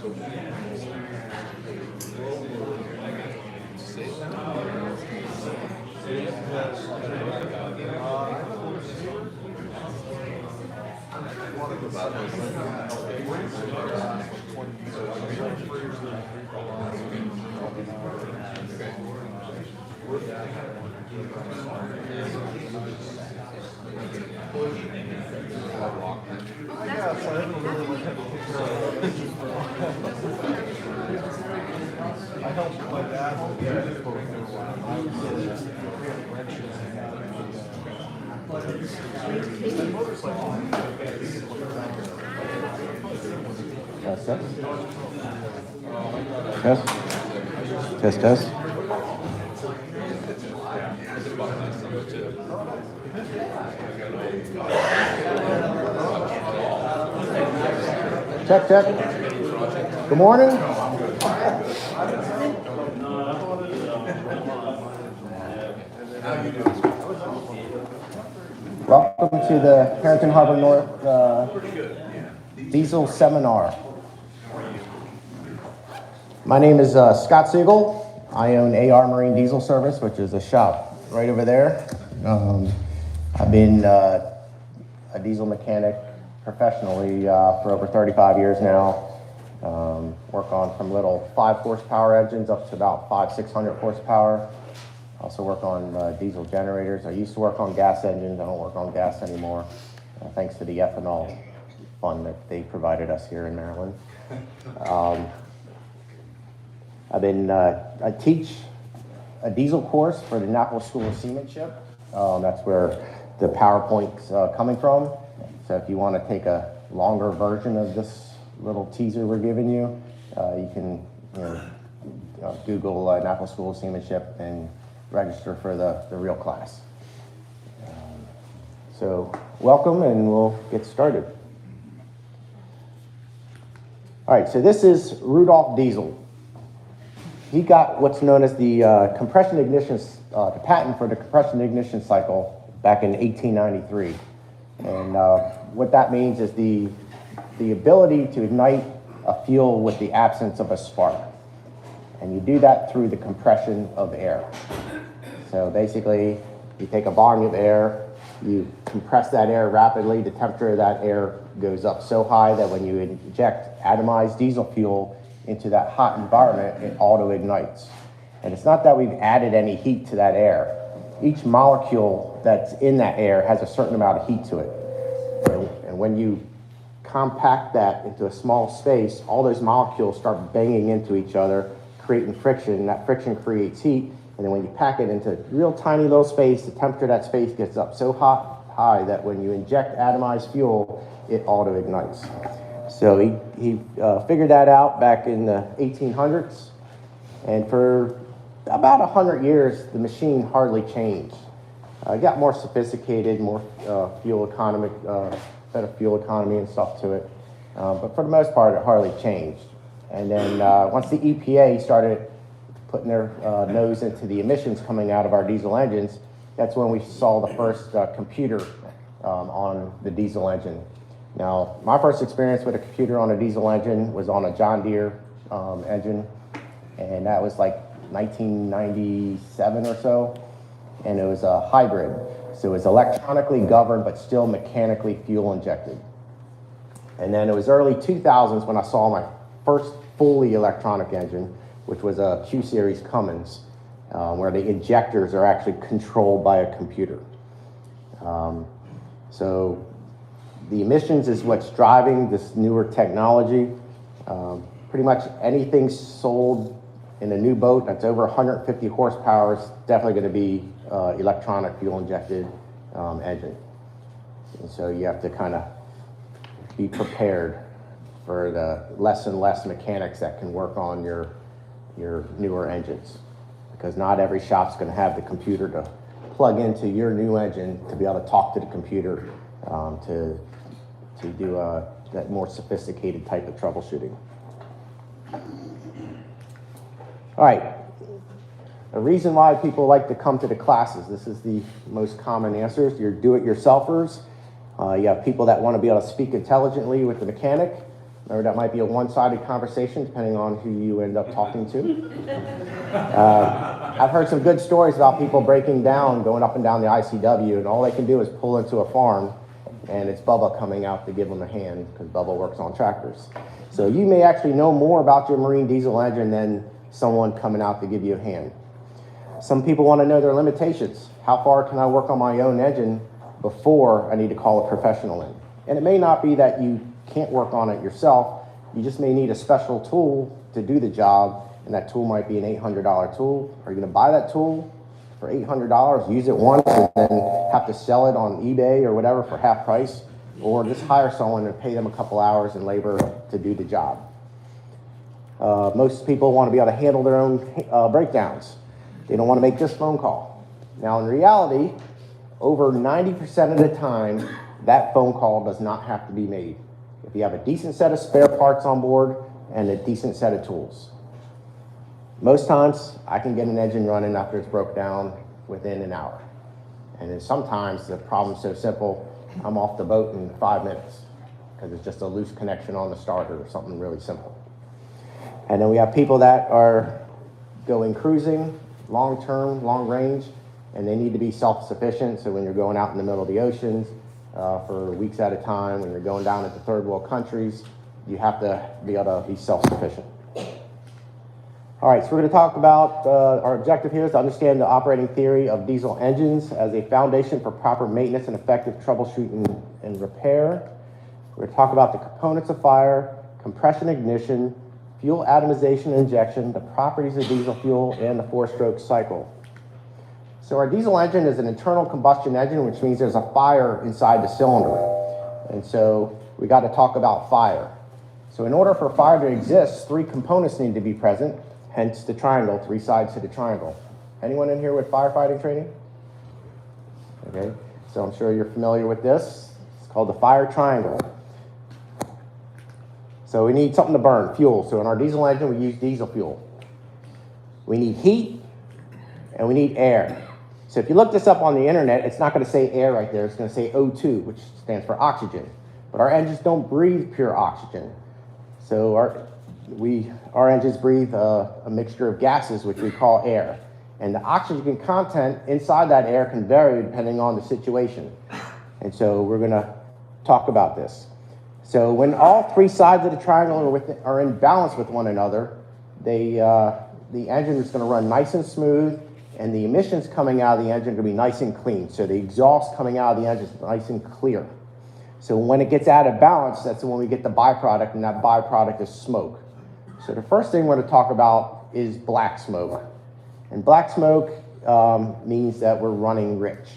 I helped my dad. Test, test. Check, check. Good morning. Welcome to the Herrington Harbour North Diesel Seminar. My name is Scott Segal. I own AR Marine Diesel Service, which is a shop right over there. I've been a diesel mechanic professionally for over 35 years now. Work on from little 5 horsepower engines up to about 500-600 horsepower. Also work on diesel generators. I used to work on gas engines. I don't work on gas anymore, thanks to the ethanol fund that they provided us here in Maryland. I teach a diesel course for the Annapolis School of Seamanship. That's where the PowerPoint's coming from. So if you want to take a longer version of this little teaser we're giving you, you can Google Annapolis School of Seamanship and register for the real class. So welcome, and we'll get started. All right, so this is Rudolph Diesel. He got what's known as the compression ignition, the patent for the compression ignition cycle back in 1893. And what that means is the ability to ignite a fuel with the absence of a spark. And you do that through the compression of air. So basically, you take a volume of air, you compress that air rapidly, the temperature of that air goes up so high that when you inject atomized diesel fuel into that hot environment, it auto-ignites. And it's not that we've added any heat to that air. Each molecule that's in that air has a certain amount of heat to it. And when you compact that into a small space, all those molecules start banging into each other, creating friction, and that friction creates heat. And then when you pack it into a real tiny little space, the temperature of that space gets up so high that when you inject atomized fuel, it auto-ignites. So he figured that out back in the 1800s, and for about 100 years, the machine hardly changed. It got more sophisticated, more fuel economic, better fuel economy and stuff to it. But for the most part, it hardly changed. And then once the EPA started putting their nose into the emissions coming out of our diesel engines, that's when we saw the first computer on the diesel engine. Now, my first experience with a computer on a diesel engine was on a John Deere engine, and that was like 1997 or so, and it was a hybrid. So it was electronically governed, but still mechanically fuel injected. And then it was early 2000s when I saw my first fully electronic engine, which was a Q-Series Cummins, where the injectors are actually controlled by a computer. So the emissions is what's driving this newer technology. Pretty much anything sold in a new boat that's over 150 horsepower is definitely going to be electronic fuel injected engine. And so you have to kind of be prepared for the less and less mechanics that can work on your newer engines, because not every shop's going to have the computer to plug into your new engine to be able to talk to the computer to do that more sophisticated type of troubleshooting. All right, the reason why people like to come to the classes, this is the most common answers. You're do-it-yourselfers. You have people that want to be able to speak intelligently with the mechanic, Remember, that might be a one-sided conversation depending on who you end up talking to. I've heard some good stories about people breaking down, going up and down the ICW, and all they can do is pull into a farm, and it's Bubba coming out to give them a hand because Bubba works on tractors. So you may actually know more about your marine diesel engine than someone coming out to give you a hand. Some people want to know their limitations. How far can I work on my own engine before I need to call a professional in? And it may not be that you can't work on it yourself. You just may need a special tool to do the job, and that tool might be an $800 tool. Are you going to buy that tool for $800, use it once, and then have to sell it on eBay or whatever for half price? Or just hire someone and pay them a couple hours in labor to do the job? Most people want to be able to handle their own breakdowns. They don't want to make this phone call. Now, in reality, over 90% of the time, that phone call does not have to be made if you have a decent set of spare parts on board and a decent set of tools. Most times, I can get an engine running after it's broke down within an hour. And then sometimes the problem's so simple, I'm off the boat in 5 minutes because it's just a loose connection on the starter or something really simple. And then we have people that are going cruising, long-term, long range, and they need to be self-sufficient. So when you're going out in the middle of the oceans for weeks at a time, when you're going down into third world countries, you have to be able to be self-sufficient. All right, so we're going to talk about our objective here is to understand the operating theory of diesel engines as a foundation for proper maintenance and effective troubleshooting and repair. We're going to talk about the components of fire, compression ignition, fuel atomization and injection, the properties of diesel fuel, and the four-stroke cycle. So our diesel engine is an internal combustion engine, which means there's a fire inside the cylinder. And so we got to talk about fire. So in order for fire to exist, three components need to be present, hence the triangle, three sides to the triangle. Anyone in here with firefighting training? Okay, so I'm sure you're familiar with this. It's called the fire triangle. So we need something to burn, fuel. So in our diesel engine, we use diesel fuel. We need heat, and we need air. So if you look this up on the internet, it's not going to say air right there. It's going to say O2, which stands for oxygen. But our engines don't breathe pure oxygen. So our engines breathe a mixture of gases, which we call air. And the oxygen content inside that air can vary depending on the situation. And so we're going to talk about this. So when all three sides of the triangle are in balance with one another, the engine is going to run nice and smooth, and the emissions coming out of the engine are going to be nice and clean. So the exhaust coming out of the engine is nice and clear. So when it gets out of balance, that's when we get the byproduct, and that byproduct is smoke. So the first thing we're going to talk about is black smoke. And black smoke means that we're running rich.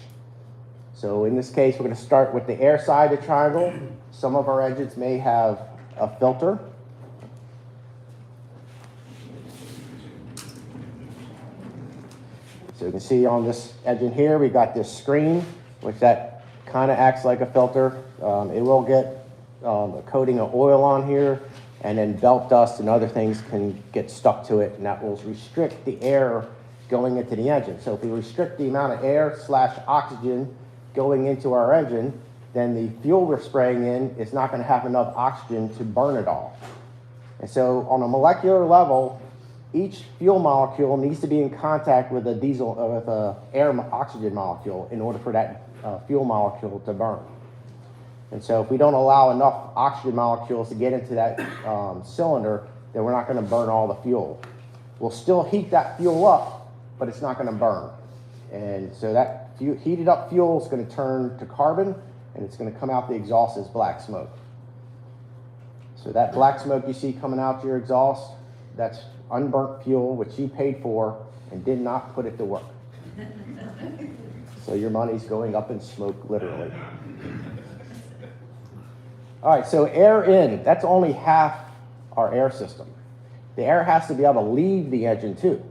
So in this case, we're going to start with the air side of the triangle. Some of our engines may have a filter. So you can see on this engine here, we got this screen, which that kind of acts like a filter. It will get a coating of oil on here, and then belt dust and other things can get stuck to it, and that will restrict the air going into the engine. So if we restrict the amount of air / oxygen going into our engine, then the fuel we're spraying in is not going to have enough oxygen to burn it all. And so on a molecular level, each fuel molecule needs to be in contact with a air oxygen molecule in order for that fuel molecule to burn. And so if we don't allow enough oxygen molecules to get into that cylinder, then we're not going to burn all the fuel. We'll still heat that fuel up, but it's not going to burn. And so that heated up fuel is going to turn to carbon, and it's going to come out the exhaust as black smoke. So that black smoke you see coming out your exhaust, that's unburnt fuel, which you paid for and did not put it to work. So your money's going up in smoke, literally. All right, so air in, that's only half our air system. The air has to be able to leave the engine too.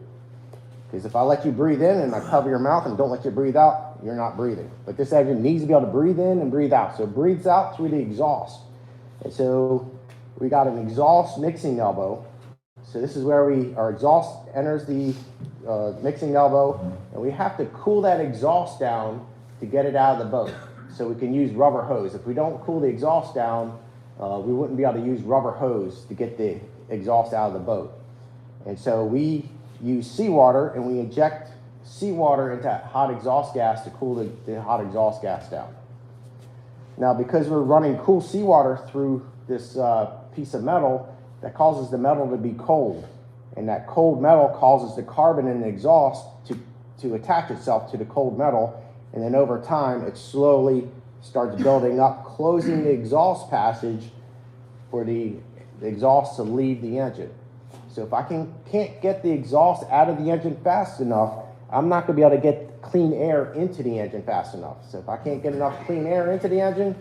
Because if I let you breathe in and I cover your mouth and don't let you breathe out, you're not breathing. But this engine needs to be able to breathe in and breathe out. So it breathes out through the exhaust. And so we got an exhaust mixing elbow. So this is where our exhaust enters the mixing elbow, and we have to cool that exhaust down to get it out of the boat. So we can use rubber hose. If we don't cool the exhaust down, we wouldn't be able to use rubber hose to get the exhaust out of the boat. And so we use seawater, and we inject seawater into hot exhaust gas to cool the hot exhaust gas down. Now, because we're running cool seawater through this piece of metal, that causes the metal to be cold. And that cold metal causes the carbon in the exhaust to attach itself to the cold metal. And then over time, it slowly starts building up, closing the exhaust passage for the exhaust to leave the engine. So if I can't get the exhaust out of the engine fast enough, I'm not going to be able to get clean air into the engine fast enough. So if I can't get enough clean air into the engine,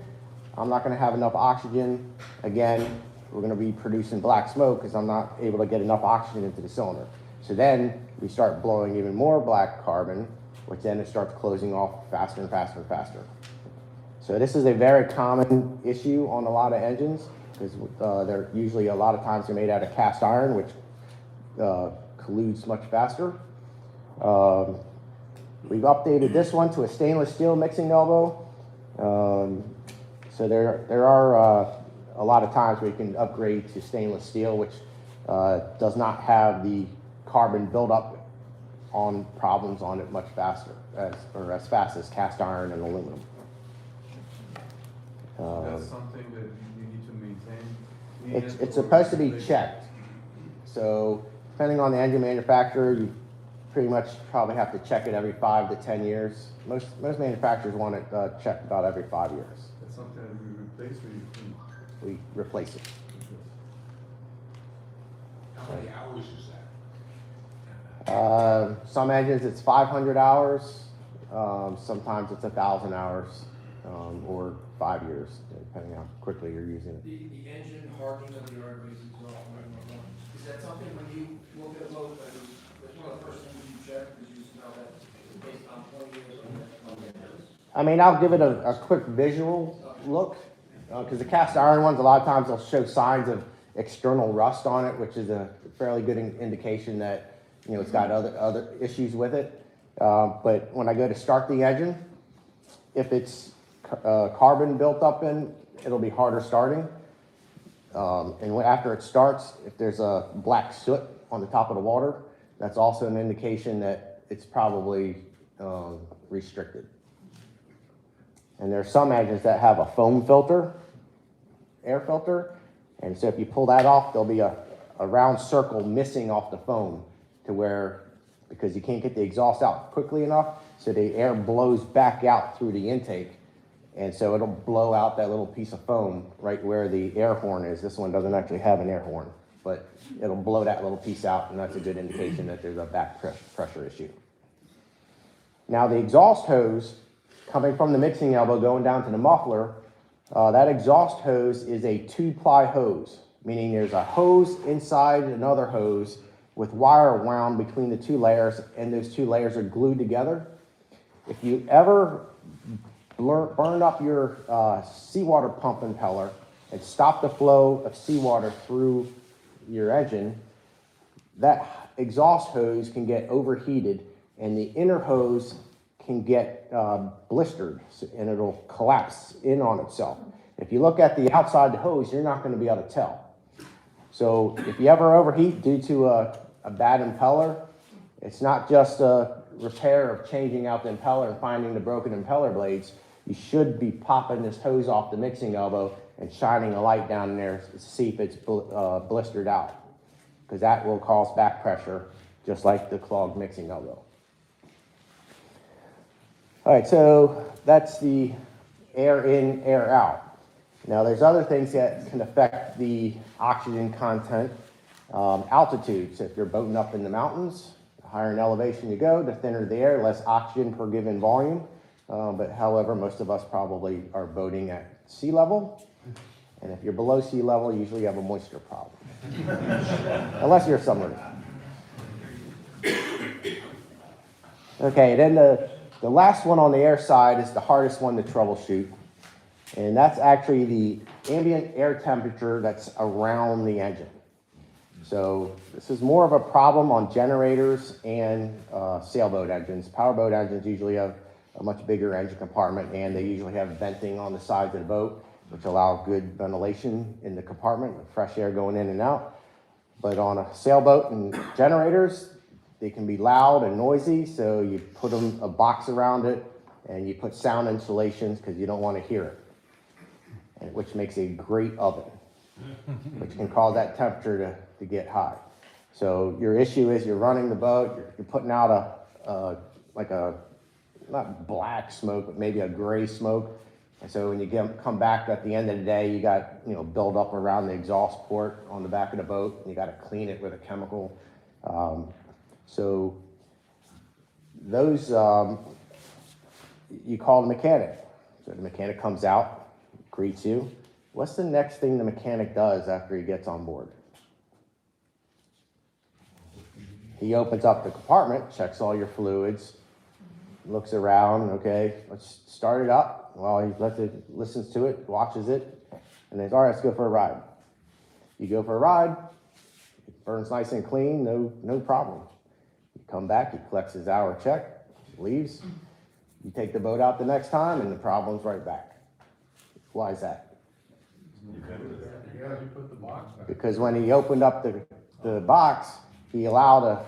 I'm not going to have enough oxygen. Again, we're going to be producing black smoke because I'm not able to get enough oxygen into the cylinder. So then we start blowing even more black carbon, which then it starts closing off faster and faster and faster. So this is a very common issue on a lot of engines because they're usually a lot of times they're made out of cast iron, which colludes much faster. We've updated this one to a stainless steel mixing elbow. So there are a lot of times where you can upgrade to stainless steel, which does not have the carbon buildup on problems on it much faster, as fast as cast iron and aluminum. That's something that you need to maintain? It's supposed to be checked. So depending on the engine manufacturer, you pretty much probably have to check it every 5 to 10 years. Most manufacturers want it checked about every 5 years. That's something that we replace or you clean? We replace it. How many hours is that? Some engines it's 500 hours. Sometimes it's 1,000 hours, or 5 years, depending how quickly you're using it. The engine hardening of the arteries is all right. Is that something when you look at a boat, that's one of the first things you check, because you smell that based on 20 years of I mean, I'll give it a quick visual look, because the cast iron ones, a lot of times they'll show signs of external rust on it, which is a fairly good indication that, you know, it's got other issues with it. But when I go to start the engine, if it's carbon built up in, it'll be harder starting. And after it starts, if there's a black soot on the top of the water, that's also an indication that it's probably restricted. And there's some engines that have a foam filter, air filter, and so if you pull that off, there'll be a round circle missing off the foam to where, because you can't get the exhaust out quickly enough, so the air blows back out through the intake, and so it'll blow out that little piece of foam right where the air horn is. This one doesn't actually have an air horn, but it'll blow that little piece out, and that's a good indication that there's a back pressure issue. Now the exhaust hose, coming from the mixing elbow going down to the muffler, that exhaust hose is a 2-ply hose, meaning there's a hose inside another hose with wire wound between the 2 layers, and those 2 layers are glued together. If you ever burn up your seawater pump impeller and stop the flow of seawater through your engine, that exhaust hose can get overheated, and the inner hose can get blistered, and it'll collapse in on itself. If you look at the outside of the hose, you're not going to be able to tell. So if you ever overheat due to a bad impeller, it's not just a repair of changing out the impeller and finding the broken impeller blades. You should be popping this hose off the mixing elbow and shining a light down in there to see if it's blistered out, because that will cause back pressure, just like the clogged mixing elbow. All right, so that's the air in, air out. Now there's other things that can affect the oxygen content. Altitude, so if you're boating up in the mountains, the higher in elevation you go, the thinner the air, less oxygen per given volume. But however, most of us probably are boating at sea level. And if you're below sea level, usually you have a moisture problem. Unless you're a submarine. Okay, then the last one on the air side is the hardest one to troubleshoot. And that's actually the ambient air temperature that's around the engine. So this is more of a problem on generators and sailboat engines. Powerboat engines usually have a much bigger engine compartment, and they usually have venting on the sides of the boat. which allow good ventilation in the compartment, fresh air going in and out. But on a sailboat and generators, they can be loud and noisy, so you put a box around it and you put sound insulations because you don't want to hear it, and which makes a great oven, which can cause that temperature to get high. So your issue is you're running the boat, you're putting out like a, not black smoke, but maybe a gray smoke. And so when you come back at the end of the day, you got, build up around the exhaust port on the back of the boat, and you got to clean it with a chemical. So those, you call the mechanic. So the mechanic comes out, greets you. What's the next thing the mechanic does after he gets on board? He opens up the compartment, checks all your fluids, looks around, okay, let's start it up. Well, he listens to it, watches it, and then, all right, let's go for a ride. You go for a ride, it burns nice and clean, no problem. You come back, he collects his hour check, leaves. You take the boat out the next time, and the problem's right back. Why is that? Yeah, you put the box back. Because when he opened up the box, he allowed a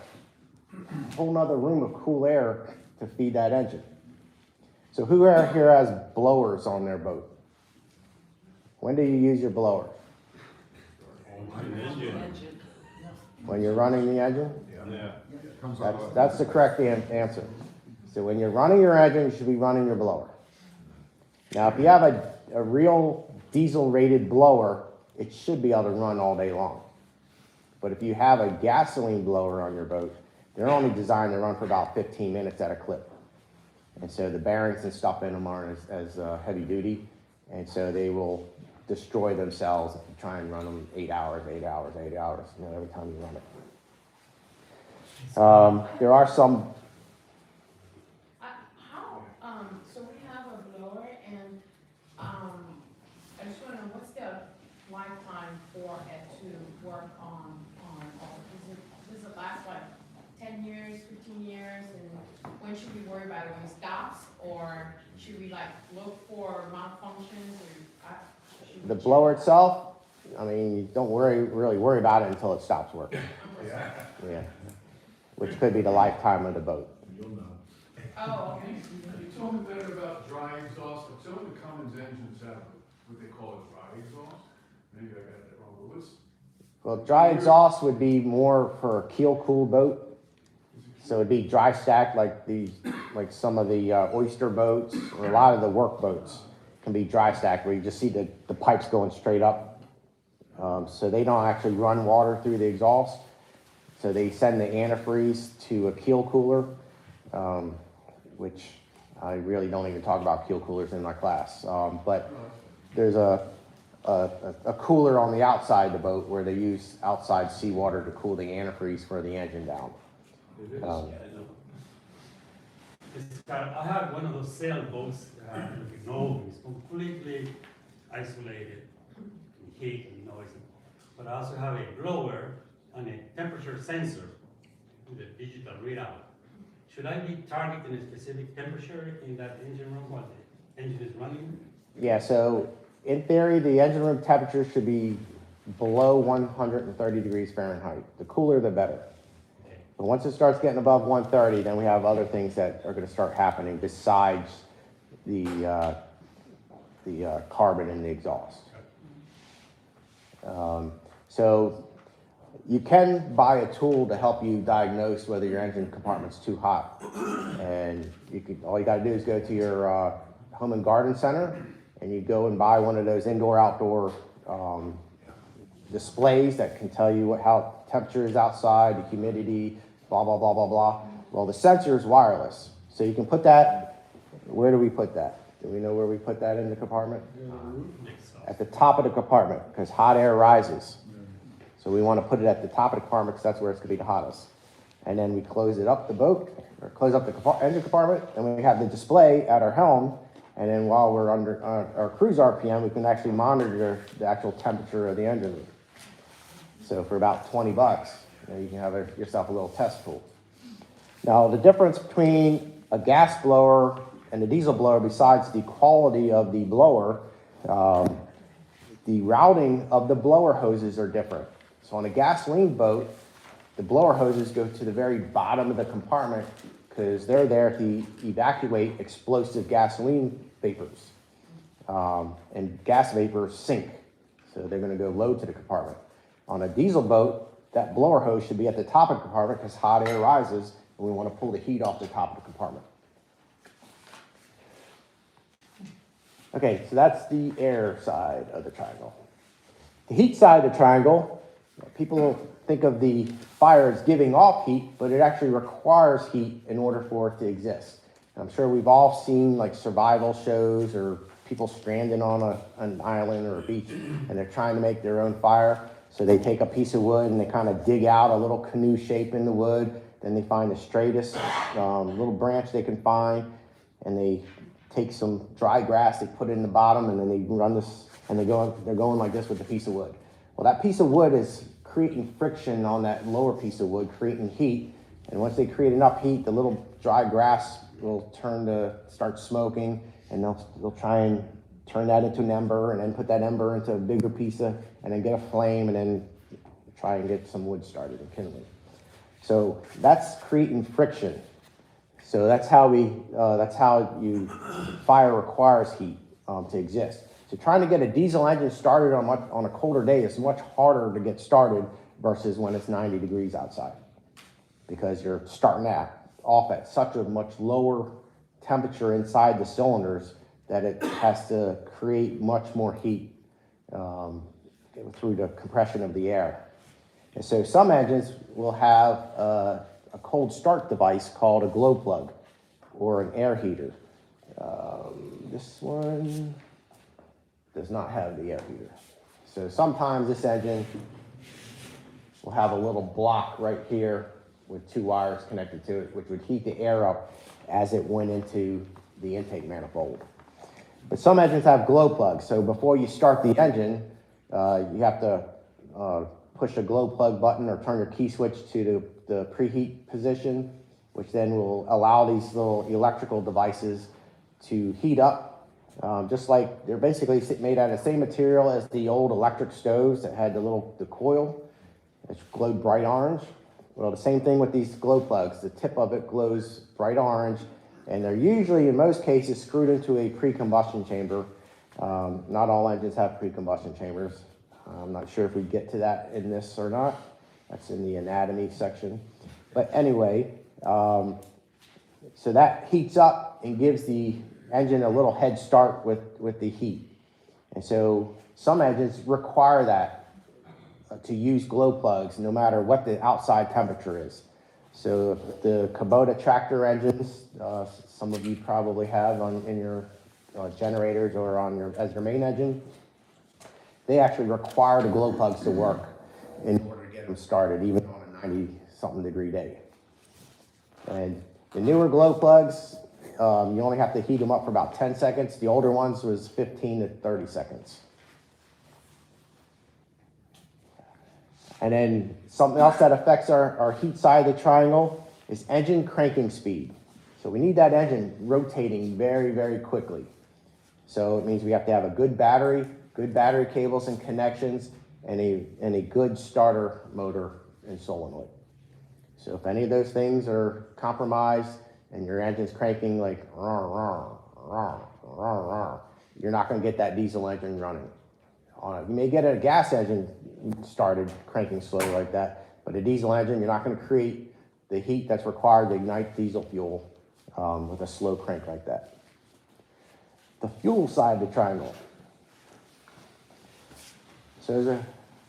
whole nother room of cool air to feed that engine. So who here has blowers on their boat? When do you use your blower? When you're running the engine? Yeah. That's the correct answer. So when you're running your engine, you should be running your blower. Now, if you have a real diesel-rated blower, it should be able to run all day long. But if you have a gasoline blower on your boat, they're only designed to run for about 15 minutes at a clip. And so the bearings and stuff in them aren't as heavy duty, and so they will destroy themselves if you try and run them 8 hours, every time you run it. There are some. So we have a blower, and I just want to know, what's the lifetime for it to work on does it last like 10 years, 15 years, and when should we worry about it, when it stops, or should we like look for malfunctions, or The blower itself, I mean, you don't really worry about it until it stops working. Yeah. Which could be the lifetime of the boat. Oh, okay. You told me better about dry exhaust, but some of the Cummins engines have what they call a dry exhaust. Maybe I got that wrong, but what's? Well, dry exhaust would be more for a keel-cooled boat. So it'd be dry stacked like some of the oyster boats, or a lot of the work boats can be dry stacked, where you just see the pipes going straight up. So they don't actually run water through the exhaust. So they send the antifreeze to a keel cooler, which I really don't even talk about keel coolers in my class. But there's a cooler on the outside of the boat where they use outside seawater to cool the antifreeze for the engine down. Yeah, I know. I have one of those sailboats, it's completely isolated from heat and noise. But I also have a blower and a temperature sensor with a digital readout. Should I be targeting a specific temperature in that engine room while the engine is running? Yeah, so in theory, the engine room temperature should be below 130 degrees Fahrenheit. The cooler, the better. Okay. But once it starts getting above 130, then we have other things that are going to start happening besides the carbon in the exhaust. So you can buy a tool to help you diagnose whether your engine compartment's too hot. And all you got to do is go to your home and garden center, and you go and buy one of those indoor-outdoor displays that can tell you how temperature is outside, the humidity, blah, blah, blah, blah, blah. Well, the sensor is wireless. So you can put that, where do we put that? Do we know where we put that in the compartment? At the top of the compartment, because hot air rises. So we want to put it at the top of the compartment because that's where it's going to be the hottest. And then we close it up the boat, or close up the engine compartment, and we have the display at our helm. And then while we're under our cruise RPM, we can actually monitor the actual temperature of the engine room. So for about $20, you can have yourself a little test tool. Now, the difference between a gas blower and a diesel blower, besides the quality of the blower, the routing of the blower hoses are different. So on a gasoline boat, the blower hoses go to the very bottom of the compartment because they're there to evacuate explosive gasoline vapors. And gas vapors sink, so they're going to go low to the compartment. On a diesel boat, that blower hose should be at the top of the compartment because hot air rises, and we want to pull the heat off the top of the compartment. Okay, so that's the air side of the triangle. The heat side of the triangle, people think of the fire as giving off heat, but it actually requires heat in order for it to exist. And I'm sure we've all seen like survival shows or people stranded on an island or a beach, and they're trying to make their own fire. So they take a piece of wood and they kind of dig out a little canoe shape in the wood. Then they find the straightest little branch they can find, and they take some dry grass, they put it in the bottom, and then they run this, and they're going like this with a piece of wood. Well, that piece of wood is creating friction on that lower piece of wood, creating heat. And once they create enough heat, the little dry grass will start smoking, and they'll try and turn that into an ember, and then put that ember into a bigger piece of, and then get a flame, and then try and get some wood started and kindling. So that's creating friction. So that's how fire requires heat to exist. So trying to get a diesel engine started on a colder day is much harder to get started versus when it's 90 degrees outside, because you're starting off at such a much lower temperature inside the cylinders that it has to create much more heat through the compression of the air. And so some engines will have a cold start device called a glow plug or an air heater. This one does not have the air heater. So sometimes this engine will have a little block right here with 2 wires connected to it, which would heat the air up as it went into the intake manifold. But some engines have glow plugs. So before you start the engine, you have to push a glow plug button or turn your key switch to the preheat position, which then will allow these little electrical devices to heat up. Just like they're basically made out of the same material as the old electric stoves that had the coil, which glowed bright orange. Well, the same thing with these glow plugs. The tip of it glows bright orange, and they're usually, in most cases, screwed into a pre-combustion chamber. Not all engines have pre-combustion chambers. I'm not sure if we get to that in this or not. That's in the anatomy section. But anyway, so that heats up and gives the engine a little head start with the heat. And so some engines require that to use glow plugs no matter what the outside temperature is. So the Kubota tractor engines, some of you probably have in your generators or as your main engine, they actually require the glow plugs to work in order to get them started, even on a 90-something degree day. And the newer glow plugs, you only have to heat them up for about 10 seconds. The older ones was 15 to 30 seconds. And then something else that affects our heat side of the triangle is engine cranking speed. So we need that engine rotating very, very quickly. So it means we have to have a good battery cables and connections, and a good starter motor and solenoid. So if any of those things are compromised and your engine's cranking like rawr, rawr, rawr, rawr, rawr, you're not going to get that diesel engine running. You may get a gas engine started cranking slow like that, but a diesel engine, you're not going to create the heat that's required to ignite diesel fuel with a slow crank like that. The fuel side of the triangle. So there's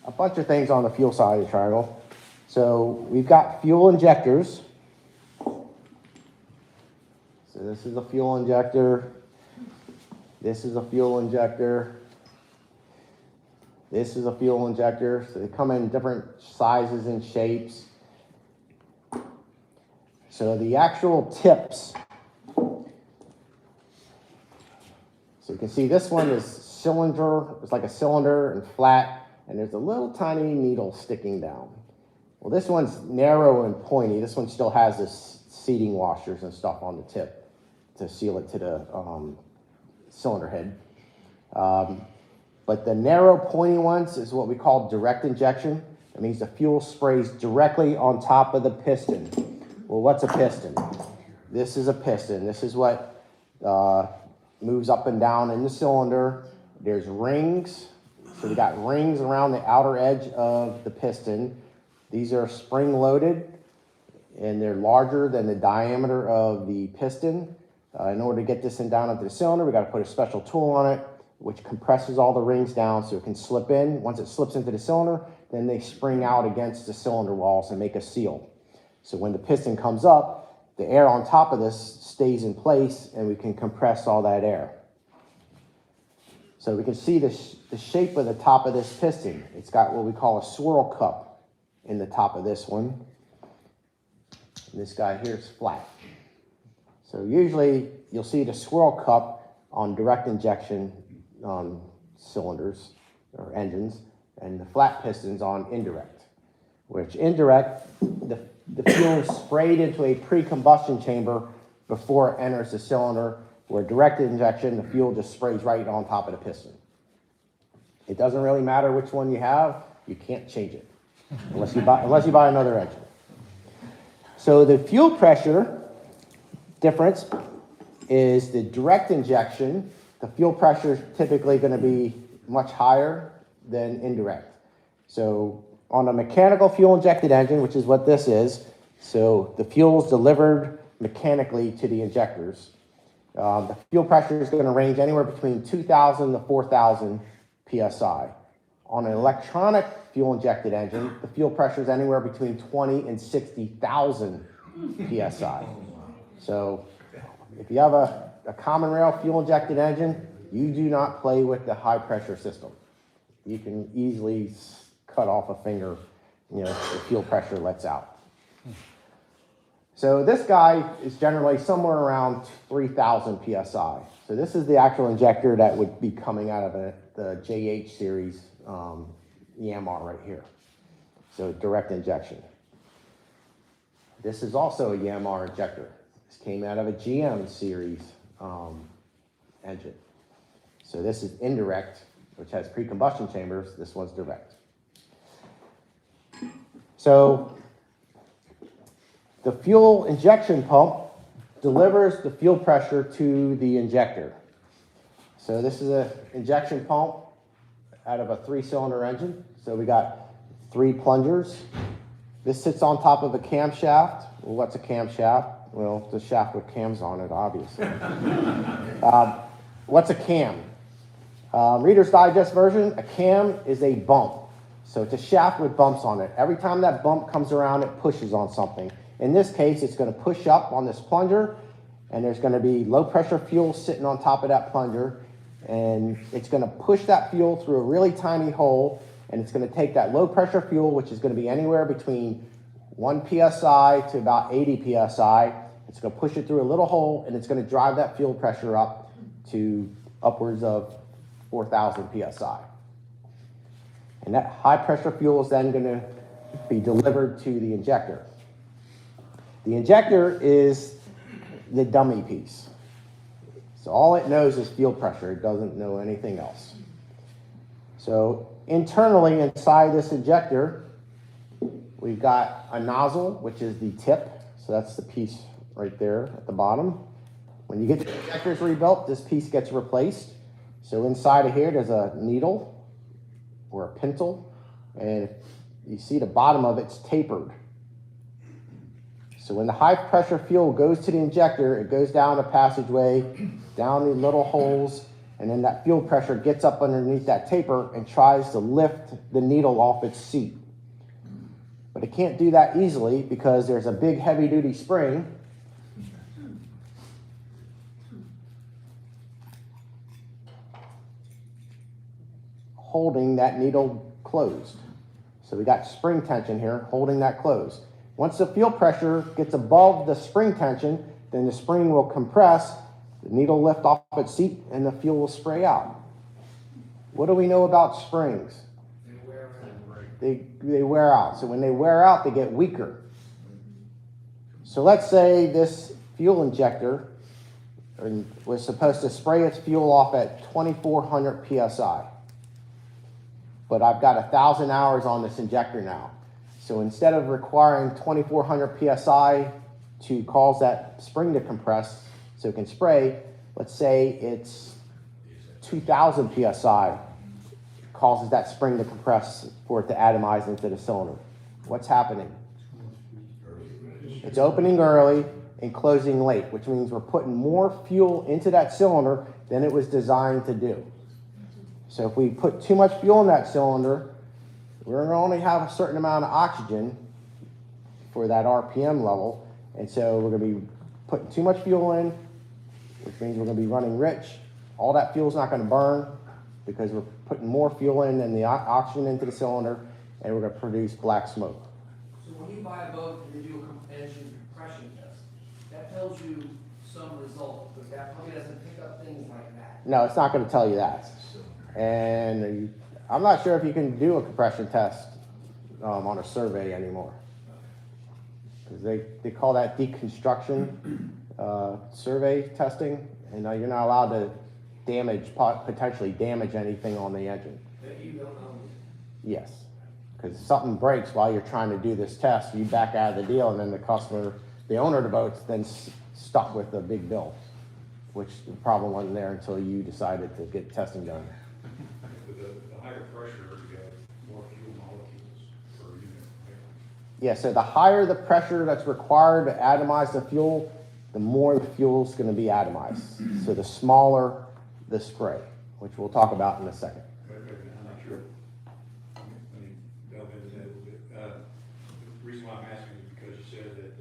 a bunch of things on the fuel side of the triangle. So we've got fuel injectors. So this is a fuel injector. This is a fuel injector. This is a fuel injector. So they come in different sizes and shapes. So the actual tips. So you can see this one is cylinder. It's like a cylinder and flat, and there's a little tiny needle sticking down. Well, this one's narrow and pointy. This one still has this seating washers and stuff on the tip to seal it to the cylinder head. But But the narrow pointy ones is what we call direct injection. That means the fuel sprays directly on top of the piston. Well, what's a piston? This is a piston. This is what moves up and down in the cylinder. There's rings. So we got rings around the outer edge of the piston. These are spring loaded and they're larger than the diameter of the piston. In order to get this thing down into the cylinder, we got to put a special tool on it, which compresses all the rings down so it can slip in. Once it slips into the cylinder, then they spring out against the cylinder walls and make a seal. So when the piston comes up, the air on top of this stays in place and we can compress all that air. So we can see the shape of the top of this piston. It's got what we call a swirl cup in the top of this one. And this guy here is flat. So usually you'll see the swirl cup on direct injection cylinders or engines, and the flat pistons on indirect. Which indirect, the fuel is sprayed into a pre-combustion chamber before it enters the cylinder, where direct injection, the fuel just sprays right on top of the piston. It doesn't really matter which one you have, you can't change it unless you buy another engine. So the fuel pressure difference is the direct injection. The fuel pressure is typically going to be much higher than indirect. So on a mechanical fuel injected engine, which is what this is, so the fuel is delivered mechanically to the injectors. The fuel pressure is going to range anywhere between 2,000 to 4,000 psi. On an electronic fuel injected engine, the fuel pressure is anywhere between 20 and 60,000 psi. So if you have a common rail fuel injected engine, you do not play with the high pressure system. You can easily cut off a finger, if the fuel pressure lets out. So this guy is generally somewhere around 3,000 psi. So this is the actual injector that would be coming out of the JH series EMR right here. So direct injection. This is also a EMR injector. This came out of a GM series engine. So this is indirect, which has pre-combustion chambers. This one's direct. So the fuel injection pump delivers the fuel pressure to the injector. So this is an injection pump out of a 3-cylinder engine. So we got 3 plungers. This sits on top of a camshaft. Well, what's a camshaft? Well, it's a shaft with cams on it, obviously. What's a cam? Reader's Digest version, a cam is a bump. So it's a shaft with bumps on it. Every time that bump comes around, it pushes on something. In this case, it's going to push up on this plunger, and there's going to be low pressure fuel sitting on top of that plunger, and it's going to push that fuel through a really tiny hole, and it's going to take that low pressure fuel, which is going to be anywhere between 1 psi to about 80 psi. It's going to push it through a little hole, and it's going to drive that fuel pressure up to upwards of 4,000 psi. And that high pressure fuel is then going to be delivered to the injector. The injector is the dummy piece. So all it knows is fuel pressure. It doesn't know anything else. So internally inside this injector, we've got a nozzle, which is the tip. So that's the piece right there at the bottom. When you get the injectors rebuilt, this piece gets replaced. So inside of here, there's a needle or a pintle, and you see the bottom of it's tapered. So when the high pressure fuel goes to the injector, it goes down a passageway, down the little holes, and then that fuel pressure gets up underneath that taper and tries to lift the needle off its seat. But it can't do that easily because there's a big heavy duty spring holding that needle closed. So we got spring tension here holding that closed. Once the fuel pressure gets above the spring tension, then the spring will compress, the needle lift off its seat, and the fuel will spray out. What do we know about springs? They wear out. So when they wear out, they get weaker. So let's say this fuel injector was supposed to spray its fuel off at 2,400 psi. but I've got 1,000 hours on this injector now. So instead of requiring 2,400 PSI to cause that spring to compress so it can spray, let's say it's 2,000 PSI causes that spring to compress for it to atomize into the cylinder. What's happening? It's opening early and closing late, which means we're putting more fuel into that cylinder than it was designed to do. So if we put too much fuel in that cylinder, we're going to only have a certain amount of oxygen for that RPM level. And so we're going to be putting too much fuel in, which means we're going to be running rich. All that fuel's not going to burn because we're putting more fuel in than the oxygen into the cylinder, and we're going to produce black smoke. So when you buy a boat and you do an engine compression test, that tells you some result, because that probably doesn't pick up things like that. No, it's not going to tell you that. And I'm not sure if you can do a compression test on a survey anymore. Because they call that deconstruction survey testing, and you're not allowed to potentially damage anything on the engine. That you don't know. Yes, because if something breaks while you're trying to do this test, you back out of the deal, and then the owner of the boat's then stuck with a big bill, which the problem wasn't there until you decided to get testing done. With the higher pressure, you have more fuel molecules per unit, right? Yeah, so the higher the pressure that's required to atomize the fuel, the more the fuel's going to be atomized. So the smaller the spray, which we'll talk about in a second. I'm not sure. Let me delve into that a little bit. The reason why I'm asking is because you said that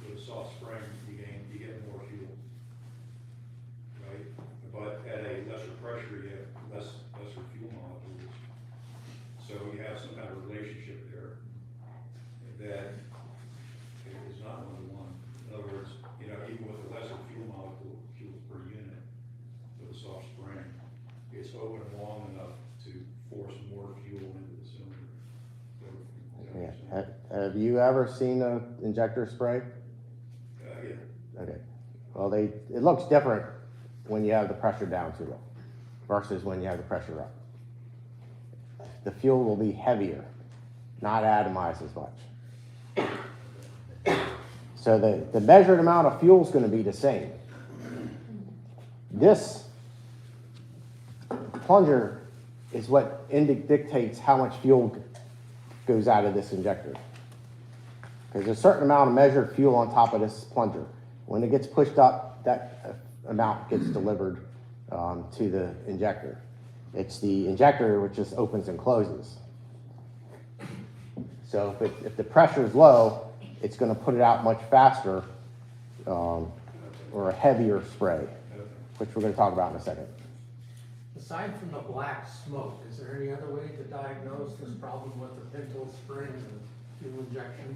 with a soft spring, you get more fuel, right? But at a lesser pressure, you have lesser fuel molecules. So you have some kind of relationship there that is not one-to-one. In other words, even with a lesser fuel molecules per unit, with a soft spring, it's open long enough to force more fuel into the cylinder. Yeah. Have you ever seen an injector spray? Yeah. Okay. Well, it looks different when you have the pressure down too low versus when you have the pressure up. The fuel will be heavier, not atomized as much. So the measured amount of fuel is going to be the same. This plunger is what dictates how much fuel goes out of this injector. Because there's a certain amount of measured fuel on top of this plunger. When it gets pushed up, that amount gets delivered to the injector. It's the injector which just opens and closes. So if the pressure is low, it's going to put it out much faster or a heavier spray, which we're going to talk about in a second. Aside from the black smoke, is there any other way to diagnose this problem with the pintle spring and fuel injection?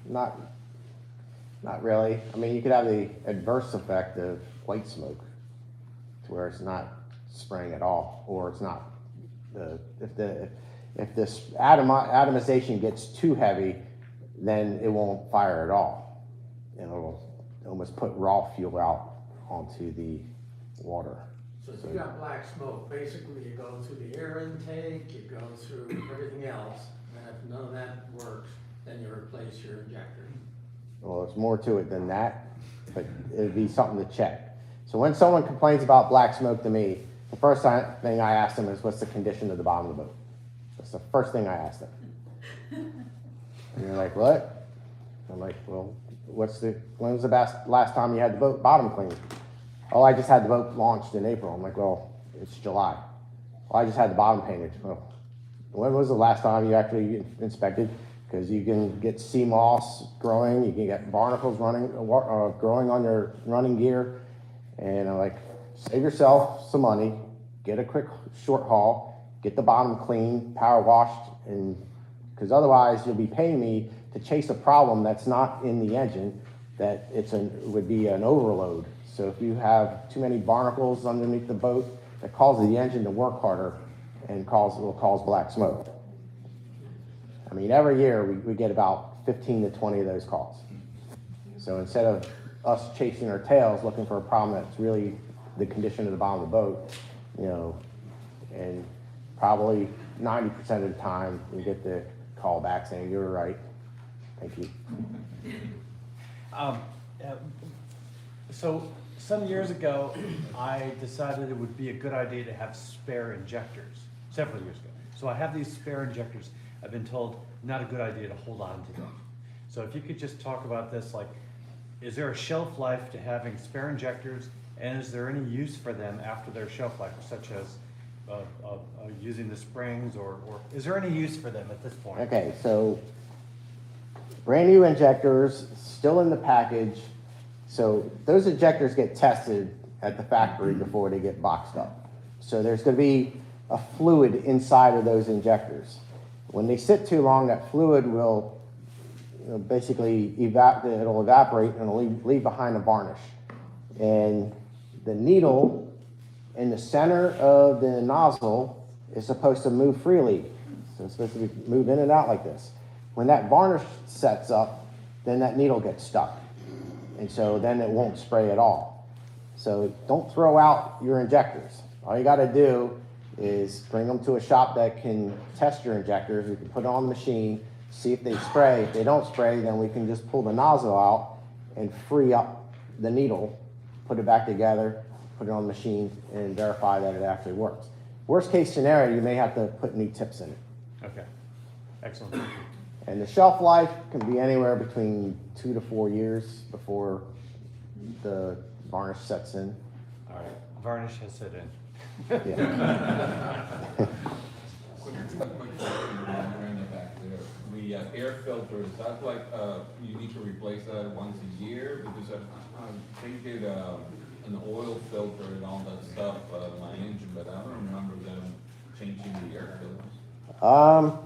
Not really. I mean, you could have the adverse effect of white smoke, to where it's not spraying at all, or it's not. If this atomization gets too heavy, then it won't fire at all. It'll almost put raw fuel out onto the water. So if you got black smoke, basically you go through the air intake, you go through everything else, and if none of that works, then you replace your injector. Well, there's more to it than that, but it'd be something to check. So when someone complains about black smoke to me, the first thing I ask them is, what's the condition of the bottom of the boat? That's the first thing I ask them. And you're like, what? I'm like, well, when was the last time you had the boat bottom cleaned? Oh, I just had the boat launched in April. I'm like, well, it's July. Well, I just had the bottom painted. Well, when was the last time you actually inspected? Because you can get sea moss growing, you can get barnacles growing on your running gear. And I'm like, save yourself some money, get a quick short haul, get the bottom clean, power washed, and because otherwise you'll be paying me to chase a problem that's not in the engine, that would be an overload. So if you have too many barnacles underneath the boat, that causes the engine to work harder and will cause black smoke. I mean, every year we get about 15 to 20 of those calls. So instead of us chasing our tails looking for a problem that's really the condition of the bottom of the boat, And probably 90% of the time, we get the call back saying, "You're right, thank you." Uh, So some years ago, I decided it would be a good idea to have spare injectors, several years ago. So I have these spare injectors. I've been told not a good idea to hold on to them. So if you could just talk about this, like, is there a shelf life to having spare injectors? And is there any use for them after their shelf life, such as using the springs, or is there any use for them at this point? Okay, so brand new injectors, still in the package. So those injectors get tested at the factory before they get boxed up. So there's going to be a fluid inside of those injectors. When they sit too long, that fluid will basically it'll evaporate and it'll leave behind a varnish. And the needle in the center of the nozzle is supposed to move freely. So it's supposed to move in and out like this. When that varnish sets up, then that needle gets stuck. And so then it won't spray at all. So don't throw out your injectors. All you got to do is bring them to a shop that can test your injectors. We can put it on the machine, see if they spray. If they don't spray, then we can just pull the nozzle out and free up the needle, put it back together, put it on the machine, and verify that it actually works. Worst case scenario, you may have to put new tips in it. Okay, excellent. Thank you. And the shelf life can be anywhere between 2 to 4 years before the varnish sets in. All right, varnish has set in. Yeah. Quick question, in the back there. The air filter, is that like, you need to replace that once a year? Because I think it, an oil filter and all that stuff, my engine, but I don't remember them changing the air filters.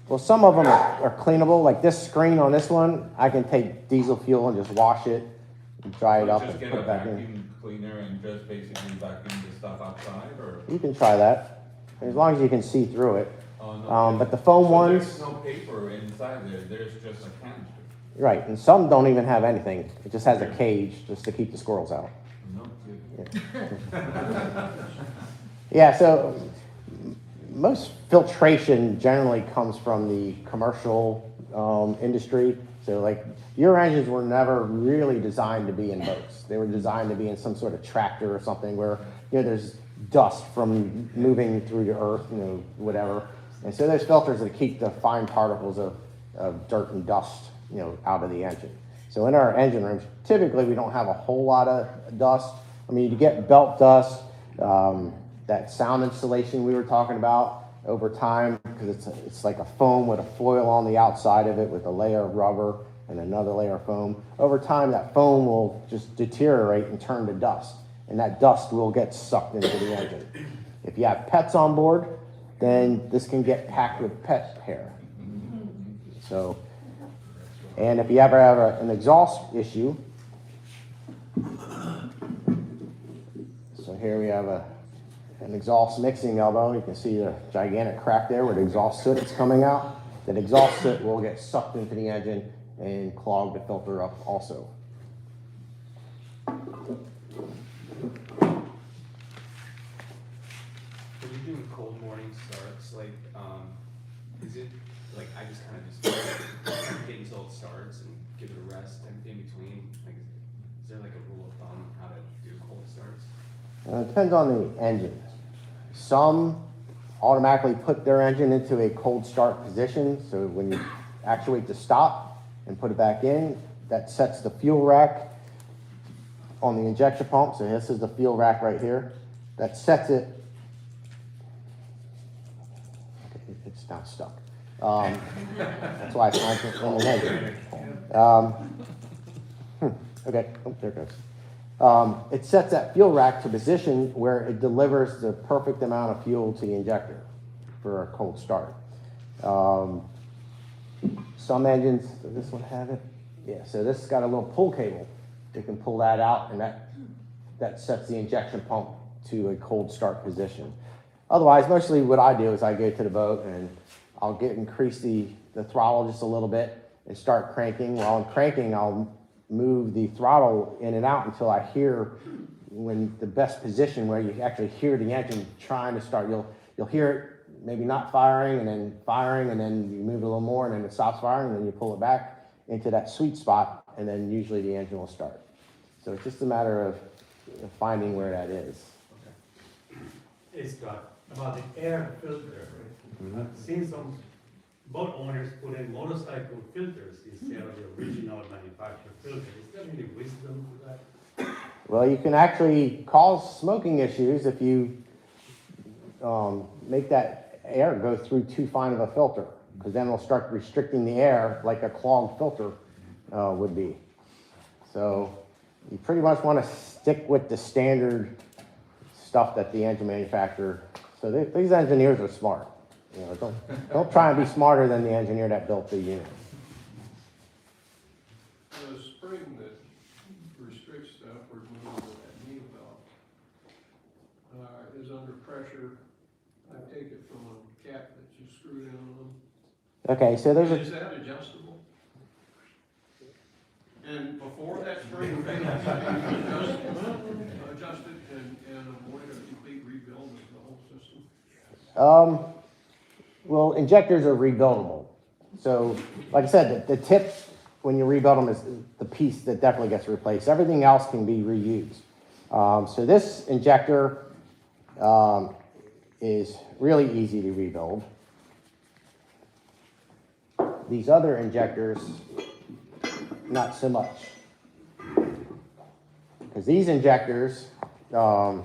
Well, some of them are cleanable. Like this screen on this one, I can take diesel fuel and just wash it and dry it up and Just put get a it back in. vacuum cleaner and just basically vacuum the stuff outside, or? You can try that, as long as you can see through it. Oh, no. But the foam So ones, there's no paper inside there, there's just a canister? right, and some don't even have anything. It just has a cage just to keep the squirrels out. No kidding. Yeah, so most filtration generally comes from the commercial industry. So like your engines were never really designed to be in boats. They were designed to be in some sort of tractor or something where, there's dust from moving through the earth, whatever. And so there's filters that keep the fine particles of dirt and dust, out of the engine. So in our engine rooms, typically we don't have a whole lot of dust. I mean, you get belt dust, that sound insulation we were talking about over time, because it's like a foam with a foil on the outside of it with a layer of rubber and another layer of foam. Over time, that foam will just deteriorate and turn to dust, and that dust will get sucked into the engine. If you have pets on board, then this can get packed with pet hair. So, and if you ever have an exhaust issue, so here we have an exhaust mixing elbow. You can see the gigantic crack there where the exhaust soot is coming out. That exhaust soot will get sucked into the engine and clog the filter up also. When you're doing cold morning starts, like, is it, like, I just kind of just wait until it starts and give it a rest in between? Like, is there like a rule of thumb how to do cold starts? It depends on the engine. Some automatically put their engine into a cold start position, so when you actuate the stop and put it back in, that sets the fuel rack on the injection pump. So this is the fuel rack right here. That sets it. Okay, it's not stuck. That's why it's not in the engine. Okay, oh, there it goes. It sets that fuel rack to position where it delivers the perfect amount of fuel to the injector for a cold start. Some engines, does this one have it? Yeah, so this has got a little pull cable. You can pull that out, and that sets the injection pump to a cold start position. Otherwise, mostly what I do is I go to the boat and I'll increase the throttle just a little bit and start cranking. While I'm cranking, I'll move the throttle in and out until I hear when the best position where you actually hear the engine trying to start. You'll you'll hear it maybe not firing and then you move it a little more and then it stops firing and then you pull it back into that sweet spot and then usually the engine will start. So it's just a matter of finding where that is. It's about the air filter. I've seen some boat owners put in motorcycle filters instead of the original manufacturer filter. Is there any wisdom to that? Well, you can actually cause smoking issues if you make that air go through too fine of a filter, because then it'll start restricting the air like a clogged filter would be. So you pretty much want to stick with the standard stuff that the engine manufacturer. So these engineers are smart. You know, don't try and be smarter than the engineer that built the unit. The spring that restricts the upward movement of that knee valve is under pressure. I take it from a cap that you screw down on. Okay, so there's Is that adjustable? And before that spring fails, adjust it and avoid a complete rebuild of the whole system? Well, injectors are rebuildable. So, like I said, the tip when you rebuild them is the piece that definitely gets replaced. Everything else can be reused. So this injector is really easy to rebuild. These other injectors, not so much. Because these injectors have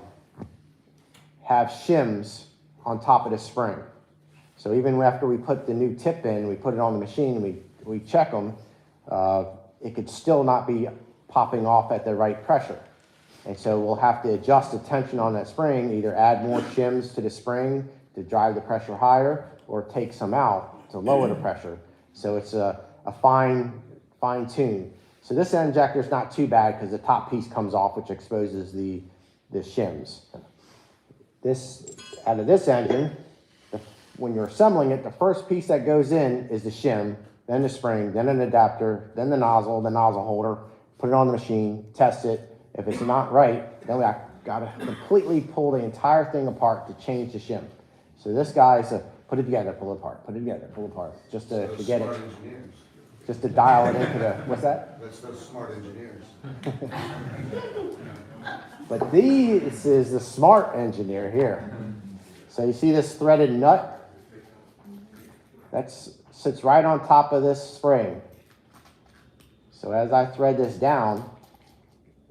shims on top of the spring. So even after we put the new tip in, we put it on the machine, we check them, it could still not be popping off at the right pressure. And so we'll have to adjust the tension on that spring, either add more shims to the spring to drive the pressure higher, or take some out to lower the pressure. So it's a fine tune. So this injector is not too bad because the top piece comes off, which exposes the shims. Out of this engine, when you're assembling it, the first piece that goes in is the shim, then the spring, then an adapter, then the nozzle holder, put it on the machine, test it. If it's not right, then we got to completely pull the entire thing apart to change the shim. So this guy's put it together, pull it apart, put it together, pull it apart, just to get it, engineers. just to dial it into the, what's that? That's those smart engineers. But this is the smart engineer here. So you see this threaded nut? That sits right on top of this spring. So as I thread this down,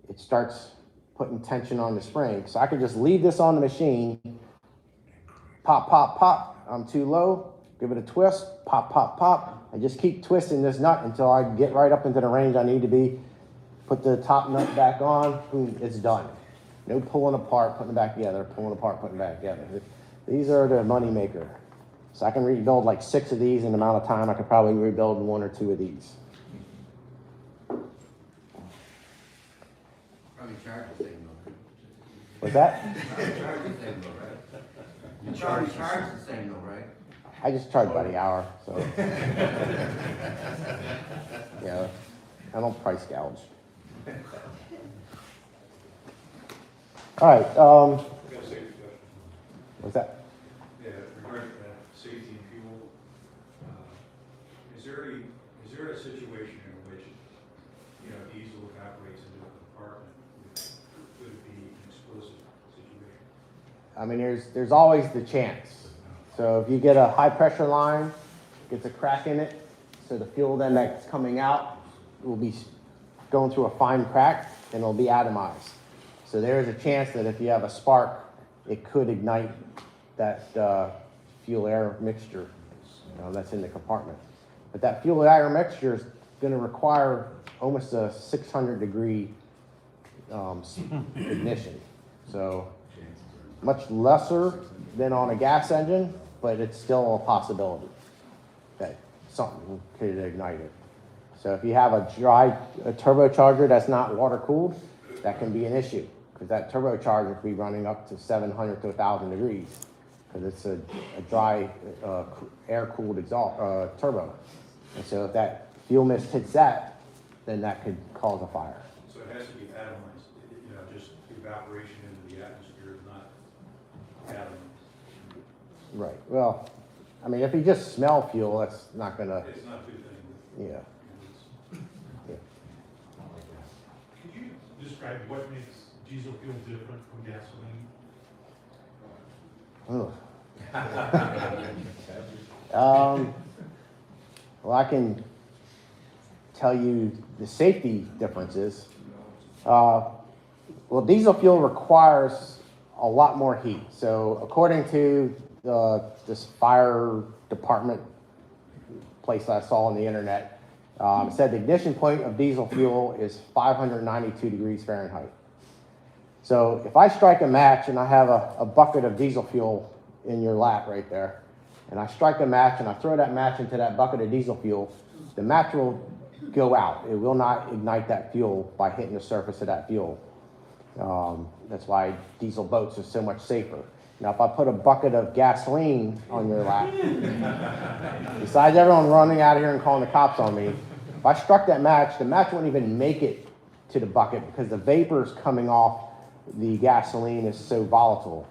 it starts putting tension on the spring. So I can just leave this on the machine, pop, pop, pop. I'm too low, give it a twist, pop, pop, pop. I just keep twisting this nut until I get right up into the range I need to be. Put the top nut back on, boom, it's done. No pulling apart, putting it back together, pulling apart, putting it back together. These are the money maker. So I can rebuild like 6 of these in the amount of time I could probably rebuild 1 or 2 of these. Probably charge the same though. What's that? Charge the same though, right? You charge the same though, right? I just charge by the hour, so. Yeah, I don't price gouge. All right, I've got a safety question. what's that? Yeah, regarding safety and fuel, is there a situation in which, diesel evaporates into a compartment? Could it be an explosive situation? I mean, there's always the chance. So if you get a high pressure line, gets a crack in it, so the fuel then that's coming out will be going through a fine crack and it'll be atomized. So there is a chance that if you have a spark, it could ignite that fuel air mixture that's in the compartment. But that fuel air mixture is going to require almost a 600 degree ignition. So much lesser than on a gas engine, but it's still a possibility that something could ignite it. So if you have a turbocharger that's not water cooled, that can be an issue, because that turbocharger could be running up to 700 to 1,000 degrees, because it's a dry air-cooled exhaust turbo. And so if that fuel mist hits that, then that could cause a fire. So it has to be atomized, just evaporation into the atmosphere is not atomized. Right, well, I mean, if you just smell fuel, that's not gonna, It's not too thing. yeah. Yeah. Could you describe what makes diesel fuel different from gasoline? Ugh. Well, I can tell you the safety differences. Well, diesel fuel requires a lot more heat. So according to this fire department place I saw on the internet, it said the ignition point of diesel fuel is 592 degrees Fahrenheit. So if I strike a match and I have a bucket of diesel fuel in your lap right there, and I strike a match and I throw that match into that bucket of diesel fuel, the match will go out. It will not ignite that fuel by hitting the surface of that fuel. That's why diesel boats are so much safer. Now, if I put a bucket of gasoline on your lap, besides everyone running out of here and calling the cops on me, if I struck that match, the match wouldn't even make it to the bucket because the vapors coming off the gasoline is so volatile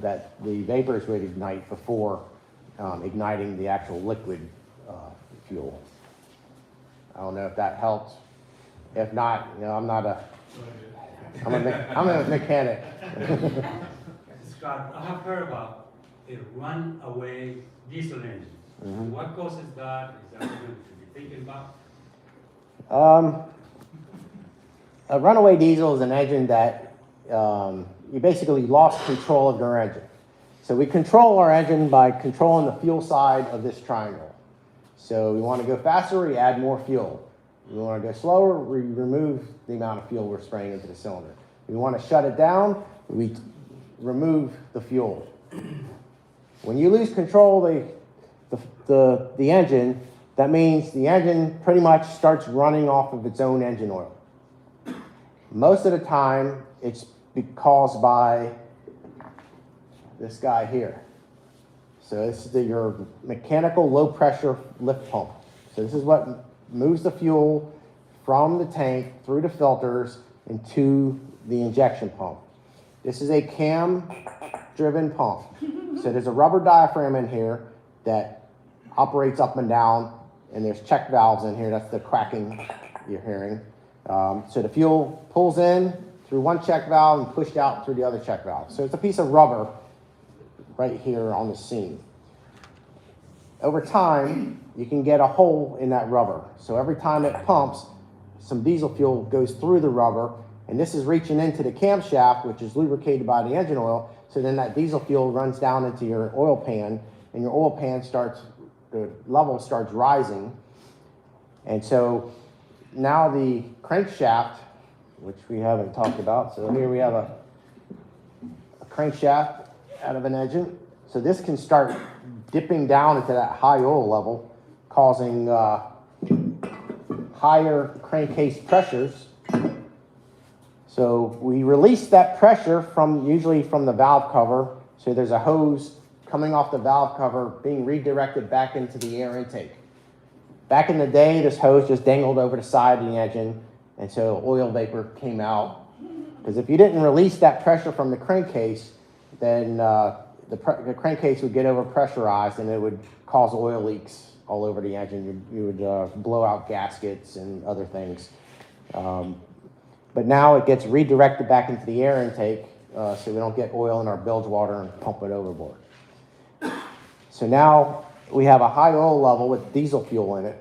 that the vapors would ignite before igniting the actual liquid fuel. I don't know if that helps. If not, I'm a mechanic. Scott, I have heard about a runaway diesel engine. Mhm. What causes that? Is that something to be thinking about? A runaway diesel is an engine that you basically lost control of your engine. So we control our engine by controlling the fuel side of this triangle. So we want to go faster, we add more fuel. We want to go slower, we remove the amount of fuel we're spraying into the cylinder. We want to shut it down, we remove the fuel. When you lose control of the engine, that means the engine pretty much starts running off of its own engine oil. Most of the time, it's caused by this guy here. So this is your mechanical low pressure lift pump. So this is what moves the fuel from the tank through the filters into the injection pump. This is a cam driven pump. So there's a rubber diaphragm in here that operates up and down, and there's check valves in here. That's the cracking you're hearing. So the fuel pulls in through one check valve and pushed out through the other check valve. So it's a piece of rubber right here on the seam. Over time, you can get a hole in that rubber. So every time it pumps, some diesel fuel goes through the rubber, and this is reaching into the camshaft, which is lubricated by the engine oil. So then that diesel fuel runs down into your oil pan, and your oil pan the level starts rising. And so now the crankshaft, which we haven't talked about, so here we have a crankshaft out of an engine. So this can start dipping down into that high oil level, causing higher crankcase pressures. So we release that pressure usually from the valve cover. So there's a hose coming off the valve cover being redirected back into the air intake. Back in the day, this hose just dangled over the side of the engine, and so oil vapor came out. Because if you didn't release that pressure from the crankcase, then the crankcase would get over pressurized and it would cause oil leaks all over the engine. You would blow out gaskets and other things. But now it gets redirected back into the air intake so we don't get oil in our bilge water and pump it overboard. So now we have a high oil level with diesel fuel in it,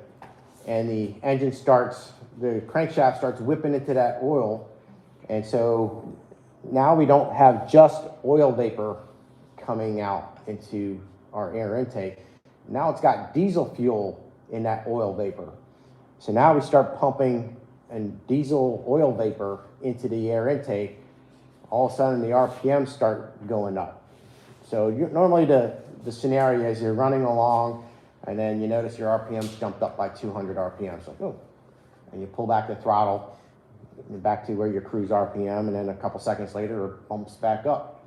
and the crankshaft starts whipping into that oil. And so now we don't have just oil vapor coming out into our air intake. Now it's got diesel fuel in that oil vapor. So now we start pumping and diesel oil vapor into the air intake. All of a sudden the RPMs start going up. So normally the scenario is you're running along and then you notice your RPMs jumped up by 200 RPMs. Like, oh, and you pull back the throttle back to where your cruise RPM, and then a couple seconds later it bumps back up.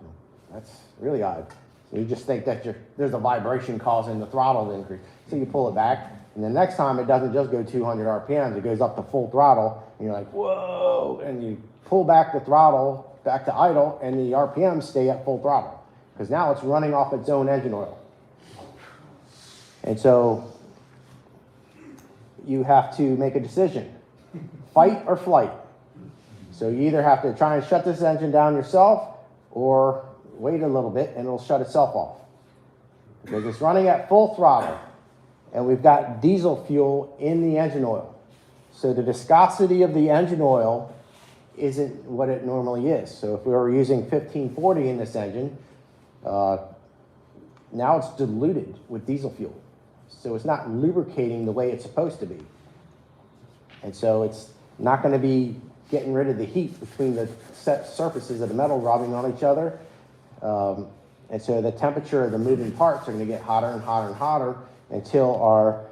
So that's really odd. So you just think that there's a vibration causing the throttle to increase. So you pull it back, and the next time it doesn't just go 200 RPMs, it goes up to full throttle, and you're like, whoa, and you pull back the throttle back to idle, and the RPMs stay at full throttle. because now it's running off its own engine oil. And so you have to make a decision, fight or flight. So you either have to try and shut this engine down yourself or wait a little bit and it'll shut itself off. Because it's running at full throttle and we've got diesel fuel in the engine oil. So the viscosity of the engine oil isn't what it normally is. So if we were using 1540 in this engine, now it's diluted with diesel fuel. So it's not lubricating the way it's supposed to be. And so it's not going to be getting rid of the heat between the set surfaces of the metal rubbing on each other. And so the temperature of the moving parts are going to get hotter and hotter and hotter until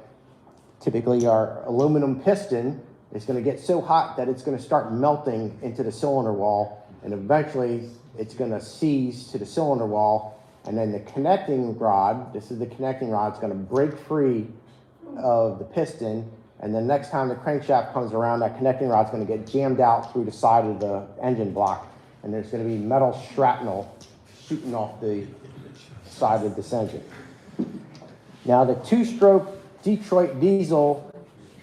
typically our aluminum piston is going to get so hot that it's going to start melting into the cylinder wall, and eventually it's going to seize to the cylinder wall, and then the connecting rod, this is the connecting rod, it's going to break free of the piston, and then next time the crankshaft comes around, that connecting rod's going to get jammed out through the side of the engine block, and there's going to be metal shrapnel shooting off the side of this engine. Now the two-stroke Detroit diesel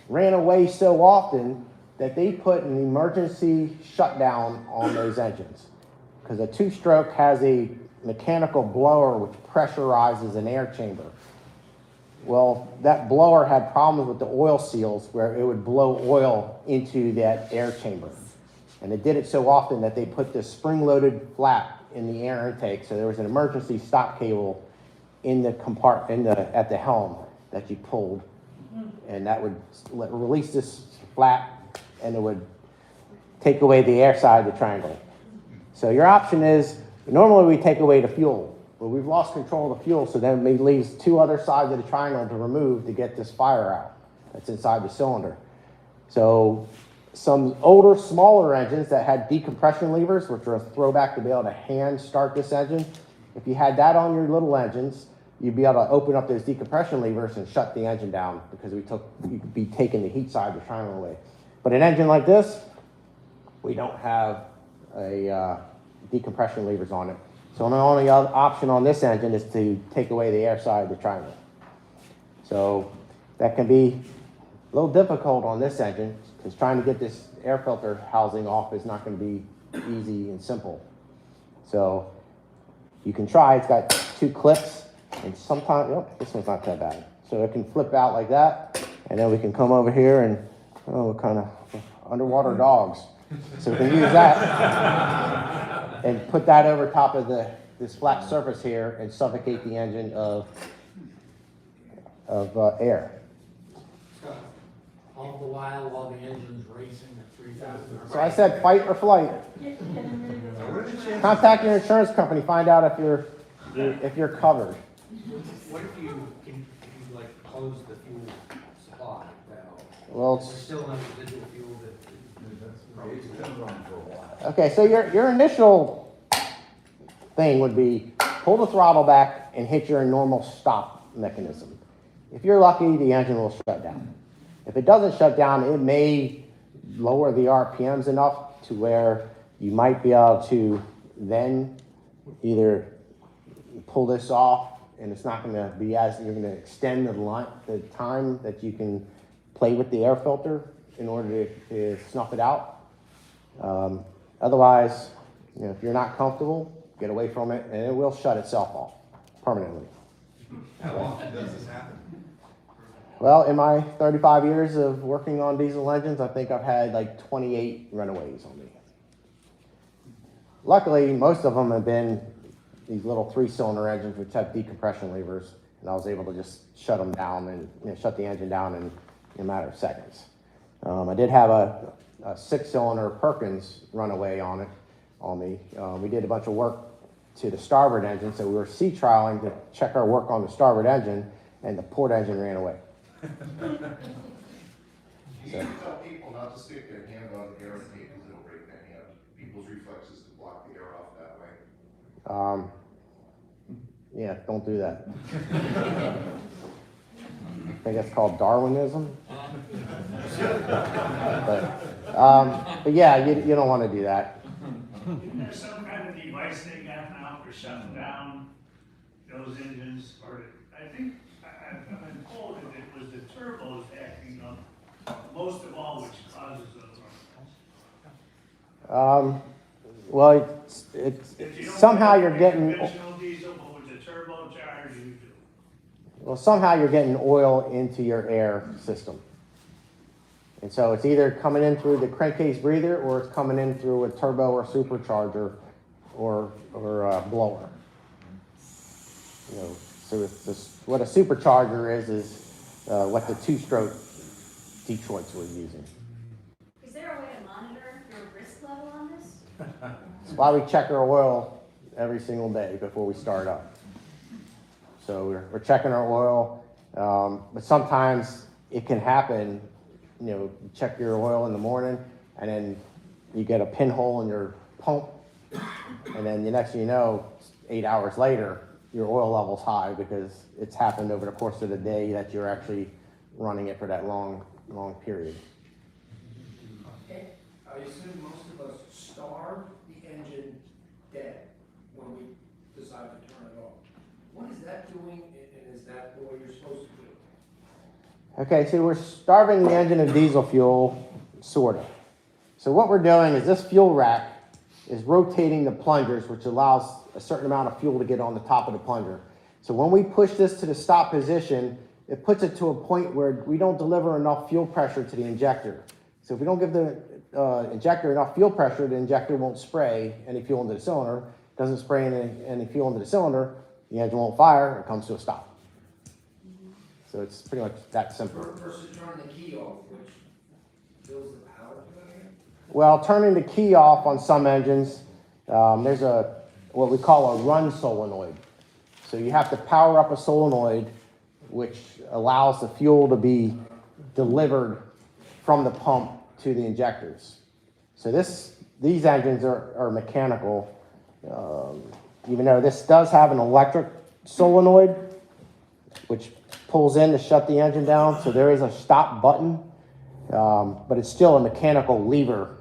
ran away so often that they put an emergency shutdown on those engines. Because a two-stroke has a mechanical blower which pressurizes an air chamber. Well, that blower had problems with the oil seals where it would blow oil into that air chamber. And it did it so often that they put this spring-loaded flap in the air intake, so there was an emergency stop cable in the compartment at the helm that you pulled, and that would release this flap, and it would take away the air side of the triangle. So your option is, normally we take away the fuel, but we've lost control of the fuel, so then it leaves two other sides of the triangle to remove to get this fire out that's inside the cylinder. So some older, smaller engines that had decompression levers, which are a throwback to be able to hand start this engine, if you had that on your little engines, you'd be able to open up those decompression levers and shut the engine down because you'd be taking the heat side of the triangle away. But an engine like this, we don't have a decompression levers on it. So the only other option on this engine is to take away the air side of the triangle. So that can be a little difficult on this engine because trying to get this air filter housing off is not going to be easy and simple. So you can try. It's got two clips, and sometimes, oh, this one's not that bad. So it can flip out like that, and then we can come over here and, we're kind of underwater dogs. So we can use that and put that over top of this flat surface here and suffocate the engine of air. All the while the engine's racing at 3,000. So I said fight or flight. Contact your insurance company, find out if you're covered. What if you like close the fuel supply valve? Well, There's still enough residual fuel that. okay, so your initial thing would be pull the throttle back and hit your normal stop mechanism. If you're lucky, the engine will shut down. If it doesn't shut down, it may lower the RPMs enough to where you might be able to then either pull this off, and it's not going to be you're going to extend the time that you can play with the air filter in order to snuff it out. Otherwise, if you're not comfortable, get away from it, and it will shut itself off permanently. How often does this happen? Well, in my 35 years of working on diesel engines, I think I've had like 28 Runaways on me. Luckily, most of them have been these little 3-cylinder engines which have decompression levers, and I was able to just shut them down and shut the engine down in a matter of seconds. I did have a 6-cylinder Perkins Runaway on me. We did a bunch of work to the starboard engine, so we were sea trialing to check our work on the starboard engine, and the port engine ran away. You usually tell people not to stick their hand on the air intake because it'll break their hand. People's reflexes to block the air off that way. Yeah, don't do that. I think that's called Darwinism. But yeah, you don't want to do that. Isn't there some kind of device they got now for shutting down those engines? Or, I think, I've been told that it was the turbos acting up most of all, which causes those. Well, If you don't somehow have you're a getting, conventional diesel, but with the turbocharged, you do. well, somehow you're getting oil into your air system. And so it's either coming in through the crankcase breather or it's coming in through a turbo or supercharger or a blower. You know, so it's this, what a supercharger is what the two-stroke Detroits were using. Is there a way to monitor your risk level on this? That's why we check our oil every single day before we start up. So we're checking our oil, but sometimes it can happen, you know, you check your oil in the morning and then you get a pinhole in your pump and then the next thing you know, 8 hours later, your oil level's high because it's happened over the course of the day that you're actually running it for that long period. Okay, I assume most of us starve the engine dead when we decide to turn it off. What is that doing, and is that the way you're supposed to do it? Okay, so we're starving the engine of diesel fuel, sort of. So what we're doing is this fuel rack is rotating the plungers, which allows a certain amount of fuel to get on the top of the plunger. So when we push this to the stop position, it puts it to a point where we don't deliver enough fuel pressure to the injector. So if we don't give the injector enough fuel pressure, the injector won't spray any fuel into the cylinder. Doesn't spray any fuel into the cylinder, the engine won't fire, it comes to a stop. So it's pretty much that simple. Versus turning the key off, which builds the power to it. Well, turning the key off on some engines, there's what we call a run solenoid. So you have to power up a solenoid, which allows the fuel to be delivered from the pump to the injectors. So these engines are mechanical, even though this does have an electric solenoid, which pulls in to shut the engine down. So there is a stop button, but it's still a mechanical lever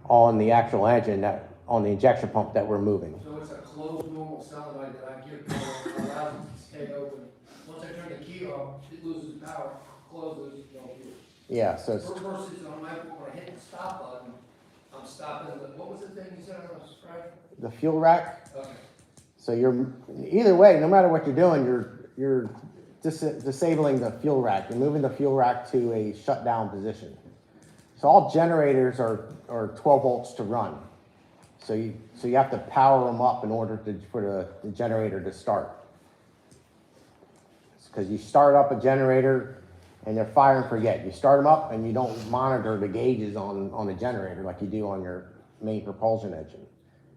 on the actual engine, on the injection pump that we're moving. So it's a closed normal solenoid that I give power, allows it to stay open. Once I turn the key off, it loses power, closes, no fuel. Yeah, so it's, Versus on my, when I hit the stop button, I'm stopping the, what was the thing you said on the spray? the fuel rack. Okay. So you're, either way, no matter what you're doing, you're disabling the fuel rack. You're moving the fuel rack to a shutdown position. So all generators are 12 volts to run. So you have to power them up in order for the generator to start. Because you start up a generator and they're fire and forget. You start them up and you don't monitor the gauges on the generator like you do on your main propulsion engine.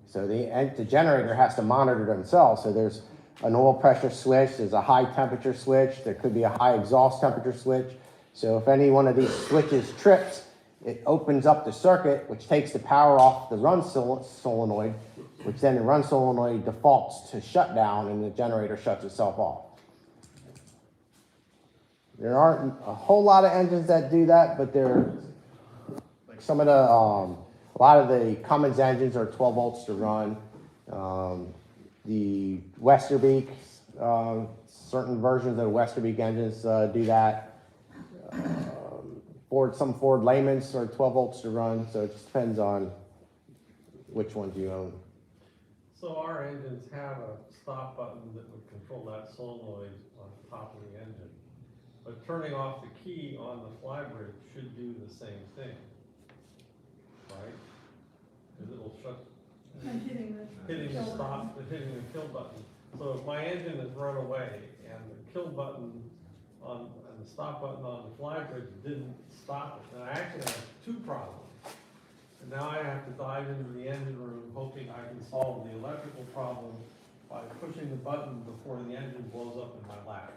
So the generator has to monitor themselves. So there's an oil pressure switch, there's a high temperature switch, there could be a high exhaust temperature switch. So if any one of these switches trips, it opens up the circuit, which takes the power off the run solenoid, which then the run solenoid defaults to shutdown and the generator shuts itself off. There aren't a whole lot of engines that do that, but there, like some of the, a lot of the Cummins engines are 12 volts to run. The Westerbeek, certain versions of the Westerbeek engines do that. Some Ford Layman's are 12 volts to run, so it just depends on which ones you own. So our engines have a stop button that would control that solenoid on the top of the engine. But turning off the key on the flybridge should do the same thing, right? Because it'll shut, hitting the kill button. So if my engine is run away and the kill button and the stop button on the flybridge didn't stop it, then I actually have two problems. And now I have to dive into the engine room hoping I can solve the electrical problem by pushing the button before the engine blows up in my lap.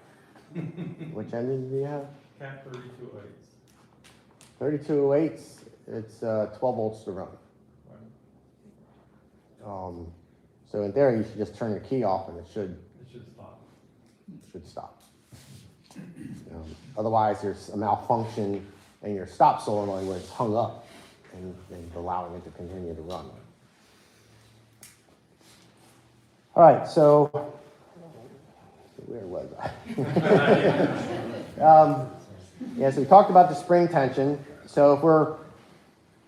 Which engine do you have? Cat 3208s. 3208s, it's 12 volts to run. So in theory, you should just turn your key off and it should stop. Otherwise, there's a malfunction in your stop solenoid where it's hung up and allowing it to continue to run. All right, so, where was I? Yeah, so we talked about the spring tension. So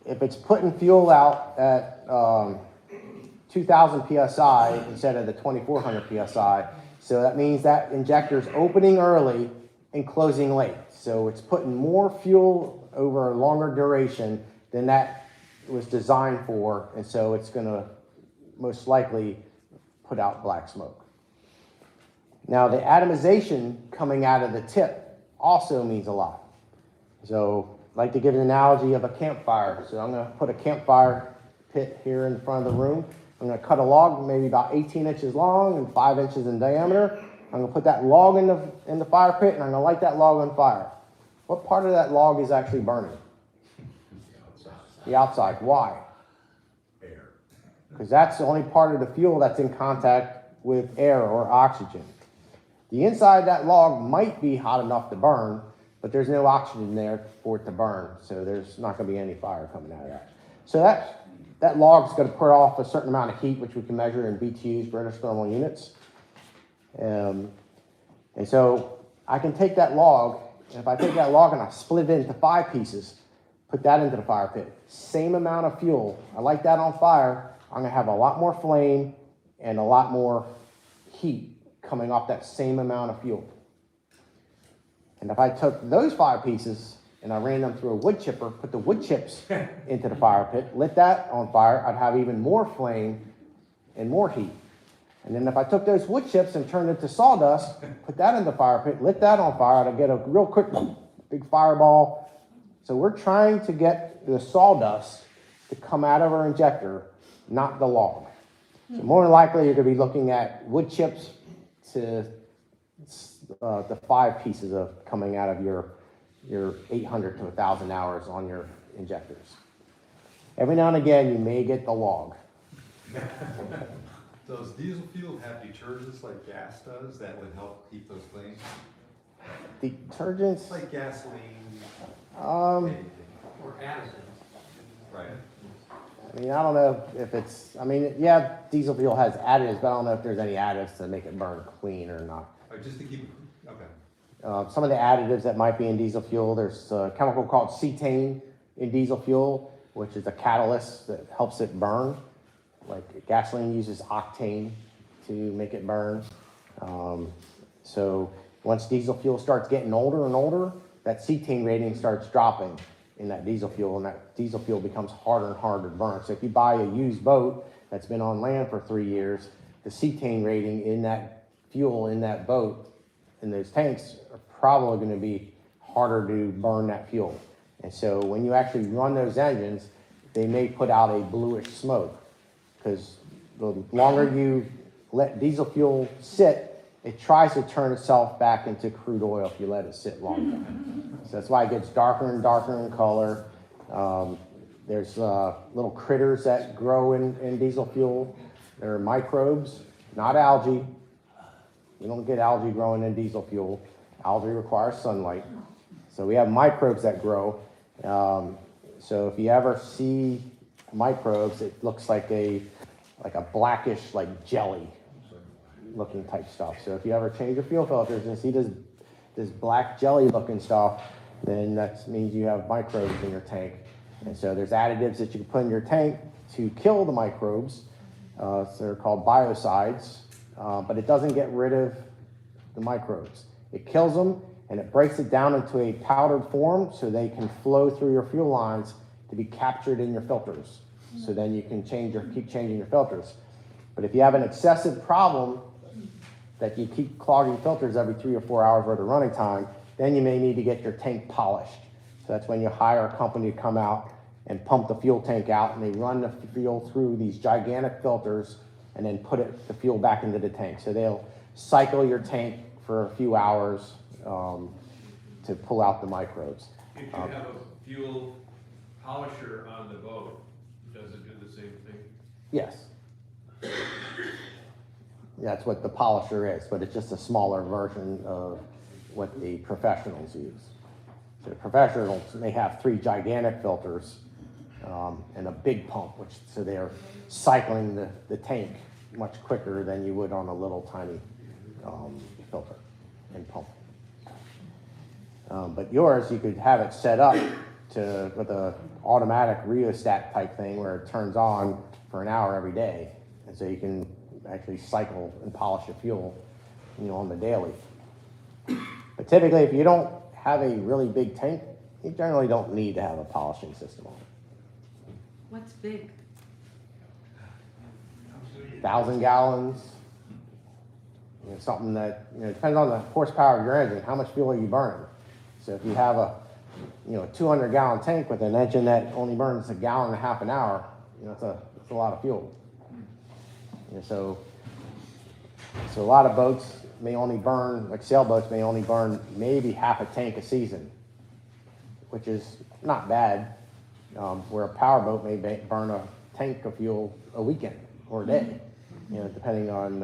if it's putting fuel out at 2,000 PSI instead of the 2,400 PSI, so that means that injector's opening early and closing late. So it's putting more fuel over a longer duration than that was designed for, and so it's gonna most likely put out black smoke. Now the atomization coming out of the tip also means a lot. So I like to give an analogy of a campfire. So I'm gonna put a campfire pit here in front of the room. I'm gonna cut a log maybe about 18 inches long and 5 inches in diameter. I'm gonna put that log in the fire pit, and I'm gonna light that log on fire. What part of that log is actually burning? The outside. Why? Air. Because that's the only part of the fuel that's in contact with air or oxygen. The inside of that log might be hot enough to burn, but there's no oxygen there for it to burn, so there's not going to be any fire coming out of that. So that log is going to put off a certain amount of heat, which we can measure in BTUs, British thermal units. And so I can take that log, and if I take that log and I split it into 5 pieces, put that into the fire pit, same amount of fuel, I light that on fire, I'm going to have a lot more flame and a lot more heat coming off that same amount of fuel. And if I took those 5 pieces and I ran them through a wood chipper, put the wood chips into the fire pit, lit that on fire, I'd have even more flame and more heat. And then if I took those wood chips and turned it to sawdust, put that in the fire pit, lit that on fire, I'd get a real quick big fireball. So we're trying to get the sawdust to come out of our injector, not the log. So more than likely you're going to be looking at wood chips to the 5 pieces of coming out of your 800 to 1,000 hours on your injectors. Every now and again, you may get the log. Does diesel fuel have detergents like gas does that would help keep those clean? Detergents? Like gasoline? Or additives. Right. I mean, I don't know if it's, I mean, yeah, diesel fuel has additives, but I don't know if there's any additives to make it burn clean or not. Just to keep it, okay. Some of the additives that might be in diesel fuel, there's a chemical called cetane in diesel fuel, which is a catalyst that helps it burn. Like gasoline uses octane to make it burn. So once diesel fuel starts getting older and older, that cetane rating starts dropping in that diesel fuel, and that diesel fuel becomes harder and harder to burn. So if you buy a used boat that's been on land for 3 years, the cetane rating in that fuel in that boat, in those tanks, are probably going to be harder to burn that fuel. And so when you actually run those engines, they may put out a bluish smoke, because the longer you let diesel fuel sit, it tries to turn itself back into crude oil if you let it sit long enough. So that's why it gets darker and darker in color. There's little critters that grow in diesel fuel. There are microbes, not algae. You don't get algae growing in diesel fuel. Algae requires sunlight. So we have microbes that grow. So if you ever see microbes, it looks like a blackish, like jelly looking type stuff. So if you ever change your fuel filters and see this black jelly looking stuff, then that means you have microbes in your tank. And so there's additives that you can put in your tank to kill the microbes. So they're called biocides, but it doesn't get rid of the microbes. It kills them and it breaks it down into a powdered form so they can flow through your fuel lines to be captured in your filters. So then you can keep changing your filters. But if you have an excessive problem that you keep clogging filters every 3 or 4 hours worth of running time, then you may need to get your tank polished. So that's when you hire a company to come out and pump the fuel tank out, and they run the fuel through these gigantic filters and then put the fuel back into the tank. So they'll cycle your tank for a few hours to pull out the microbes. If you have a fuel polisher on the boat, does it do the same thing? Yes. That's what the polisher is, but it's just a smaller version of what the professionals use. So the professionals may have 3 gigantic filters and a big pump, so they're cycling the tank much quicker than you would on a little tiny filter and pump. But yours, you could have it set up with a automatic rheostat type thing where it turns on for an hour every day, and so you can actually cycle and polish your fuel, on the daily. But typically, if you don't have a really big tank, you generally don't need to have a polishing system on it. What's big? 1,000 gallons. Something that, depends on the horsepower of your engine, how much fuel are you burning. So if you have a 200 gallon tank with an engine that only burns a gallon and a half an hour, it's a lot of fuel. So a lot of boats may only burn, like sailboats may only burn maybe half a tank a season, which is not bad, where a powerboat may burn a tank of fuel a weekend or a day, depending on,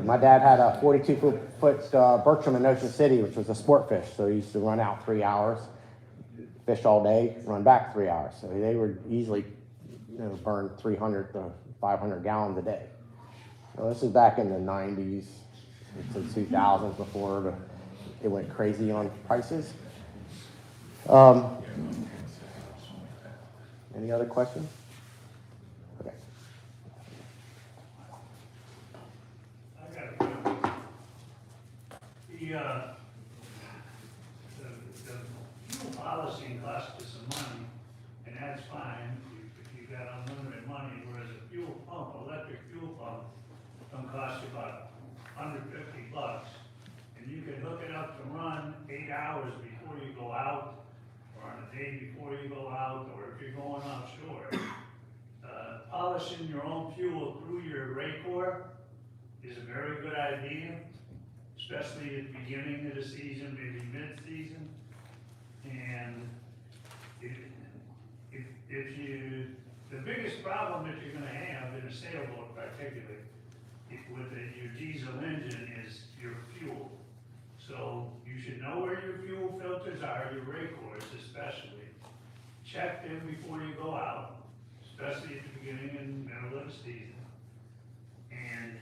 my dad had a 42-foot Bertram in Ocean City, which was a sport fish, so he used to run out 3 hours, fish all day, run back 3 hours, so they would easily burn 300 to 500 gallons a day. So this is back in the 90s to 2000s before it went crazy on prices. Any other questions? Okay. I got a question. The fuel polishing costs you some money, and that's fine if you got unlimited money, whereas a fuel pump, electric fuel pump, don't cost you about $150, and you can hook it up to run 8 hours before you go out, or on a day before you go out, or if you're going offshore. Polishing your own fuel through your Raycor is a very good idea, especially at the beginning of the season, maybe mid-season. And the biggest problem that you're gonna have in a sailboat particularly, with your diesel engine is your fuel. So you should know where your fuel filters are, your Raycors especially. Check them before you go out, especially at the beginning and middle of the season. And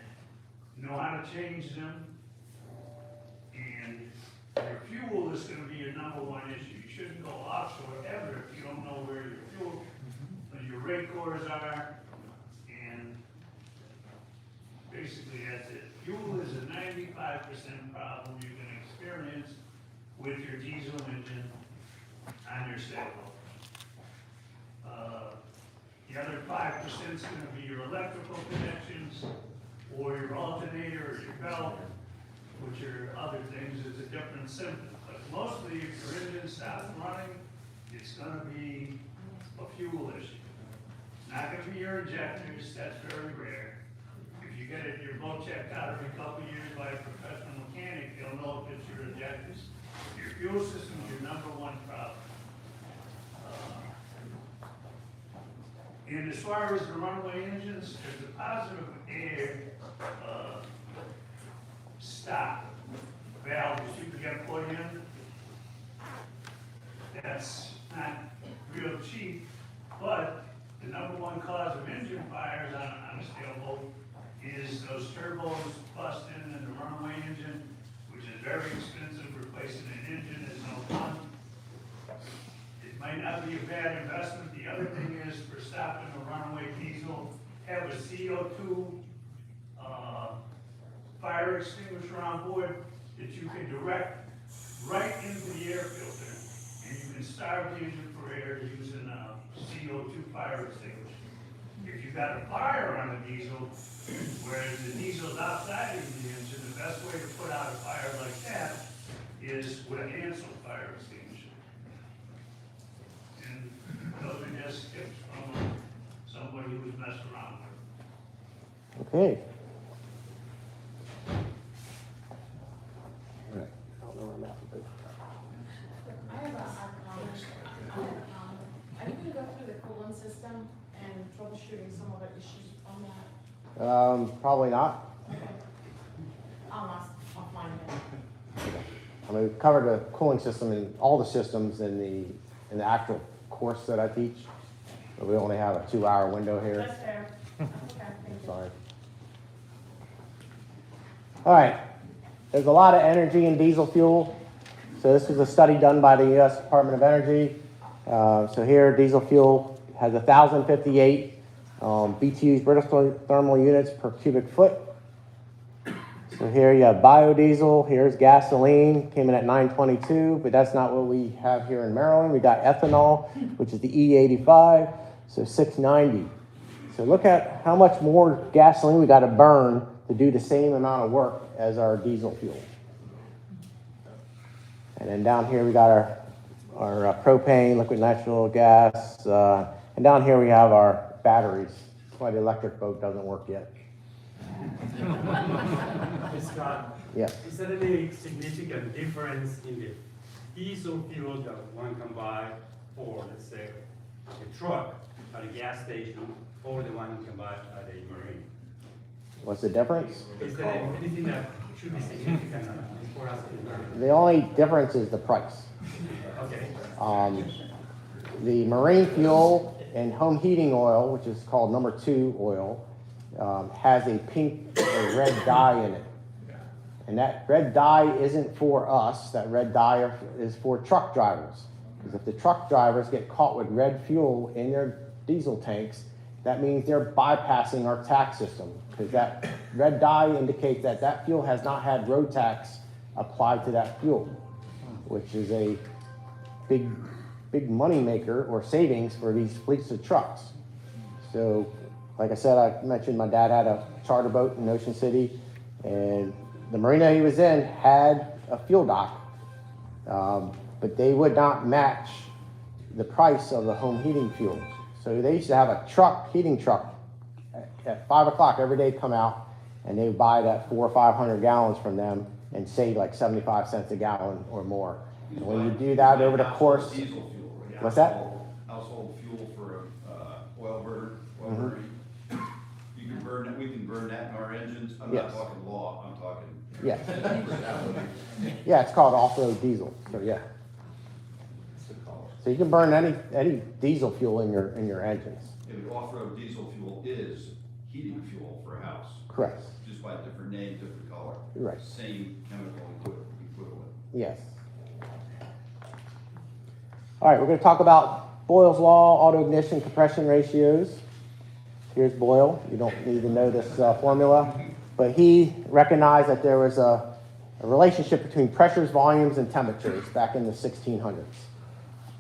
know how to change them. And your fuel is gonna be your number one issue. You shouldn't go offshore ever if you don't know where your fuel, your Raycors are. And basically that's it. Fuel is a 95% problem you're gonna experience with your diesel engine on your sailboat. The other 5% is gonna be your electrical connections, or your alternator, or your belt, which are other things, is a different symptom. But mostly, if your engine stops running, it's gonna be a fuel issue. Not gonna be your injectors, that's very rare. If you get your boat checked out every couple of years by a professional mechanic, they'll know if it's your injectors. Your fuel system is your number one problem. And as far as the runaway engines, there's a positive air stop valve that you can get put in. That's not real cheap, but the number one cause of engine fires on a sailboat is those turbos busting in the runaway engine, which is very expensive. Replacing an engine is no fun. It might not be a bad investment. The other thing is, for stopping a runaway diesel, have a CO2 fire extinguisher on board that you can direct right into the air filter, and you can starve the engine for air using a CO2 fire extinguisher. If you've got a fire on a diesel, whereas the diesel's outside of the engine, the best way to put out a fire like that is with an Ansel fire extinguisher. And those are just tips from somebody who's messed around with it. Okay. All right. I don't know where I'm at with this. I have a comment. Are you gonna go through the cooling system and troubleshooting some of the issues on that? Probably not. Okay. I'll ask offline then. I'm going to cover the cooling system and all the systems in the actual course that I teach. But we only have a 2-hour window here. That's fair. Okay, thank you. Sorry. All right, there's a lot of energy in diesel fuel. So this was a study done by the U.S. Department of Energy. So here, diesel fuel has 1,058 BTUs, British thermal units per cubic foot. So here you have biodiesel, here's gasoline, came in at 922, but that's not what we have here in Maryland. We got ethanol, which is the E85, so 690. So look at how much more gasoline we got to burn to do the same amount of work as our diesel fuel. And then down here we got our propane, liquid natural gas, and down here we have our batteries. That's why the electric boat doesn't work yet. Scott, Yeah. is there any significant difference in the diesel fuel that one can buy for, let's say, a truck at a gas station or the one you can buy at a marine? What's the difference? Is there anything that should be significant for us to learn? The only difference is the price. Okay. The marine fuel and home heating oil, which is called number 2 oil, has a pink or red dye in it. And that red dye isn't for us, that red dye is for truck drivers. Because if the truck drivers get caught with red fuel in their diesel tanks, that means they're bypassing our tax system. Because that red dye indicates that that fuel has not had road tax applied to that fuel, which is a big money maker or savings for these fleets of trucks. So, like I said, I mentioned my dad had a charter boat in Ocean City, and the marina he was in had a fuel dock, but they would not match the price of the home heating fuel. So they used to have a heating truck at 5 o'clock every day come out, and they would buy that 400 or 500 gallons from them and save like 75 cents a gallon or more. And when you do that over the course, Diesel fuel, right? What's that? Household fuel for oil burner. You can burn that, we can burn that in our engines. I'm not Yes. talking law, I'm talking. Yeah. Yeah, it's called off-road diesel. So yeah. So you can burn any diesel fuel in your engines. And off-road diesel fuel is heating fuel for a house. Correct. Just by a different name, different color. Right. Same chemical equivalent. Yes. All right, we're going to talk about Boyle's law, auto ignition, compression ratios. Here's Boyle. You don't need to know this formula, but he recognized that there was a relationship between pressures, volumes, and temperatures back in the 1600s.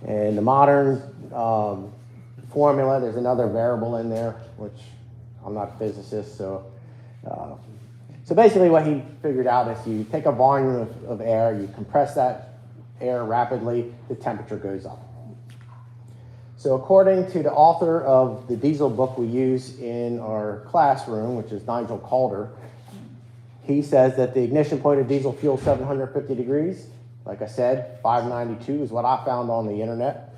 In the modern formula, there's another variable in there, which I'm not a physicist, so basically what he figured out is you take a volume of air, you compress that air rapidly, the temperature goes up. So according to the author of the diesel book we use in our classroom, which is Nigel Calder, he says that the ignition point of diesel fuel is 750 degrees. Like I said, 592 is what I found on the internet.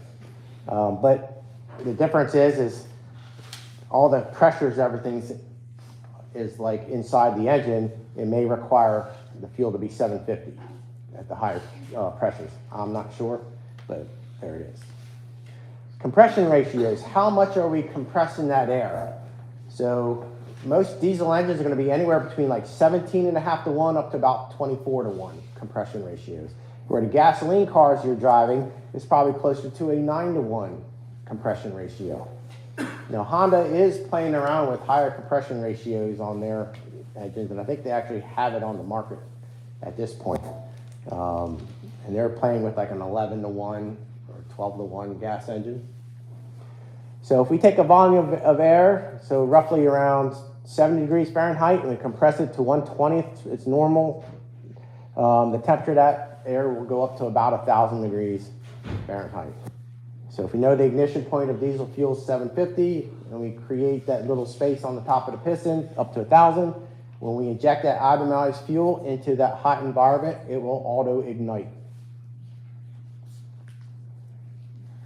But the difference is all the pressures, everything is like inside the engine. It may require the fuel to be 750 at the higher pressures. I'm not sure, but there it is. Compression ratios, how much are we compressing that air? So most diesel engines are going to be anywhere between like 17.5 to 1 up to about 24 to 1 compression ratios. Where the gasoline cars you're driving is probably closer to a 9 to 1 compression ratio. Now Honda is playing around with higher compression ratios on their engines, and I think they actually have it on the market at this point. And they're playing with like an 11 to 1 or 12 to 1 gas engine. So if we take a volume of air, so roughly around 70 degrees Fahrenheit, and we compress it to 1/20th its normal, the temperature of that air will go up to about 1,000 degrees Fahrenheit. So if we know the ignition point of diesel fuel is 750, and we create that little space on the top of the piston up to 1,000, when we inject that itemized fuel into that hot environment, it will auto-ignite.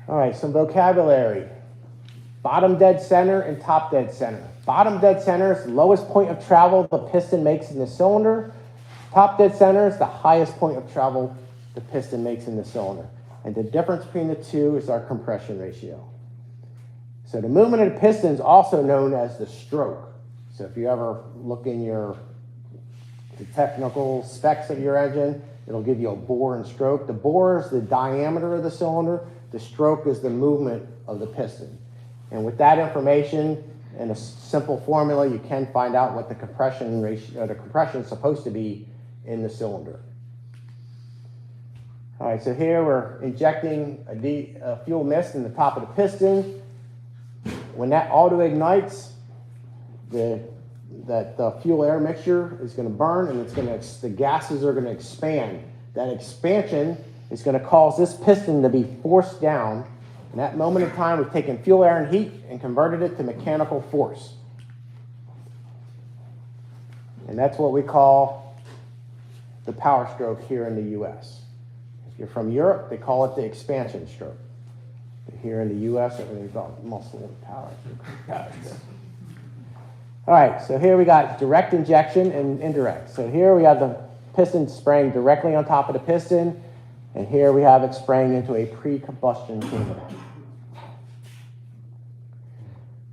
All right, some vocabulary. Bottom dead center and top dead center. Bottom dead center is the lowest point of travel the piston makes in the cylinder. Top dead center is the highest point of travel the piston makes in the cylinder. And the difference between the two is our compression ratio. So the movement of the piston is also known as the stroke. So if you ever look in your the technical specs of your engine. It'll give you a bore and stroke. The bore is the diameter of the cylinder. The stroke is the movement of the piston. And with that information and a simple formula, you can find out what the compression ratio, the compression is supposed to be in the cylinder. All right, so here we're injecting a fuel mist in the top of the piston. When that auto ignites, the fuel air mixture is going to burn, and the gases are going to expand. That expansion is going to cause this piston to be forced down. In that moment in time, we've taken fuel, air, and heat and converted it to mechanical force. And that's what we call the power stroke here in the U.S. If you're from Europe, they call it the expansion stroke. But here in the U.S., everything's about muscle and power stroke. All right, so here we got direct injection and indirect. So here we have the piston spraying directly on top of the piston, and here we have it spraying into a pre-combustion chamber.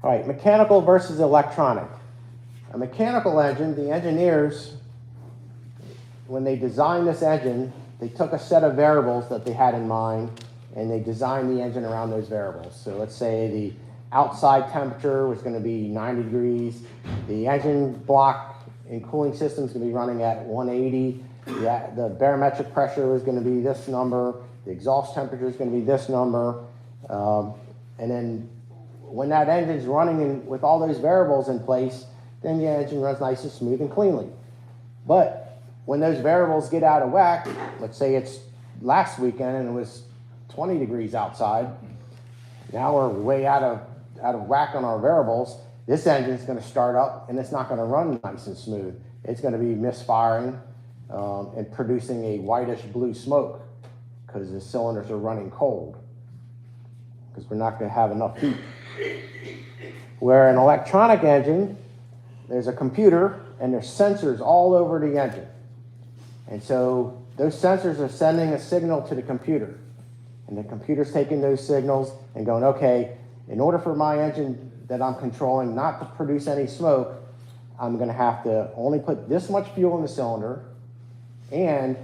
All right, mechanical versus electronic. A mechanical engine, the engineers, when they designed this engine, they took a set of variables that they had in mind, and they designed the engine around those variables. So let's say the outside temperature was going to be 90 degrees. The engine block and cooling system is going to be running at 180. The barometric pressure is going to be this number. The exhaust temperature is going to be this number. And then when that engine's running with all those variables in place, then the engine runs nice and smooth and cleanly. But when those variables get out of whack, let's say it's last weekend and it was 20 degrees outside, now we're way out of whack on our variables. This engine's going to start up and it's not going to run nice and smooth. It's going to be misfiring and producing a whitish blue smoke because the cylinders are running cold because we're not going to have enough heat. Where an electronic engine, there's a computer and there's sensors all over the engine. And so those sensors are sending a signal to the computer. And the computer's taking those signals and going, okay, in order for my engine that I'm controlling not to produce any smoke, I'm going to have to only put this much fuel in the cylinder and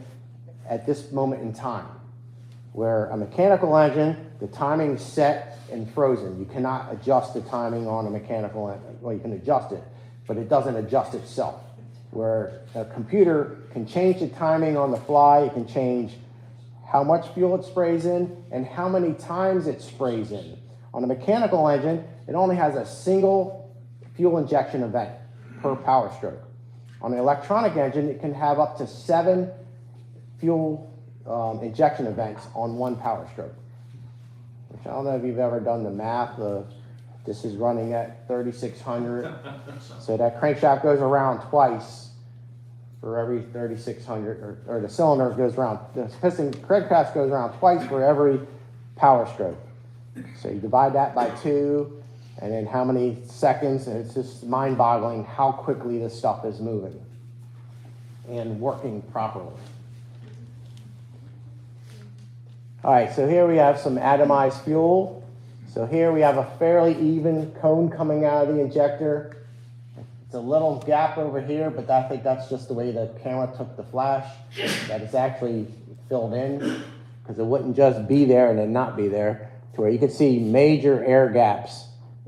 at this moment in time. Where a mechanical engine, the timing is set and frozen. You cannot adjust the timing on a mechanical engine. Well, you can adjust it, but it doesn't adjust itself. Where a computer can change the timing on the fly, it can change how much fuel it sprays in and how many times it sprays in. On a mechanical engine, it only has a single fuel injection event per power stroke. On an electronic engine, it can have up to 7 fuel injection events on one power stroke. Which I don't know if you've ever done the math of this is running at 3,600. So that crankshaft goes around twice for every 3,600, or the cylinder goes around, the piston crankshaft goes around twice for every power stroke. So you divide that by 2, and then how many seconds, and it's just mind-boggling how quickly this stuff is moving and working properly. All right, so here we have some atomized fuel. So here we have a fairly even cone coming out of the injector. It's a little gap over here, but I think that's just the way the camera took the flash, that it's actually filled in, because it wouldn't just be there and then not be there, to where you can see major air gaps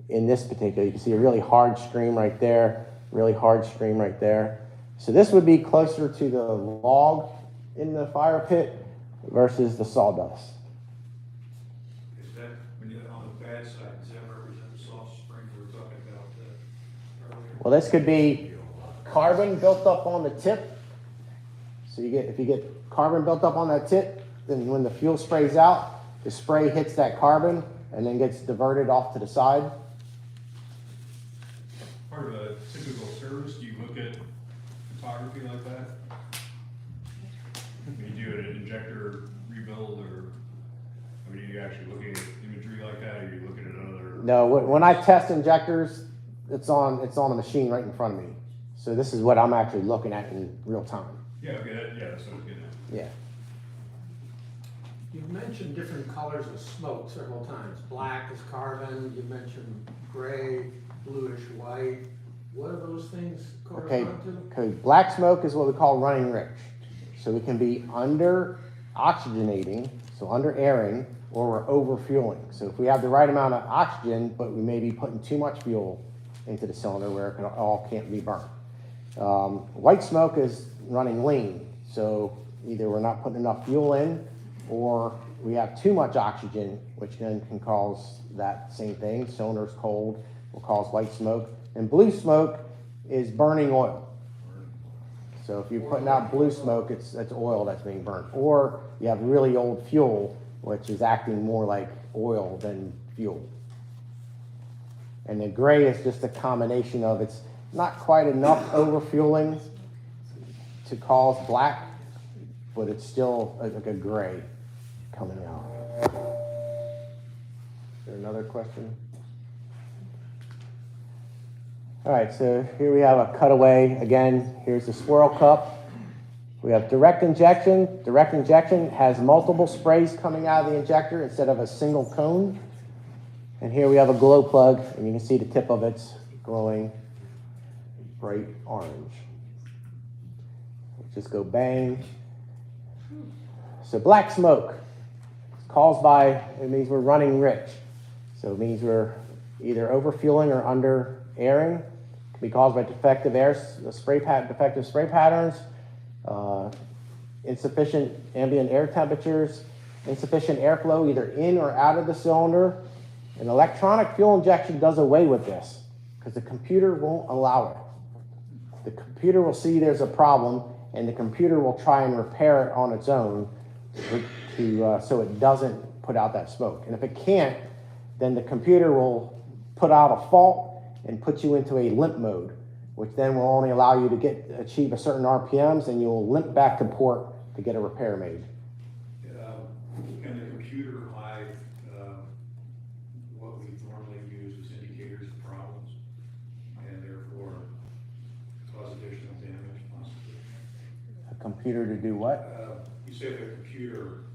in this particular. You can see a really hard stream right there, really hard stream right there. So this would be closer to the log in the fire pit versus the sawdust. Is that, when you're on the bad side, does that represent the soft spring we were talking about earlier? Well, this could be carbon built up on the tip. So if you get carbon built up on that tip, then when the fuel sprays out, the spray hits that carbon and then gets diverted off to the side. Part of a typical service, do you look at photography like that? When you do an injector rebuild, or I mean, are you actually looking at imagery like that, or are you looking at other? No, when I test injectors, it's on a machine right in front of me. So this is what I'm actually looking at in real time. Yeah, okay, that's what I was getting at. Yeah. You've mentioned different colors of smoke several times. Black is carbon, you mentioned gray, bluish white. What do those things Okay, correspond to? okay, black smoke is what we call running rich. So we can be under oxygenating, so under airing, or we're over fueling. So if we have the right amount of oxygen, but we may be putting too much fuel into the cylinder where it all can't be burnt. White smoke is running lean. So either we're not putting enough fuel in, or we have too much oxygen, which then can cause that same thing. Cylinder's cold will cause white smoke. And blue smoke is burning oil. So if you're putting out blue smoke, that's oil that's being burnt. Or you have really old fuel, which is acting more like oil than fuel. And the gray is just a combination of, it's not quite enough overfueling to cause black, but it's still like a gray coming out. Is there another question? All right, so here we have a cutaway. Again, here's the swirl cup. We have direct injection. Direct injection has multiple sprays coming out of the injector instead of a single cone. And here we have a glow plug, and you can see the tip of it's glowing bright orange. Just go bang. So black smoke, it's caused by, it means we're running rich. So it means we're either overfueling or under airing. It can be caused by defective defective spray patterns, insufficient ambient air temperatures, insufficient airflow either in or out of the cylinder. An electronic fuel injection does away with this because the computer won't allow it. The computer will see there's a problem, and the computer will try and repair it on its own so it doesn't put out that smoke. And if it can't, then the computer will put out a fault and put you into a limp mode, which then will only allow you to achieve a certain RPMs, and you'll limp back to port to get a repair made. Can the computer hide what we normally use as indicators of problems, and therefore cause additional damage possibly? A computer to do what? You say the computer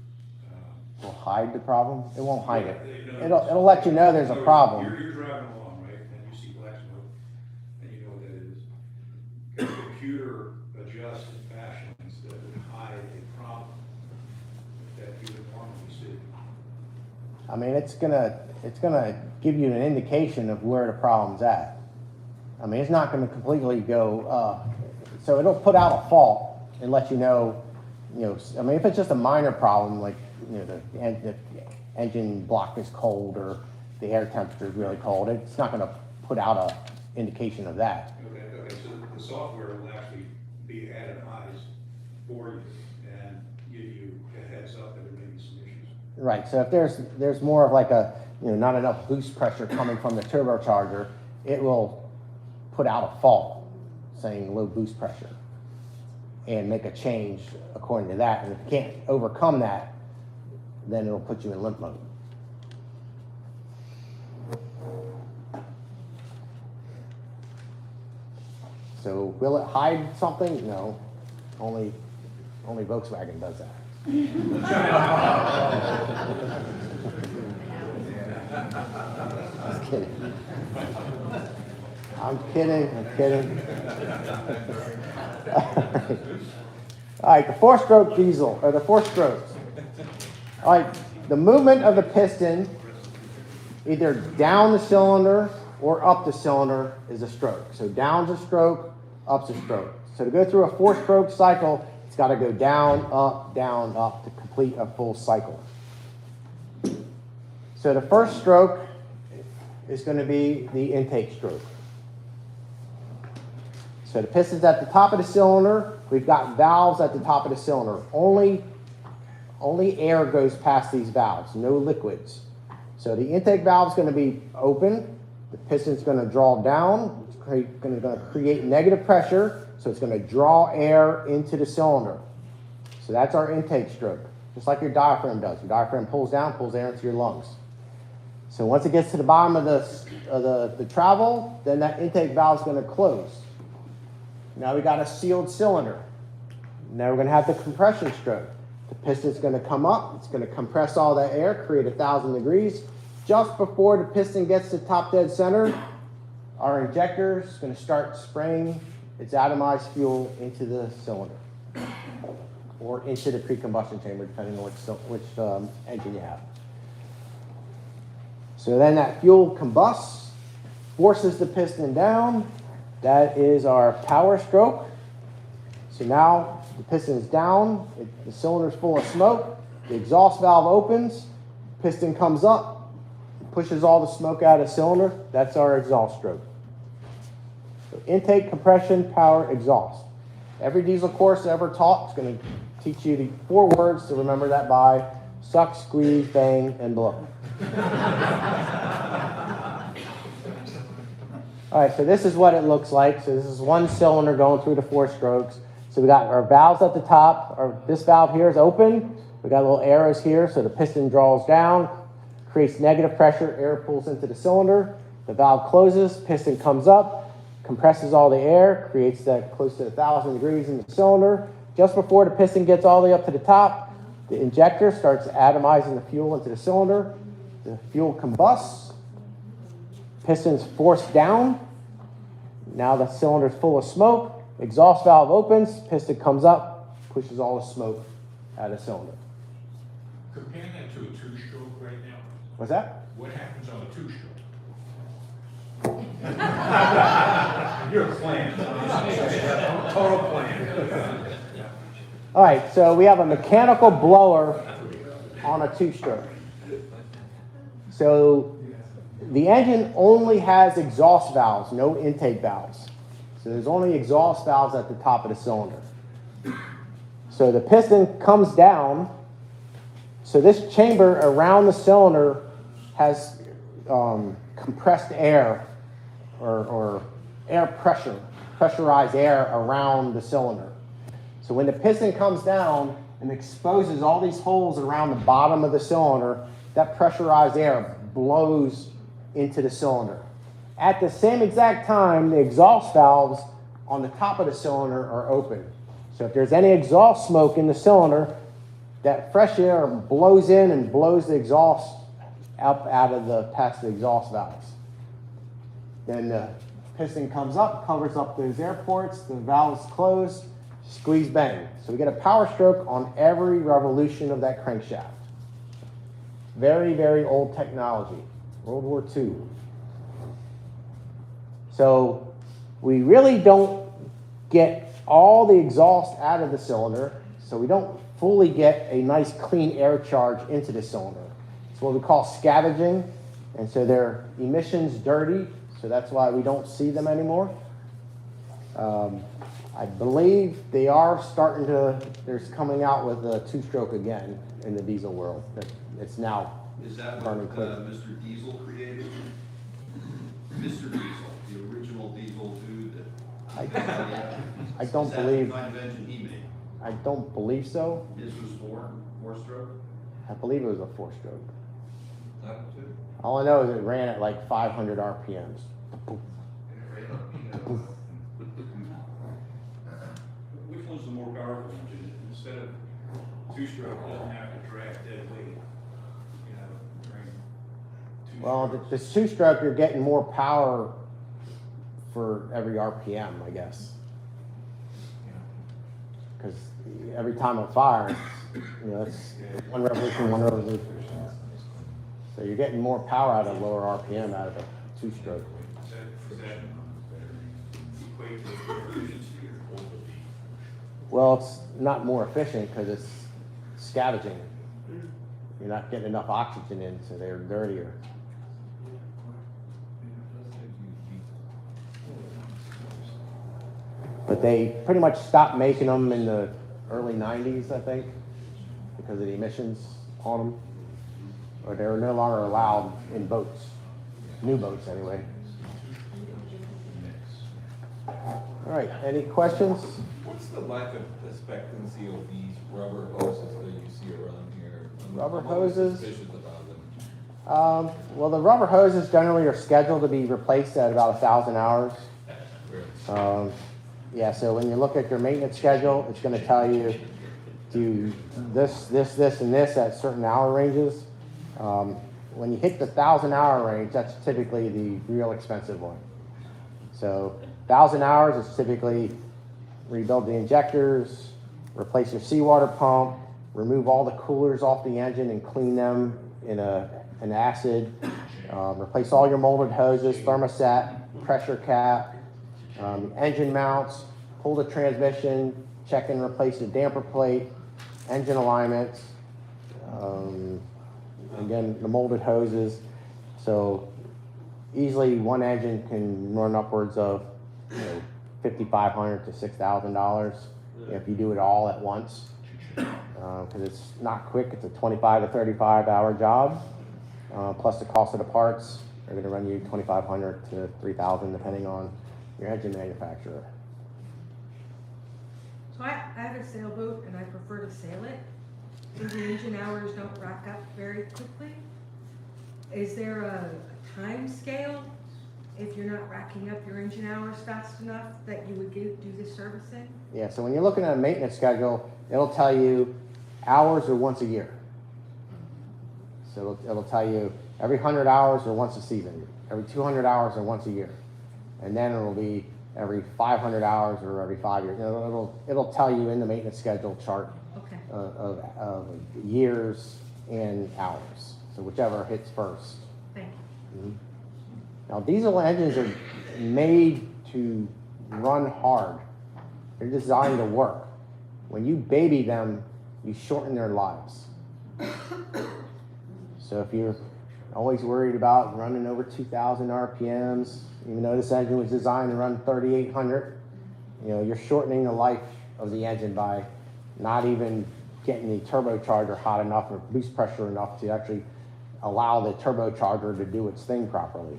Will hide the problem? It won't hide it. you know, It'll let you know there's a so problem. You're driving along, right, and you see black smoke, and you know what that is. Can the computer adjust in fashions that would hide a problem that you would normally see? I mean, it's gonna give you an indication of where the problem's at. I mean, it's not gonna completely go, so it'll put out a fault and let you know, I mean, if it's just a minor problem, like, the engine block is cold or the air temperature is really cold, it's not gonna put out a indication of that. Okay, so the software will actually be atomized for you and give you a heads up that there may be some issues. Right, so if there's more of like not enough boost pressure coming from the turbocharger, it will put out a fault saying low boost pressure and make a change according to that. And if you can't overcome that, then it'll put you in limp mode. So will it hide something? No, only Volkswagen does that. Just kidding. I'm kidding. All right, the four-stroke diesel, or the four strokes. All right, the movement of the piston, either down the cylinder or up the cylinder, is a stroke. So down's a stroke, up's a stroke. So to go through a four-stroke cycle, it's got to go down, up, to complete a full cycle. So the first stroke is going to be the intake stroke. So the piston's at the top of the cylinder. We've got valves at the top of the cylinder. Only air goes past these valves, no liquids. So the intake valve is going to be open. The piston's going to draw down. It's going to create negative pressure, so it's going to draw air into the cylinder. So that's our intake stroke, just like your diaphragm does. Your diaphragm pulls down, pulls air into your lungs. So once it gets to the bottom of the travel, then that intake valve is going to close. Now we got a sealed cylinder. Now we're going to have the compression stroke. The piston's going to come up. It's going to compress all that air, create 1,000 degrees. Just before the piston gets to top dead center, our injector is going to start spraying its atomized fuel into the cylinder or into the pre-combustion chamber, depending on which engine you have. So then that fuel combusts, forces the piston down. That is our power stroke. So now the piston is down, the cylinder is full of smoke, the exhaust valve opens, piston comes up, pushes all the smoke out of the cylinder. That's our exhaust stroke. So intake, compression, power, exhaust. Every diesel course ever taught is going to teach you the 4 words to remember that by: suck, squeeze, bang, and blow. All right, so this is what it looks like. So this is one cylinder going through the 4 strokes. So we got our valves at the top. This valve here is open. We got little arrows here, so the piston draws down, creates negative pressure, air pulls into the cylinder. The valve closes, piston comes up, compresses all the air, creates that close to 1,000 degrees in the cylinder. Just before the piston gets all the way up to the top, the injector starts atomizing the fuel into the cylinder. The fuel combusts. Piston's forced down. Now the cylinder's full of smoke. Exhaust valve opens. Piston comes up, pushes all the smoke out of the cylinder. Compare that to a 2-stroke right now. What's that? What happens on a 2-stroke? You're a plan. Total plan. All right, so we have a mechanical blower on a 2-stroke. So the engine only has exhaust valves, no intake valves. So there's only exhaust valves at the top of the cylinder. So the piston comes down. So this chamber around the cylinder has compressed air or air pressure, pressurized air around the cylinder. So when the piston comes down and exposes all these holes around the bottom of the cylinder, that pressurized air blows into the cylinder. At the same exact time, the exhaust valves on the top of the cylinder are open. So if there's any exhaust smoke in the cylinder, that fresh air blows in and blows the exhaust up past the exhaust valves. Then the piston comes up, covers up those air ports, the valves close, squeeze, bang. So we get a power stroke on every revolution of that crankshaft. Very, very old technology, World War II. So we really don't get all the exhaust out of the cylinder, so we don't fully get a nice clean air charge into the cylinder. It's what we call scavenging, and so their emissions dirty, so that's why we don't see them anymore. I believe they are starting to, there's coming out with a 2-stroke again in the diesel world. It's now Is that what burning clear. Mr. Diesel created? Mr. Diesel, the original diesel dude that... I don't Is believe, that the kind of engine he made? I don't believe so. His was 4-stroke? I believe it was a 4-stroke. That too? All I know is it ran at like 500 RPMs. Which one's the more powerful engine? Instead of 2-stroke, it doesn't have to drag dead weight. You know, during 2 Well, strokes. the 2-stroke, you're getting more power for every RPM, I guess. Because every time it fires, you know, it's one revolution, one revolution. So you're getting more power out of lower RPM out of a 2-stroke. Does that equate to efficiency or? Well, it's not more efficient because it's scavenging. You're not getting enough oxygen in, so they're dirtier. But they pretty much stopped making them in the early 90s, I think, because of the emissions on them. Or they were no longer allowed in boats, new boats anyway. All right, any questions? What's the life expectancy of these rubber hoses that you see around here? Rubber I'm always hoses? suspicious about them. Well, the rubber hoses generally are scheduled to be replaced at about 1,000 hours. Yeah, so when you look at your maintenance schedule, it's going to tell you do this, and this at certain hour ranges. When you hit the 1,000-hour range, that's typically the real expensive one. So 1,000 hours is typically rebuild the injectors, replace your seawater pump, remove all the coolers off the engine and clean them in an acid, replace all your molded hoses, thermostat, pressure cap, engine mounts, pull the transmission, check and replace the damper plate, engine alignments, again, the molded hoses. So easily one engine can run upwards of $5,500 to $6,000 if you do it all at once. Because it's not quick, it's a 25 to 35 hour job. Plus the cost of the parts are going to run you $2,500 to $3,000 depending on your engine manufacturer. So I have a sailboat and I prefer to sail it, so the engine hours don't rack up very quickly. Is there a time scale, if you're not racking up your engine hours fast enough, that you would do the servicing? Yeah, so when you're looking at a maintenance schedule, it'll tell you hours or once a year. So it'll tell you every 100 hours or once a season, every 200 hours or once a year. And then it'll be every 500 hours or every 5 years. It'll tell you in the maintenance schedule chart of years and hours. So whichever hits first. Thank you. Mhm. Now diesel engines are made to run hard. They're designed to work. When you baby them, you shorten their lives. So if you're always worried about running over 2,000 RPMs, even though this engine was designed to run 3,800, you're shortening the life of the engine by not even getting the turbocharger hot enough or boost pressure enough to actually allow the turbocharger to do its thing properly.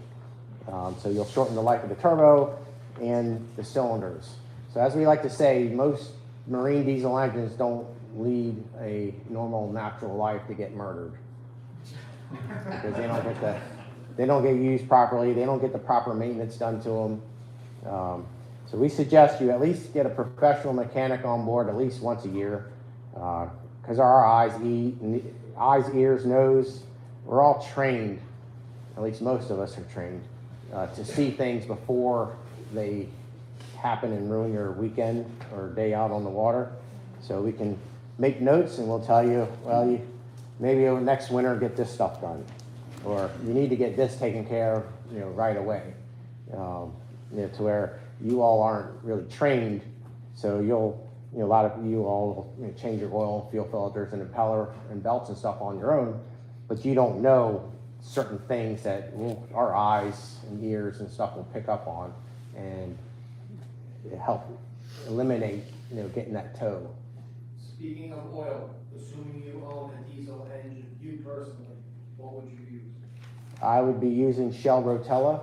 So you'll shorten the life of the turbo and the cylinders. So as we like to say, most marine diesel engines don't lead a normal natural life to get murdered. Because they don't get used properly, they don't get the proper maintenance done to them. So we suggest you at least get a professional mechanic on board at least once a year, because our eyes, ears, nose, we're all trained, at least most of us are trained, to see things before they happen and ruin your weekend or day out on the water. So we can make notes and we'll tell you, well, maybe next winter get this stuff done, or you need to get this taken care of, right away. To where you all aren't really trained, so a lot of you all change your oil, fuel filters, and impeller and belts and stuff on your own, but you don't know certain things that our eyes and ears and stuff will pick up on and help eliminate, getting that tow. Speaking of oil, assuming you own a diesel engine, you personally, what would you use? I would be using Shell Rotella,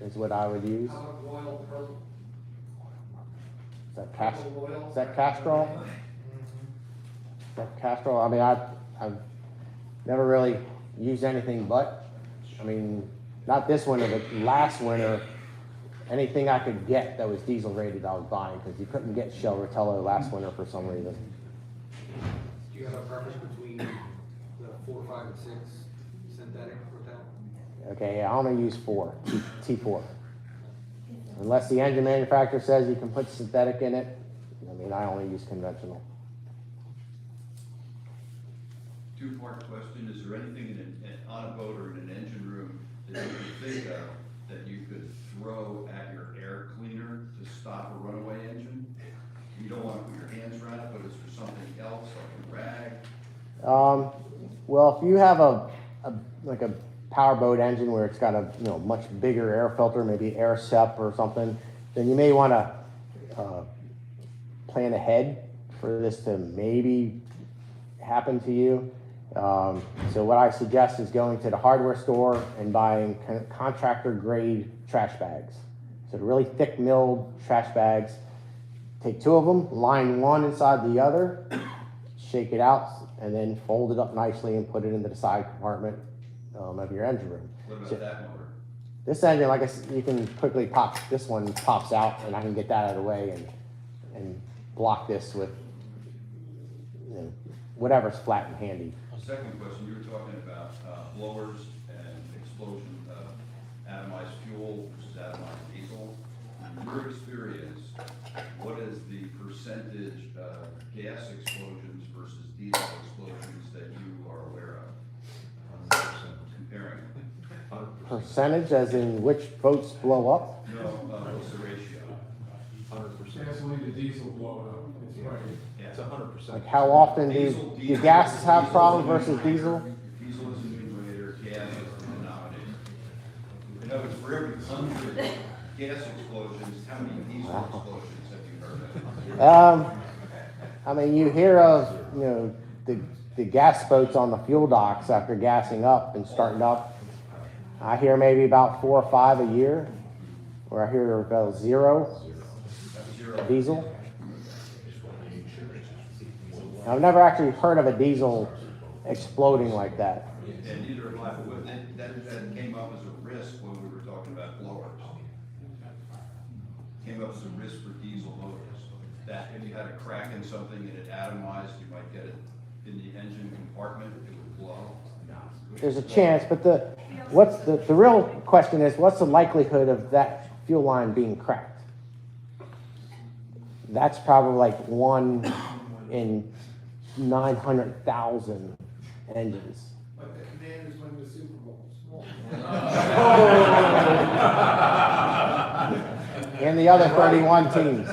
is what I would use. How much oil per? Is that Castrol? Is that Castrol? I mean, I've never really used anything but, not this winter, but last winter, anything I could get that was diesel rated I was buying, because you couldn't get Shell Rotella last winter for some reason. Do you have a preference between the 4, 5, and 6 synthetic Rotella? Okay, yeah, I'm gonna use T4. Unless the engine manufacturer says you can put synthetic in it, I only use conventional. Two-part question, is there anything on a boat or in an engine room that you could think of that you could throw at your air cleaner to stop a runaway engine? You don't want to put your hands around it, but is there something else, like a rag? Well, if you have a powerboat engine where it's got a much bigger air filter, maybe air sep or something, then you may want to plan ahead for this to maybe happen to you. So what I suggest is going to the hardware store and buying contractor grade trash bags. So the really thick milled trash bags. Take 2 of them, line one inside the other, shake it out, and then fold it up nicely and put it into the side compartment of your engine room. What about that motor? This engine, like I said, you can quickly pop, this one pops out and I can get that out of the way and block this with whatever's flat and handy. Second question, you were talking about blowers and explosion atomized fuel versus atomized diesel. In your experience, what is the percentage of gas explosions versus diesel explosions that you are aware of? Comparing. Percentage as in which boats blow up? No, what's the ratio? 100%. Gasoline to diesel blowing up, it's right. Yeah. It's 100%. Like how often do gases have problems versus diesel? Diesel is the numerator, gas is the denominator. In other words, for every 100 gas explosions, how many diesel explosions have you heard of? I mean, you hear of, the gas boats on the fuel docks after gassing up and starting up. I hear maybe about 4 or 5 a year, or I hear about 0 diesel. I've never actually heard of a diesel exploding like that. And neither have I, but that came up as a risk when we were talking about blowers. Came up as a risk for diesel motors. That if you had a crack in something and it atomized, you might get it in the engine compartment, it would blow. There's a chance, but the real question is, what's the likelihood of that fuel line being cracked? That's probably like 1 in 900,000 engines. Like the Commanders win the Super Bowl. And the other 31 teams.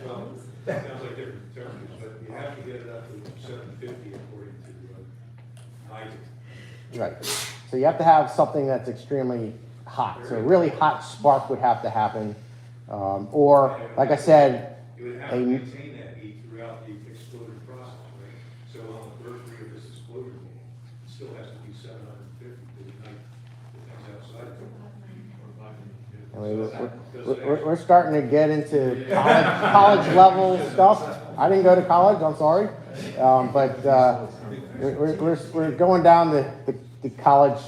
Well, sounds like different temperatures, but you have to get it up to 750 according to Isaac. Right. So you have to have something that's extremely hot. So a really hot spark would have to happen. Or, like I said, You would have to maintain that heat throughout the exploding process, right? So on the periphery of this explosion, it still has to be 750 to ignite the things outside of it. I mean, we're starting to get into college level stuff. I didn't go to college, I'm sorry. But we're going down the college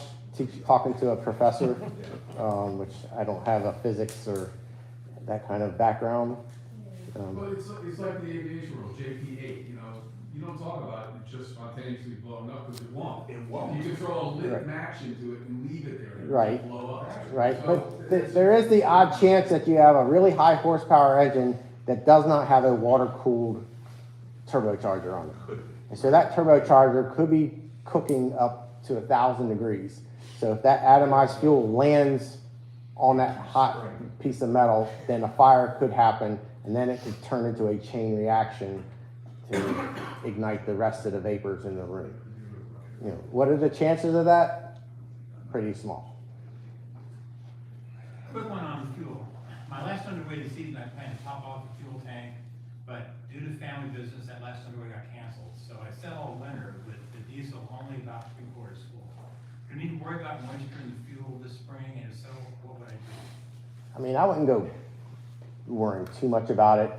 talking to a professor, which I don't have a physics or that kind of background. But it's like the aviation rule, JP8, you don't talk about it just spontaneously blowing up because it won't. It won't. You can throw a lit match into it and leave it there and Right. it'll blow up. Right, So, but there is the odd chance that you have a really high horsepower engine that does not have a water-cooled turbocharger on it. And so that turbocharger could be cooking up to 1,000 degrees. So if that atomized fuel lands on that hot piece of metal, then a fire could happen, and then it could turn into a chain reaction to ignite the rest of the vapors in the room. What are the chances of that? Pretty small. Quick one on fuel. My last underway this season, I planned to top off the fuel tank, but due to family business, that last underway got canceled. So I set all winter with the diesel only about 3/4 full. Do I need to worry about moisture in the fuel this spring, and if so, what would I do? I mean, I wouldn't go worrying too much about it.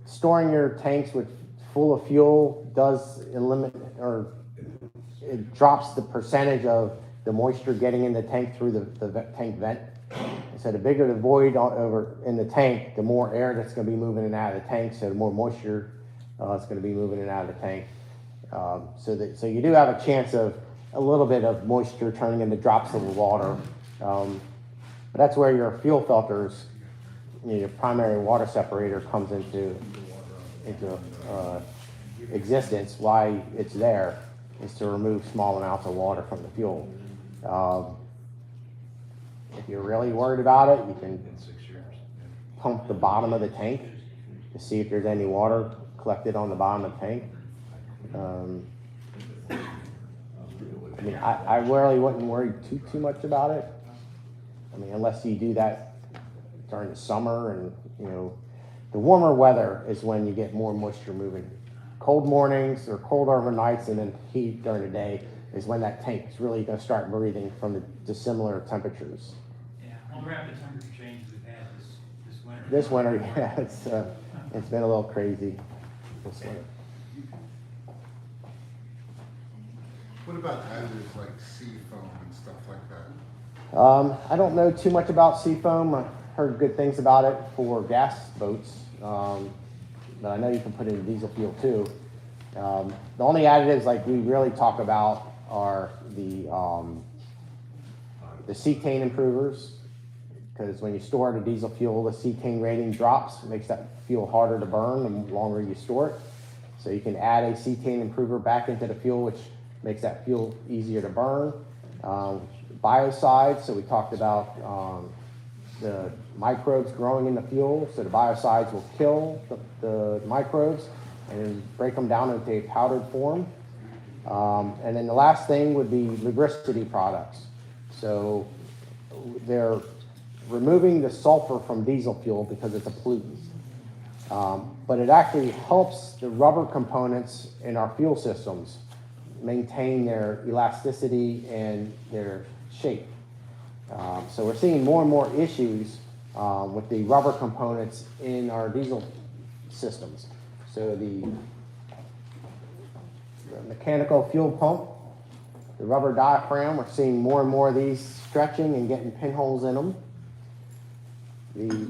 Storing your tanks with full of fuel does eliminate, or it drops the percentage of the moisture getting in the tank through the tank vent. And so the bigger the void over in the tank, the more air that's going to be moving in and out of the tank. So the more moisture it's going to be moving in and out of the tank. So you do have a chance of a little bit of moisture turning into drops of water. But that's where your fuel filters, your primary water separator comes into existence. Why it's there is to remove small amounts of water from the fuel. If you're really worried about it, you can pump the bottom of the tank to see if there's any water collected on the bottom of the tank. I mean, I really wouldn't worry too much about it. I mean, unless you do that during the summer, and the warmer weather is when you get more moisture moving. Cold mornings or cold overnights and then heat during the day is when that tank is really going to start breathing from the dissimilar temperatures. Yeah, all the rapid temperature changes we've had this winter. This winter, yeah, it's been a little crazy this winter. What about additives like sea foam and stuff like that? I don't know too much about seafoam. I heard good things about it for gas boats, but I know you can put it in diesel fuel too. The only additives like we really talk about are the cetane improvers, because when you store the diesel fuel, the cetane rating drops, makes that fuel harder to burn the longer you store it. So you can add a cetane improver back into the fuel, which makes that fuel easier to burn. Biocides, so we talked about the microbes growing in the fuel, so the biocides will kill the microbes and break them down into a powdered form. And then the last thing would be lubricity products. So they're removing the sulfur from diesel fuel because it's a pollutant. But it actually helps the rubber components in our fuel systems maintain their elasticity and their shape. So we're seeing more and more issues with the rubber components in our diesel systems. So the mechanical fuel pump, the rubber diaphragm, we're seeing more and more of these stretching and getting pinholes in them. The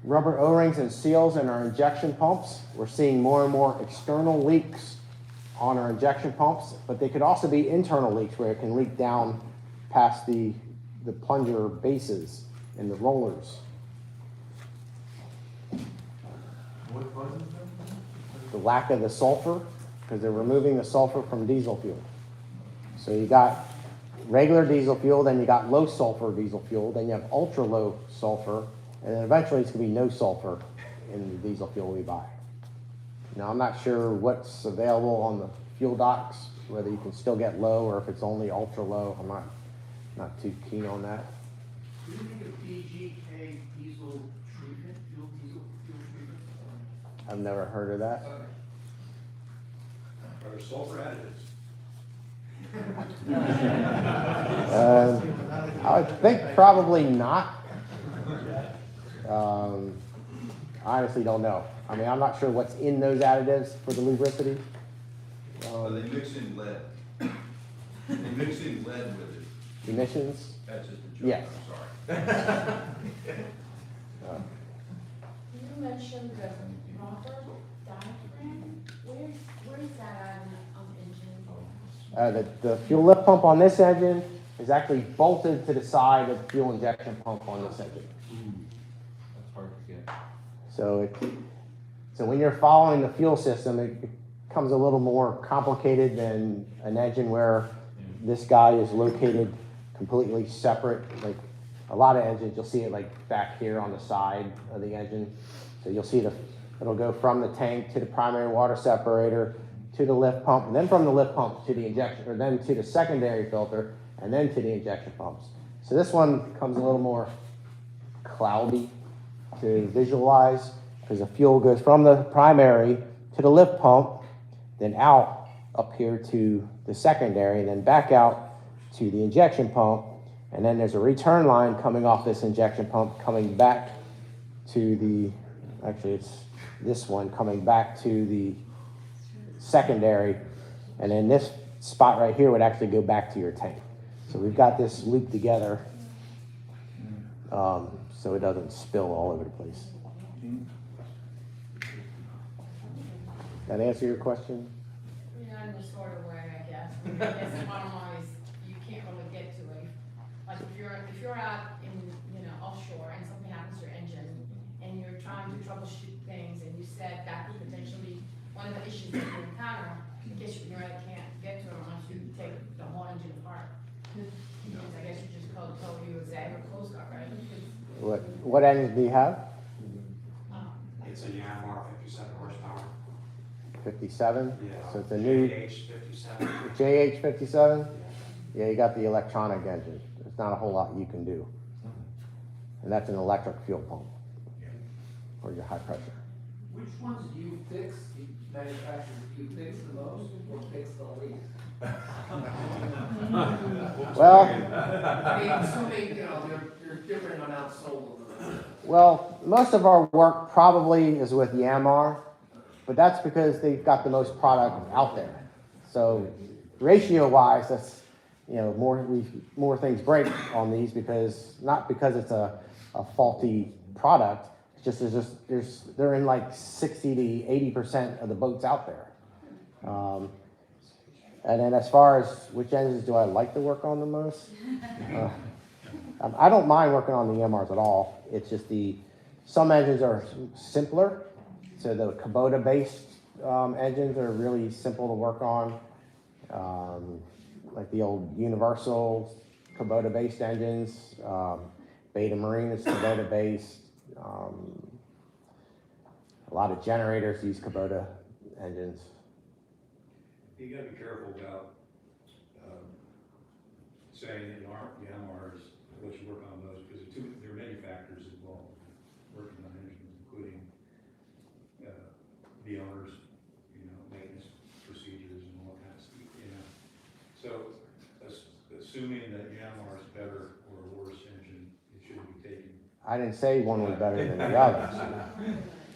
rubber O-rings and seals in our injection pumps, we're seeing more and more external leaks on our injection pumps, but they could also be internal leaks where it can leak down past the plunger bases and the rollers. What causes that? The lack of the sulfur, because they're removing the sulfur from diesel fuel. So you got regular diesel fuel, then you got low sulfur diesel fuel, then you have ultra low sulfur, and then eventually it's going to be no sulfur in the diesel fuel we buy. Now I'm not sure what's available on the fuel docks, whether you can still get low or if it's only ultra low. I'm not too keen on that. Do you think of BGK diesel treatment, fuel treatment? I've never heard of that. Are there sulfur additives? I would think probably not. I honestly don't know. I mean, I'm not sure what's in those additives for the lubricity. They mix in lead. They mix in lead with it. Emissions? That's just a joke, Yes. I'm sorry. You mentioned the rubber diaphragm, where is that on the engine? The fuel lift pump on this engine is actually bolted to the side of the fuel injection pump on this engine. That's hard to get. So when you're following the fuel system, it becomes a little more complicated than an engine where this guy is located completely separate. Like a lot of engines, you'll see it like back here on the side of the engine. So you'll see it'll go from the tank to the primary water separator to the lift pump, and then from the lift pump to the injection, or then to the secondary filter, and then to the injection pumps. So this one becomes a little more cloudy to visualize because the fuel goes from the primary to the lift pump, then out up here to the secondary, then back out to the injection pump, and then there's a return line coming off this injection pump coming back to the, actually it's this one coming back to the secondary, and then this spot right here would actually go back to your tank. So we've got this looped together so it doesn't spill all over the place. That answer your question? Yeah, in a sort of way, I guess. I guess the bottom line is you can't really get to it. Like if you're out in, offshore and something happens to your engine and you're trying to troubleshoot things and you said that could potentially, one of the issues that you encounter, I guess you really can't get to it unless you take the whole engine apart. I guess you just call you a ZAG or Coast Guard, right? What engine do you have? It's a Yamaha 57 horsepower. 57? Yeah. So it's a new JH57. JH57? Yeah, you got the electronic engine. There's not a whole lot you can do. And that's an electric fuel pump for your high pressure. Which ones do you fix, the manufacturers, do you fix the most or fix the least? Well, I mean, assuming, there are different amounts sold of them. well, most of our work probably is with Yamaha, but that's because they've got the most product out there. So ratio-wise, that's more things break on these not because it's a faulty product. It's just they're in like 60 to 80% of the boats out there. And then as far as which engines do I like to work on the most? I don't mind working on the MRs at all. It's just some engines are simpler. So the Kubota-based engines are really simple to work on. Like the old Universal Kubota-based engines. Beta Marine is Kubota-based. A lot of generators use Kubota engines. You gotta be careful about, saying that the MRs, what you work on those, because there are many factors involved in working on engines, including, the owners, maintenance procedures and all that stuff, So, assuming that the MR is better or worse engine, it shouldn't be taken. I didn't say one was better than the others.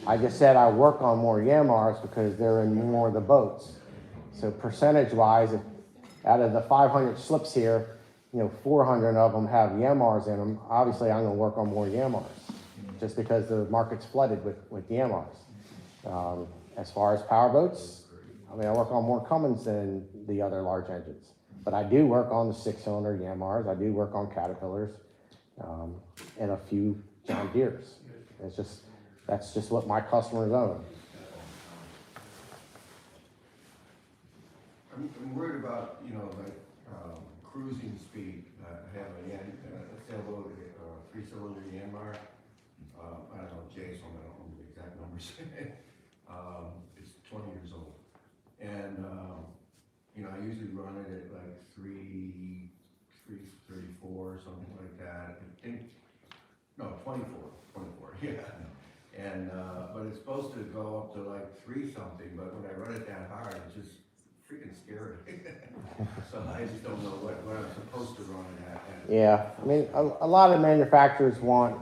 I just said I work on more Yamars because they're in more of the boats. So percentage-wise, out of the 500 slips here, 400 of them have Yamars in them. Obviously, I'm going to work on more Yamars just because the market's flooded with Yamars. As far as power boats, I work on more Cummins than the other large engines. But I do work on the 6-cylinder Yamars. I do work on Caterpillars and a few John Deeres. That's just what my customers own. I'm worried about, cruising speed. I have a sailboat, 3-cylinder Yanmar. I don't know, Jason, I don't know the exact numbers. It's 20 years old. And, I usually run it at like 334, something like that. No, 24, yeah. And, but it's supposed to go up to like 3 something, but when I run it that hard, it's just freaking scary. So I just don't know what I'm supposed to run it at. Yeah, a lot of manufacturers want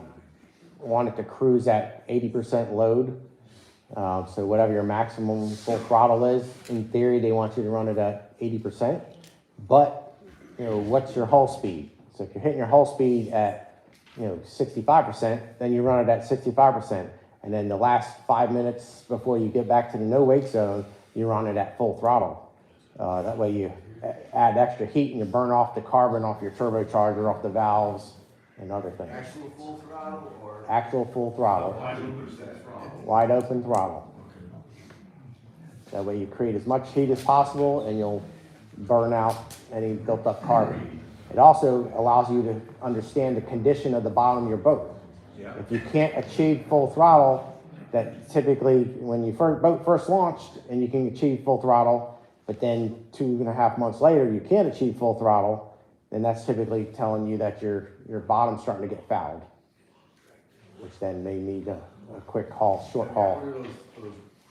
it to cruise at 80% load. So whatever your maximum full throttle is, in theory, they want you to run it at 80%. But, what's your hull speed? So if you're hitting your hull speed at, 65%, then you run it at 65%. And then the last 5 minutes before you get back to the no wake zone, you run it at full throttle. That way you add extra heat and you burn off the carbon off your turbocharger, off the valves, and other things. Actual full throttle or? Actual full throttle. Wide open throttle. That way you create as much heat as possible and you'll burn out any built up carbon. It also allows you to understand the condition of the bottom of your boat. Yeah. If you can't achieve full throttle, that typically when you boat first launched and you can achieve full throttle, but then 2.5 months later you can't achieve full throttle, then that's typically telling you that your bottom's starting to get fouled, which then may need a quick haul, short haul. What are those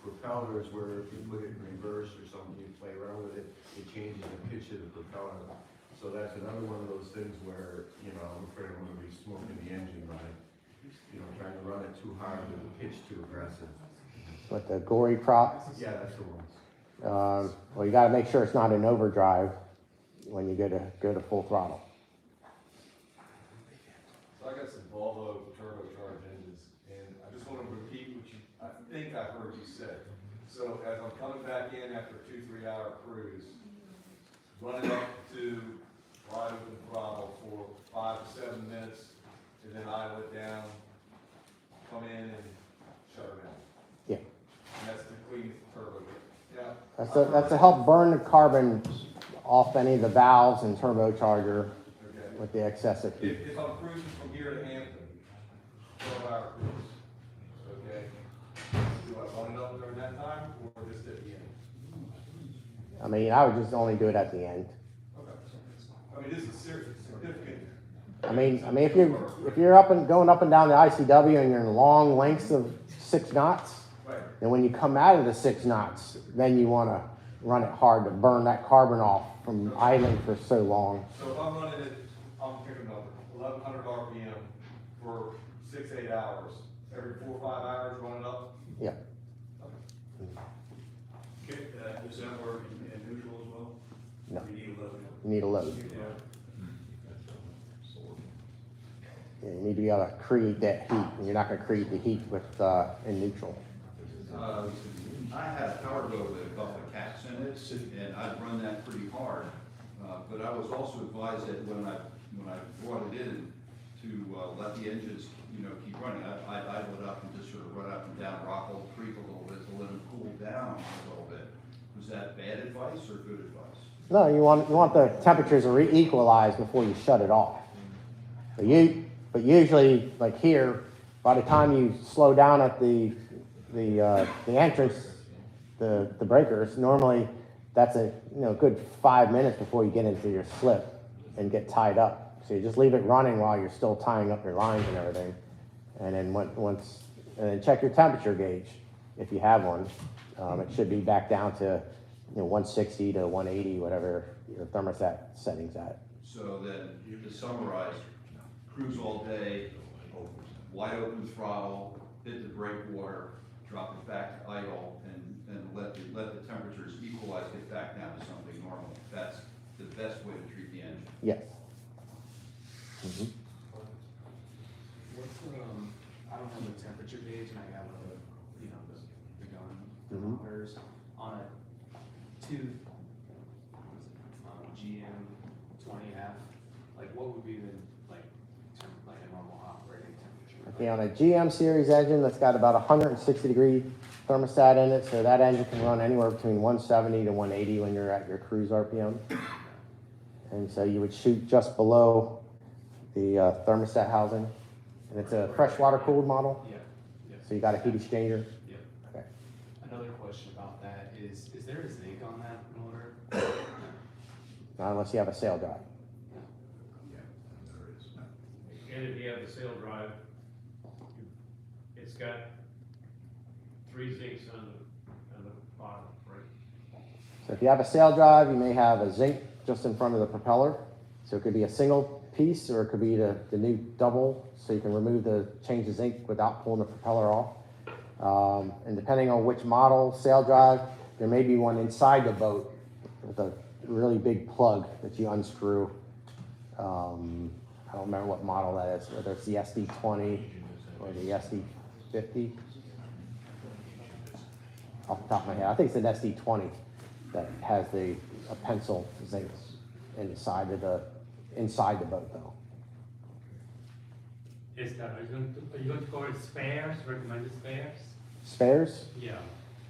propellers where if you put it in reverse or something, you play around with it, it changes the pitch of the propeller. So that's another one of those things where, I'm afraid I'm gonna be smoking the engine by, trying to run it too hard with the pitch too aggressive. With the gory prop? Yeah, that's the one. Well, you gotta make sure it's not in overdrive when you go to full throttle. So I got some Volvo turbocharged engines, and I just want to repeat what I think I heard you say. So as I'm coming back in after a 2-3 hour cruise, running up to wide open throttle for 5 to 7 minutes, and then idle it down, come in and shut her down. Yeah. And that's to clean the turbo. Yeah. That's to help burn the carbon off any of the valves and turbocharger with the excessive heat. If I'm cruising from here to Hampton, 12-hour cruise, okay, do I run it up during that time or just at the end? I would just only do it at the end. Okay. This is significant. If you're going up and down the ICW and you're in long lengths of 6 knots, Right. then when you come out of the 6 knots, then you want to run it hard to burn that carbon off from idling for so long. So if I'm running it, I'm picking up 1,100 RPM for 6-8 hours, every 4 or 5 hours running up? Yeah. Okay, does that work in neutral as well? No. You need a load. You need a load. Yeah. Yeah, you need to be able to create that heat, and you're not going to create the heat with in neutral. I I had a power boat with a couple of cats in it, and I'd run that pretty hard. But I was also advised that when I brought it in, to let the engines, keep running. I idle it up and just sort of run up and down Rockall Creek a little bit to let them cool down a little bit. Was that bad advice or good advice? No, you want the temperatures to equalize before you shut it off. But usually, like here, by the time you slow down at the entrance, the breakers, normally that's a good 5 minutes before you get into your slip and get tied up. So you just leave it running while you're still tying up your lines and everything, and then and then check your temperature gauge if you have one. It should be back down to 160 to 180, whatever your thermostat setting's at. So then, to summarize, cruise all day, wide open throttle, hit the brake water, drop it back to idle, and let the temperatures equalize, get back down to something normal. That's the best way to treat the engine. Yes. Mm-hmm. What's I don't have the temperature gauge, and I have the gun thermometers on a GM 20F. Like, what would be the like a normal operating temperature? Okay, on a GM series engine that's got about 160 degree thermostat in it, so that engine can run anywhere between 170 to 180 when you're at your cruise RPM. And so you would shoot just below the thermostat housing, and it's a freshwater cooled model. Yeah. So you got a heat exchanger. Yeah. Okay. Another question about that is there a zinc on that motor? Not unless you have a sail drive. And if you have the sail drive, it's got 3 zincs on the bottom, right? So if you have a sail drive, you may have a zinc just in front of the propeller. So it could be a single piece, or it could be the new double, so you can change the zinc without pulling the propeller off. And depending on which model sail drive, there may be one inside the boat with a really big plug that you unscrew. I don't remember what model that is, whether it's the SD20 or the SD50. Off the top of my head, I think it's an SD20 that has a pencil zinc inside the boat, though. Are you going to call it spares, recommended spares? Spares? Yeah.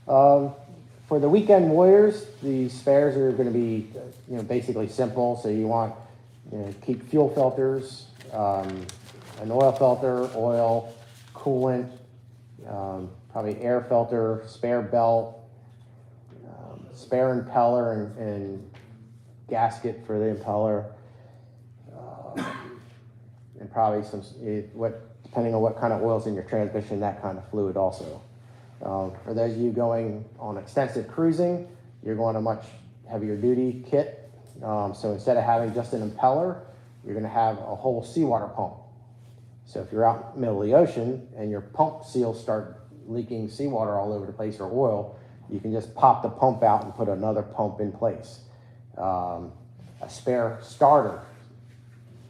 For the weekend warriors, the spares are going to be, basically simple. So you want, keep fuel filters, an oil filter, oil, coolant, probably air filter, spare belt, spare impeller and gasket for the impeller, and probably depending on what kind of oil's in your transmission, that kind of fluid also. For those of you going on extensive cruising, you're going to much heavier duty kit. So instead of having just an impeller, you're going to have a whole seawater pump. So if you're out in the middle of the ocean and your pump seals start leaking seawater all over the place, or oil, you can just pop the pump out and put another pump in place. A spare starter,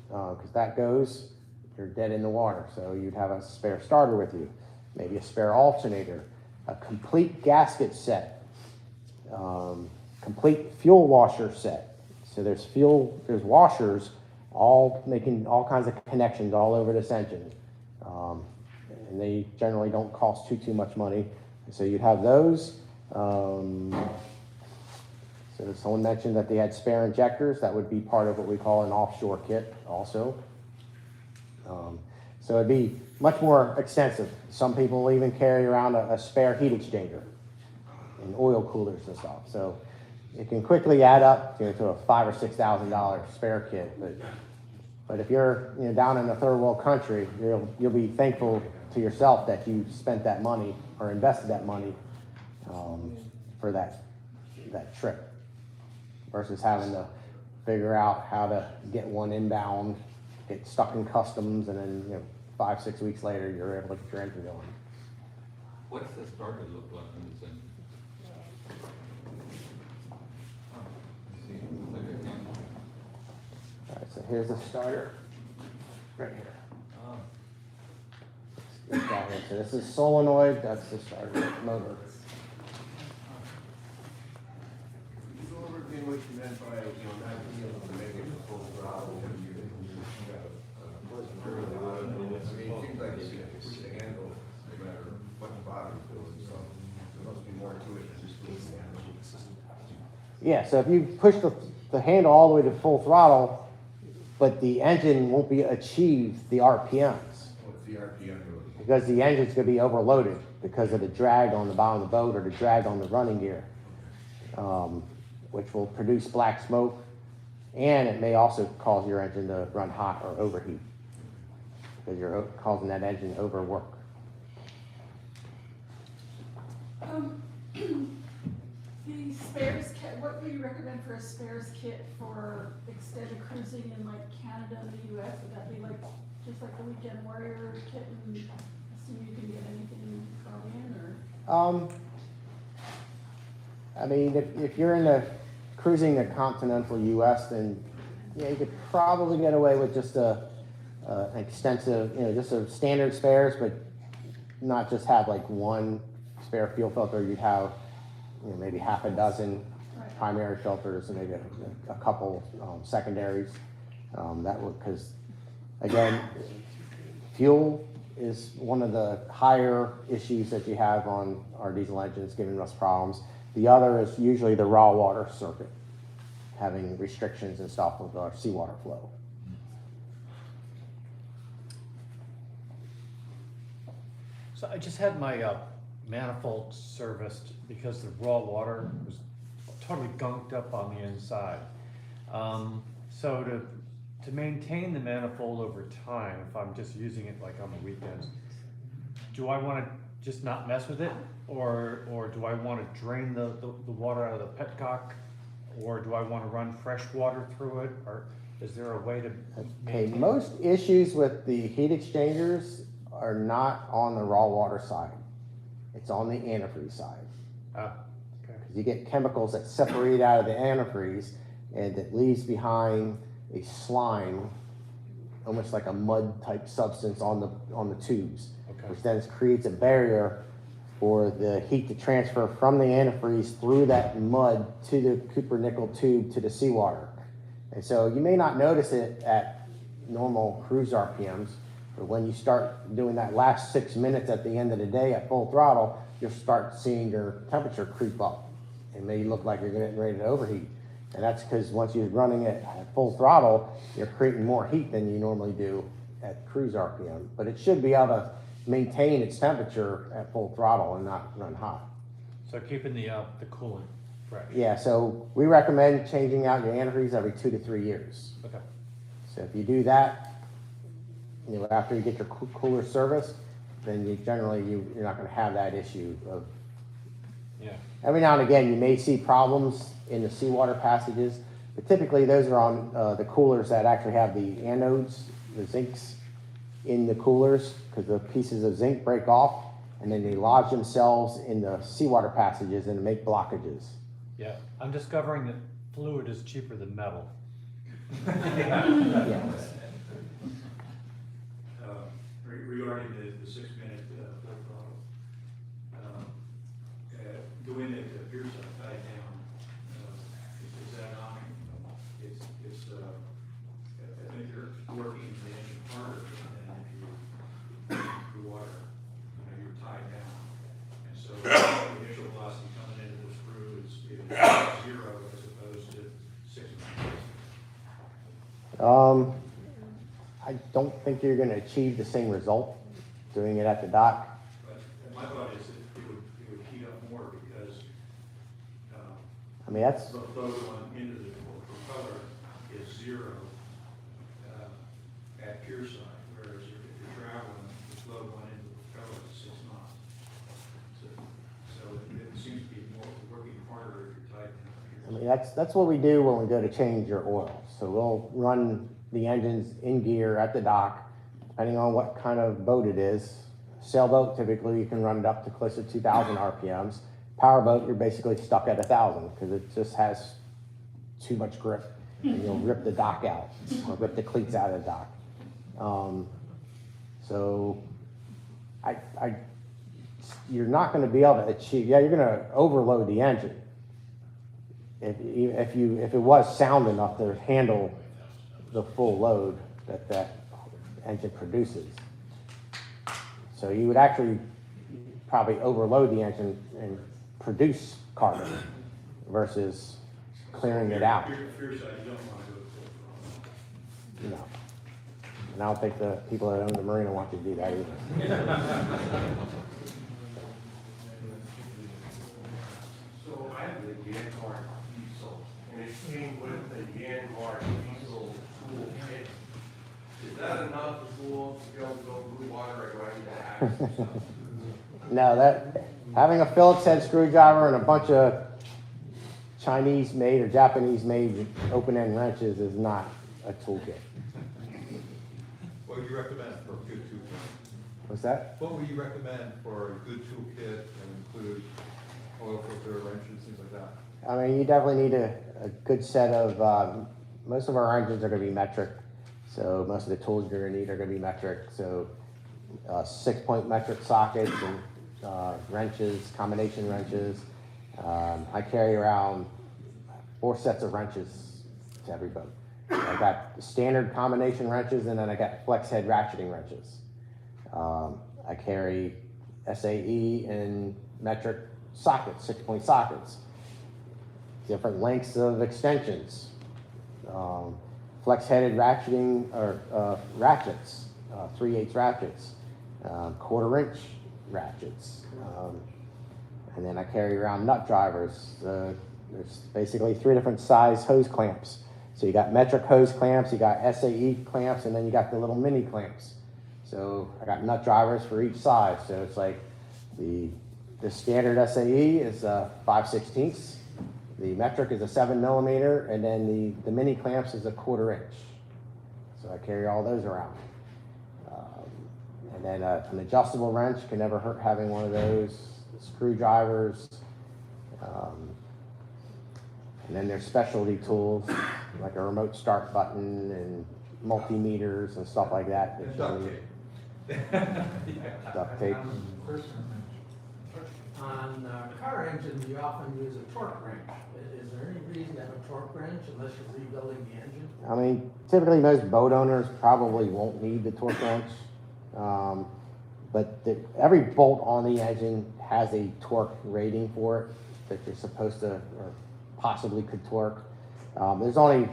because that goes, you're dead in the water. So you'd have a spare starter with you, maybe a spare alternator, a complete gasket set, complete fuel washer set. So there's washers all making all kinds of connections all over this engine. And they generally don't cost too much money. So you'd have those. So someone mentioned that they had spare injectors. That would be part of what we call an offshore kit also. So it'd be much more extensive. Some people will even carry around a spare heat exchanger and oil coolers and stuff. So it can quickly add up to a $5,000 or $6,000 spare kit. But if you're down in a third world country, you'll be thankful to yourself that you spent that money or invested that money for that trip, versus having to figure out how to get one inbound, get stuck in customs, and then 5-6 weeks later you're able to get your engine going. What's the starter look like on this engine? All right, so here's the starter right here. So this is solenoid, that's the starter motor. Yeah, so if you push the handle all the way to full throttle, but the engine won't achieve the RPMs. What's the RPM really? Because the engine's gonna be overloaded because of the drag on the bottom of the boat or the drag on the running gear, which will produce black smoke, and it may also cause your engine to run hot or overheat because you're causing that engine overwork. The spares kit, what do you recommend for a spares kit for extended cruising in like Canada and the US? Would that be like, just like the Weekend Warrior kit and assume you can get anything thrown in, or? I mean, if you're in the cruising the continental US, then yeah, you could probably get away with just an extensive, just a standard spares, but not just have like one spare fuel filter. You'd have, maybe half a dozen primary filters and maybe a couple secondaries. That would, because again, fuel is one of the higher issues that you have on our diesel engines giving us problems. The other is usually the raw water circuit, having restrictions and stuff with our seawater flow. So I just had my manifold serviced because the raw water was totally gunked up on the inside. So to maintain the manifold over time, if I'm just using it like on the weekends, do I want to just not mess with it, or do I want to drain the water out of the petcock, or do I want to run fresh water through it, or is there a way to Okay, most issues with the heat exchangers are not on the raw water side. It's on the antifreeze side. Okay. Because you get chemicals that separate out of the antifreeze and it leaves behind a slime, almost like a mud type substance on the tubes, which then creates a barrier for the heat to transfer from the antifreeze through that mud to the Cooper nickel tube to the seawater. And so you may not notice it at normal cruise RPMs, but when you start doing that last 6 minutes at the end of the day at full throttle, you'll start seeing your temperature creep up. It may look like you're getting ready to overheat. And that's because once you're running it at full throttle, you're creating more heat than you normally do at cruise RPM. But it should be able to maintain its temperature at full throttle and not run hot. So keeping the coolant fresh. Yeah, so we recommend changing out your antifreeze every 2 to 3 years. Okay. So if you do that, after you get your cooler serviced, then you're not going to have that issue of. Yeah. Every now and again, you may see problems in the seawater passages, but typically those are on the coolers that actually have the anodes, the zincs in the coolers, because the pieces of zinc break off and then they lodge themselves in the seawater passages and make blockages. Yeah, I'm discovering that fluid is cheaper than metal. Yeah. Regarding the 6 minute full throttle, doing it to pierce up, tied down, is that on? It's I think you're working the engine harder than if you the water, you're tied down. And so the initial velocity coming into the screw is 0 as opposed to 6 minutes. I don't think you're going to achieve the same result doing it at the dock. But my thought is that it would heat up more because I mean, that's. the flow going into the propeller is 0 at pier side, whereas if you're traveling, the flow going into the propeller is 6 knots. So it seems to be more working harder if you're tight down. I mean, that's what we do when we go to change your oil. So we'll run the engines in gear at the dock, depending on what kind of boat it is. Sailboat, typically you can run it up to close to 2,000 RPMs. Powerboat, you're basically stuck at 1,000 because it just has too much grip and you'll rip the dock out or rip the cleats out of the dock. So you're not going to be able to achieve, you're going to overload the engine. If it was sound enough to handle the full load that engine produces. So you would actually probably overload the engine and produce carbon versus clearing it out. Fear side, you don't want to go You know. And I don't think the people that own the marina want you to do that either. So I have the Vanguard diesel, and it came with the Vanguard diesel tool kit. Is that enough tools to be able to go blue water and right into the No, that, having a Phillips head screwdriver and a bunch of Chinese-made or Japanese-made open-end wrenches is not a toolkit. What would you recommend for a good toolkit? What's that? What would you recommend for a good toolkit and include oil filter, wrenches, things like that? I mean, you definitely need a good set of, most of our engines are gonna be metric. So most of the tools you're gonna need are gonna be metric. So 6-point metric sockets and wrenches, combination wrenches. I carry around 4 sets of wrenches to every boat. I got the standard combination wrenches, and then I got flex head ratcheting wrenches. I carry SAE and metric sockets, 6-point sockets, different lengths of extensions, flex-headed ratcheting or ratchets, 3/8 ratchets, 1/4-inch ratchets, and then I carry around nut drivers. There's basically 3 different size hose clamps. So you got metric hose clamps, you got SAE clamps, and then you got the little mini clamps. So I got nut drivers for each size. So it's like the standard SAE is 5/16. The metric is a 7mm, and then the mini clamps is a 1/4-inch. So I carry all those around. And then an adjustable wrench, can never hurt having one of those. Screwdrivers. And then there's specialty tools, like a remote start button and multimeters and stuff like that. And duct tape. Duct tape. On car engines, you often use a torque wrench. Is there any reason to have a torque wrench unless you're rebuilding the engine? I mean, typically most boat owners probably won't need the torque wrench. But every bolt on the engine has a torque rating for it that you're supposed to, or possibly could torque. There's only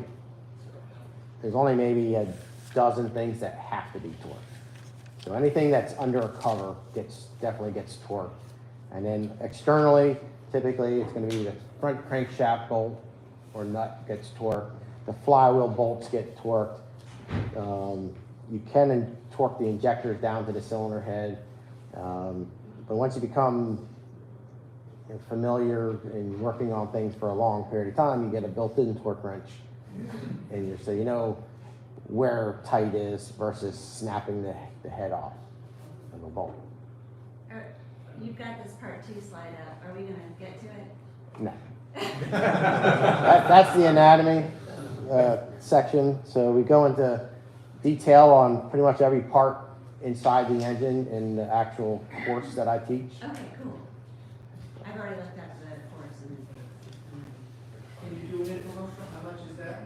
maybe a dozen things that have to be torqued. So anything that's under a cover definitely gets torqued. And then externally, typically it's going to be the front crankshaft bolt or nut gets torqued. The flywheel bolts get torqued. You can torque the injectors down to the cylinder head. But once you become familiar in working on things for a long period of time, you get a built-in torque wrench. And so you know where tight is versus snapping the head off of a bolt. You've got this part 2 slide up. Are we gonna get to it? No. That's the anatomy section. So we go into detail on pretty much every part inside the engine in the actual course that I teach. Okay, cool. I've already looked up the course and Can you do an infomercial? How much is that?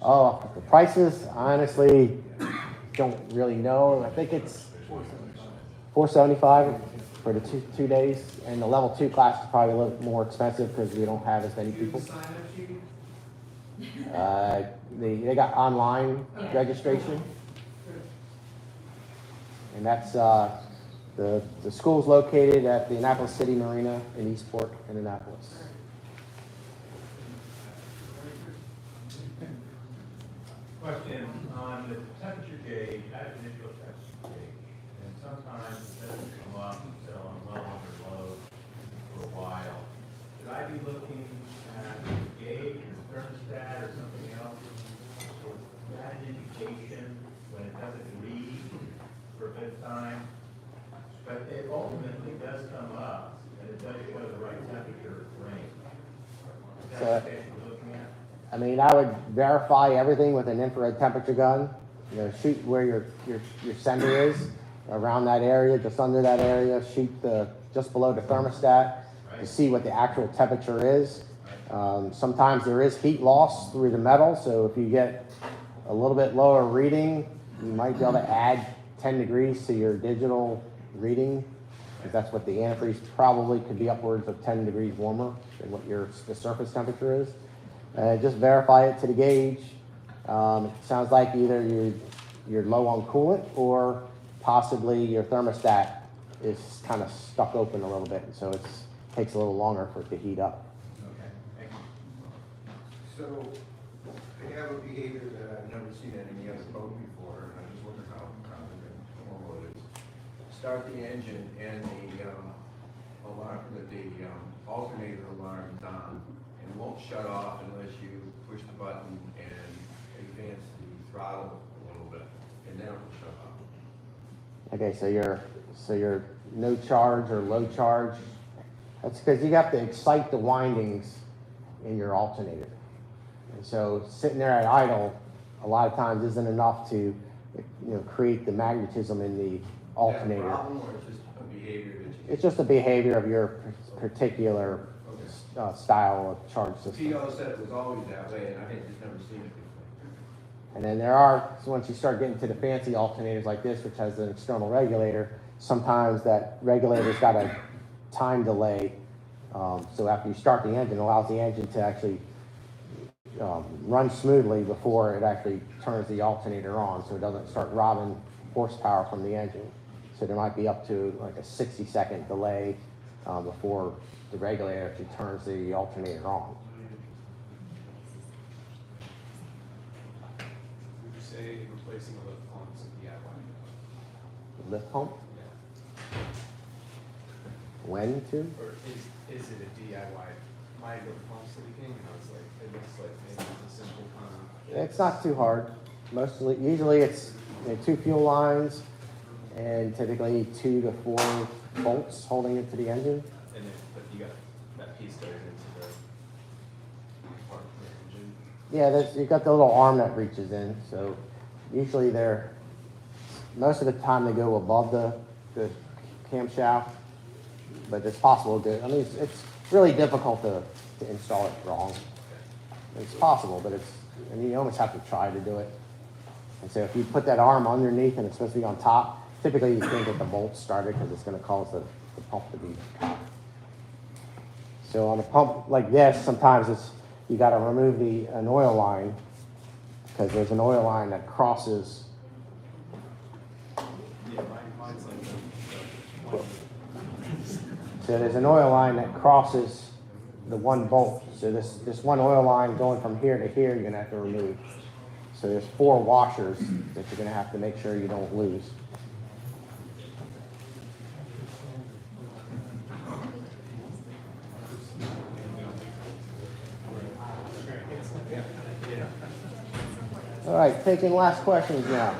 Oh, the prices, I honestly don't really know. I think it's $475 for the two days, and the level 2 class is probably a little more expensive because we don't have as many people. They got online registration, and that's the school's located at the Annapolis City Marina in Eastport in Annapolis. Question on the temperature gauge, I have an initial temperature gauge, and sometimes it doesn't come up until I'm well under load for a while. Should I be looking at the gauge or thermostat or something else for that indication when it doesn't read for a bit of time? But it ultimately does come up, and it does show the right temperature range. Is that what we're looking at? I mean, I would verify everything with an infrared temperature gun. You know, shoot where your sender is, around that area, just under that area. Shoot just below the thermostat to see what the actual temperature is. Sometimes there is heat loss through the metal, so if you get a little bit lower reading, you might be able to add 10 degrees to your digital reading, because that's what the antifreeze probably could be upwards of 10 degrees warmer than what the surface temperature is. Just verify it to the gauge. It sounds like either you're low on coolant or possibly your thermostat is kind of stuck open a little bit, so it takes a little longer for it to heat up. Okay, thank you. So, they have a behavior that I've never seen in any other boat before, and I just wonder how common and normal it is. Start the engine and the alarm, the alternator alarm is on, and it won't shut off unless you push the button and advance the throttle a little bit, and then it will shut off. Okay, so you're no charge or low charge. That's because you have to excite the windings in your alternator. And so sitting there at idle a lot of times isn't enough to create the magnetism in the alternator. Is that a problem, or it's just a behavior that you... It's just a behavior of your particular style of charge system. PO said it was always that way, and I had just never seen it before. And then there are, so once you start getting to the fancy alternators like this, which has an external regulator, sometimes that regulator's got a time delay. So after you start the engine, it allows the engine to actually run smoothly before it actually turns the alternator on, so it doesn't start robbing horsepower from the engine. So there might be up to like a 60-second delay before the regulator actually turns the alternator on. Would you say replacing a lift pump is a DIY? Lift pump? Yeah. When to? Or is it a DIY? My lift pump's leaking, and I was like, it looks like maybe it's a simple kind of... It's not too hard. Usually it's 2 fuel lines and typically 2 to 4 bolts holding it to the engine. And but you got that piece goes into the part of the engine. Yeah, you've got the little arm that reaches in. So usually most of the time they go above the camshaft, but it's possible to, I mean, it's really difficult to install it wrong. It's possible, but you almost have to try to do it. And so if you put that arm underneath and it's supposed to be on top, typically you can't get the bolts started because it's going to cause the pump to be hot. So on a pump like this, sometimes you got to remove an oil line because there's an oil line that crosses. Yeah, mine's like the So there's an oil line that crosses the one bolt. So this one oil line going from here to here, you're going to have to remove. So there's 4 washers that you're going to have to make sure you don't lose. All right, taking last questions now.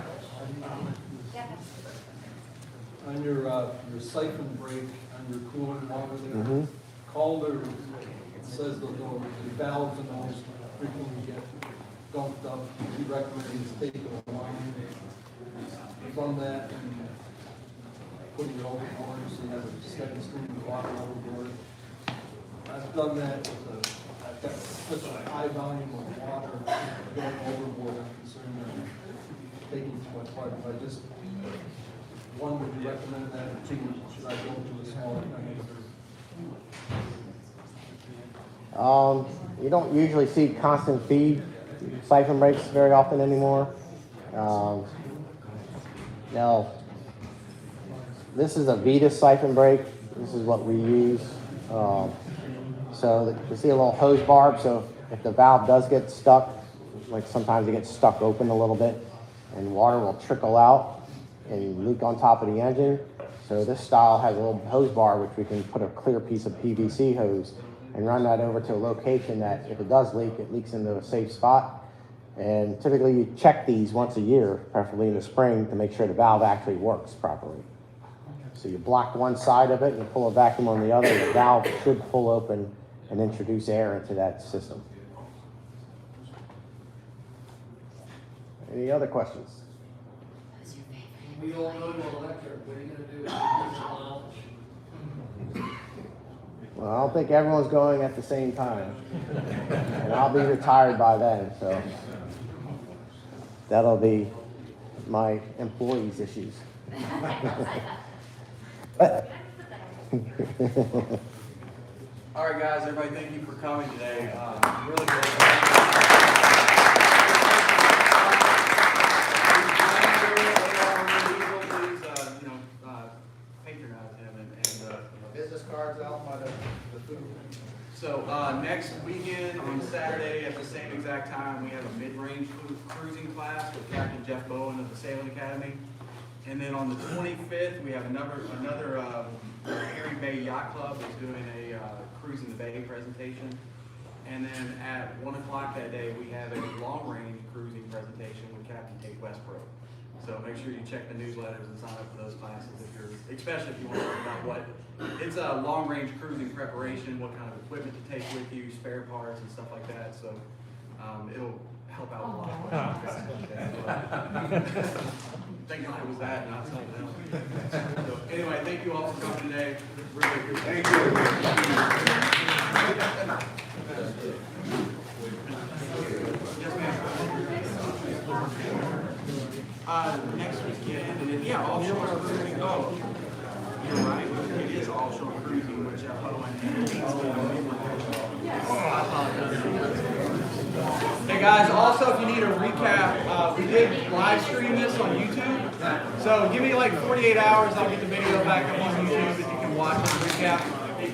On your siphon break, on your coolant water there, Mm-hmm. Calder says the valves and those frequently get dumped up. He recommends taking a line from that and putting it overboard so you have a steady stream of water overboard. I've done that I've got such a high volume of water going overboard. I'm concerned that taking too much water. But I just, one, would you recommend that? Or 2, should I go to a smaller tank? You don't usually see constant feed siphon breaks very often anymore. Now, this is a Vetus siphon break. This is what we use. So you see a little hose barb. So if the valve does get stuck, like sometimes it gets stuck open a little bit, and water will trickle out and leak on top of the engine. So this style has a little hose bar which we can put a clear piece of PVC hose and run that over to a location that if it does leak, it leaks into a safe spot. And typically you check these once a year, preferably in the spring, to make sure the valve actually works properly. So you block one side of it and you pull a vacuum on the other, the valve should pull open and introduce air into that system. Any other questions? We all go to electric, what are you gonna do? Diesel? Well, I don't think everyone's going at the same time. And I'll be retired by then, so that'll be my employees' issues. All right, guys, everybody, thank you for coming today. Really good. Patronize him and business cards out by the food. So next weekend on Saturday at the same exact time, we have a mid-range cruising class with Captain Jeff Bowen of the Sailing Academy. And then on the 25th, we have another Erie Bay Yacht Club is doing a cruising the bay presentation. And then at 1 o'clock that day, we have a long-range cruising presentation with Captain Kate Westbrook. So make sure you check the newsletters and sign up for those classes especially if you want to learn about what, it's a long-range cruising preparation, what kind of equipment to take with you, spare parts and stuff like that. So it'll help out a lot. Thank God it was that, not something else. So anyway, thank you all for coming today. Really appreciate it. Yes, ma'am. Next weekend, and then, yeah, offshore cruising. Oh, you're right. It is offshore cruising, which I Hey guys, also if you need a recap, we did live stream this on YouTube. So give me like 48 hours, I'll get the video back up on YouTube if you can watch the recap.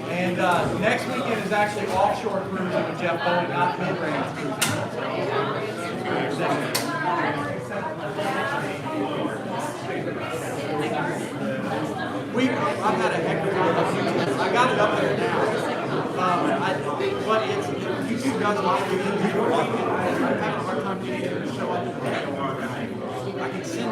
And next weekend is actually offshore cruising with Jeff Bowen, not mid-range cruising. I've had a heck of a time on YouTube. I got it up there now. But YouTube doesn't like it. I'm having a hard time getting it to show up in the video. I can send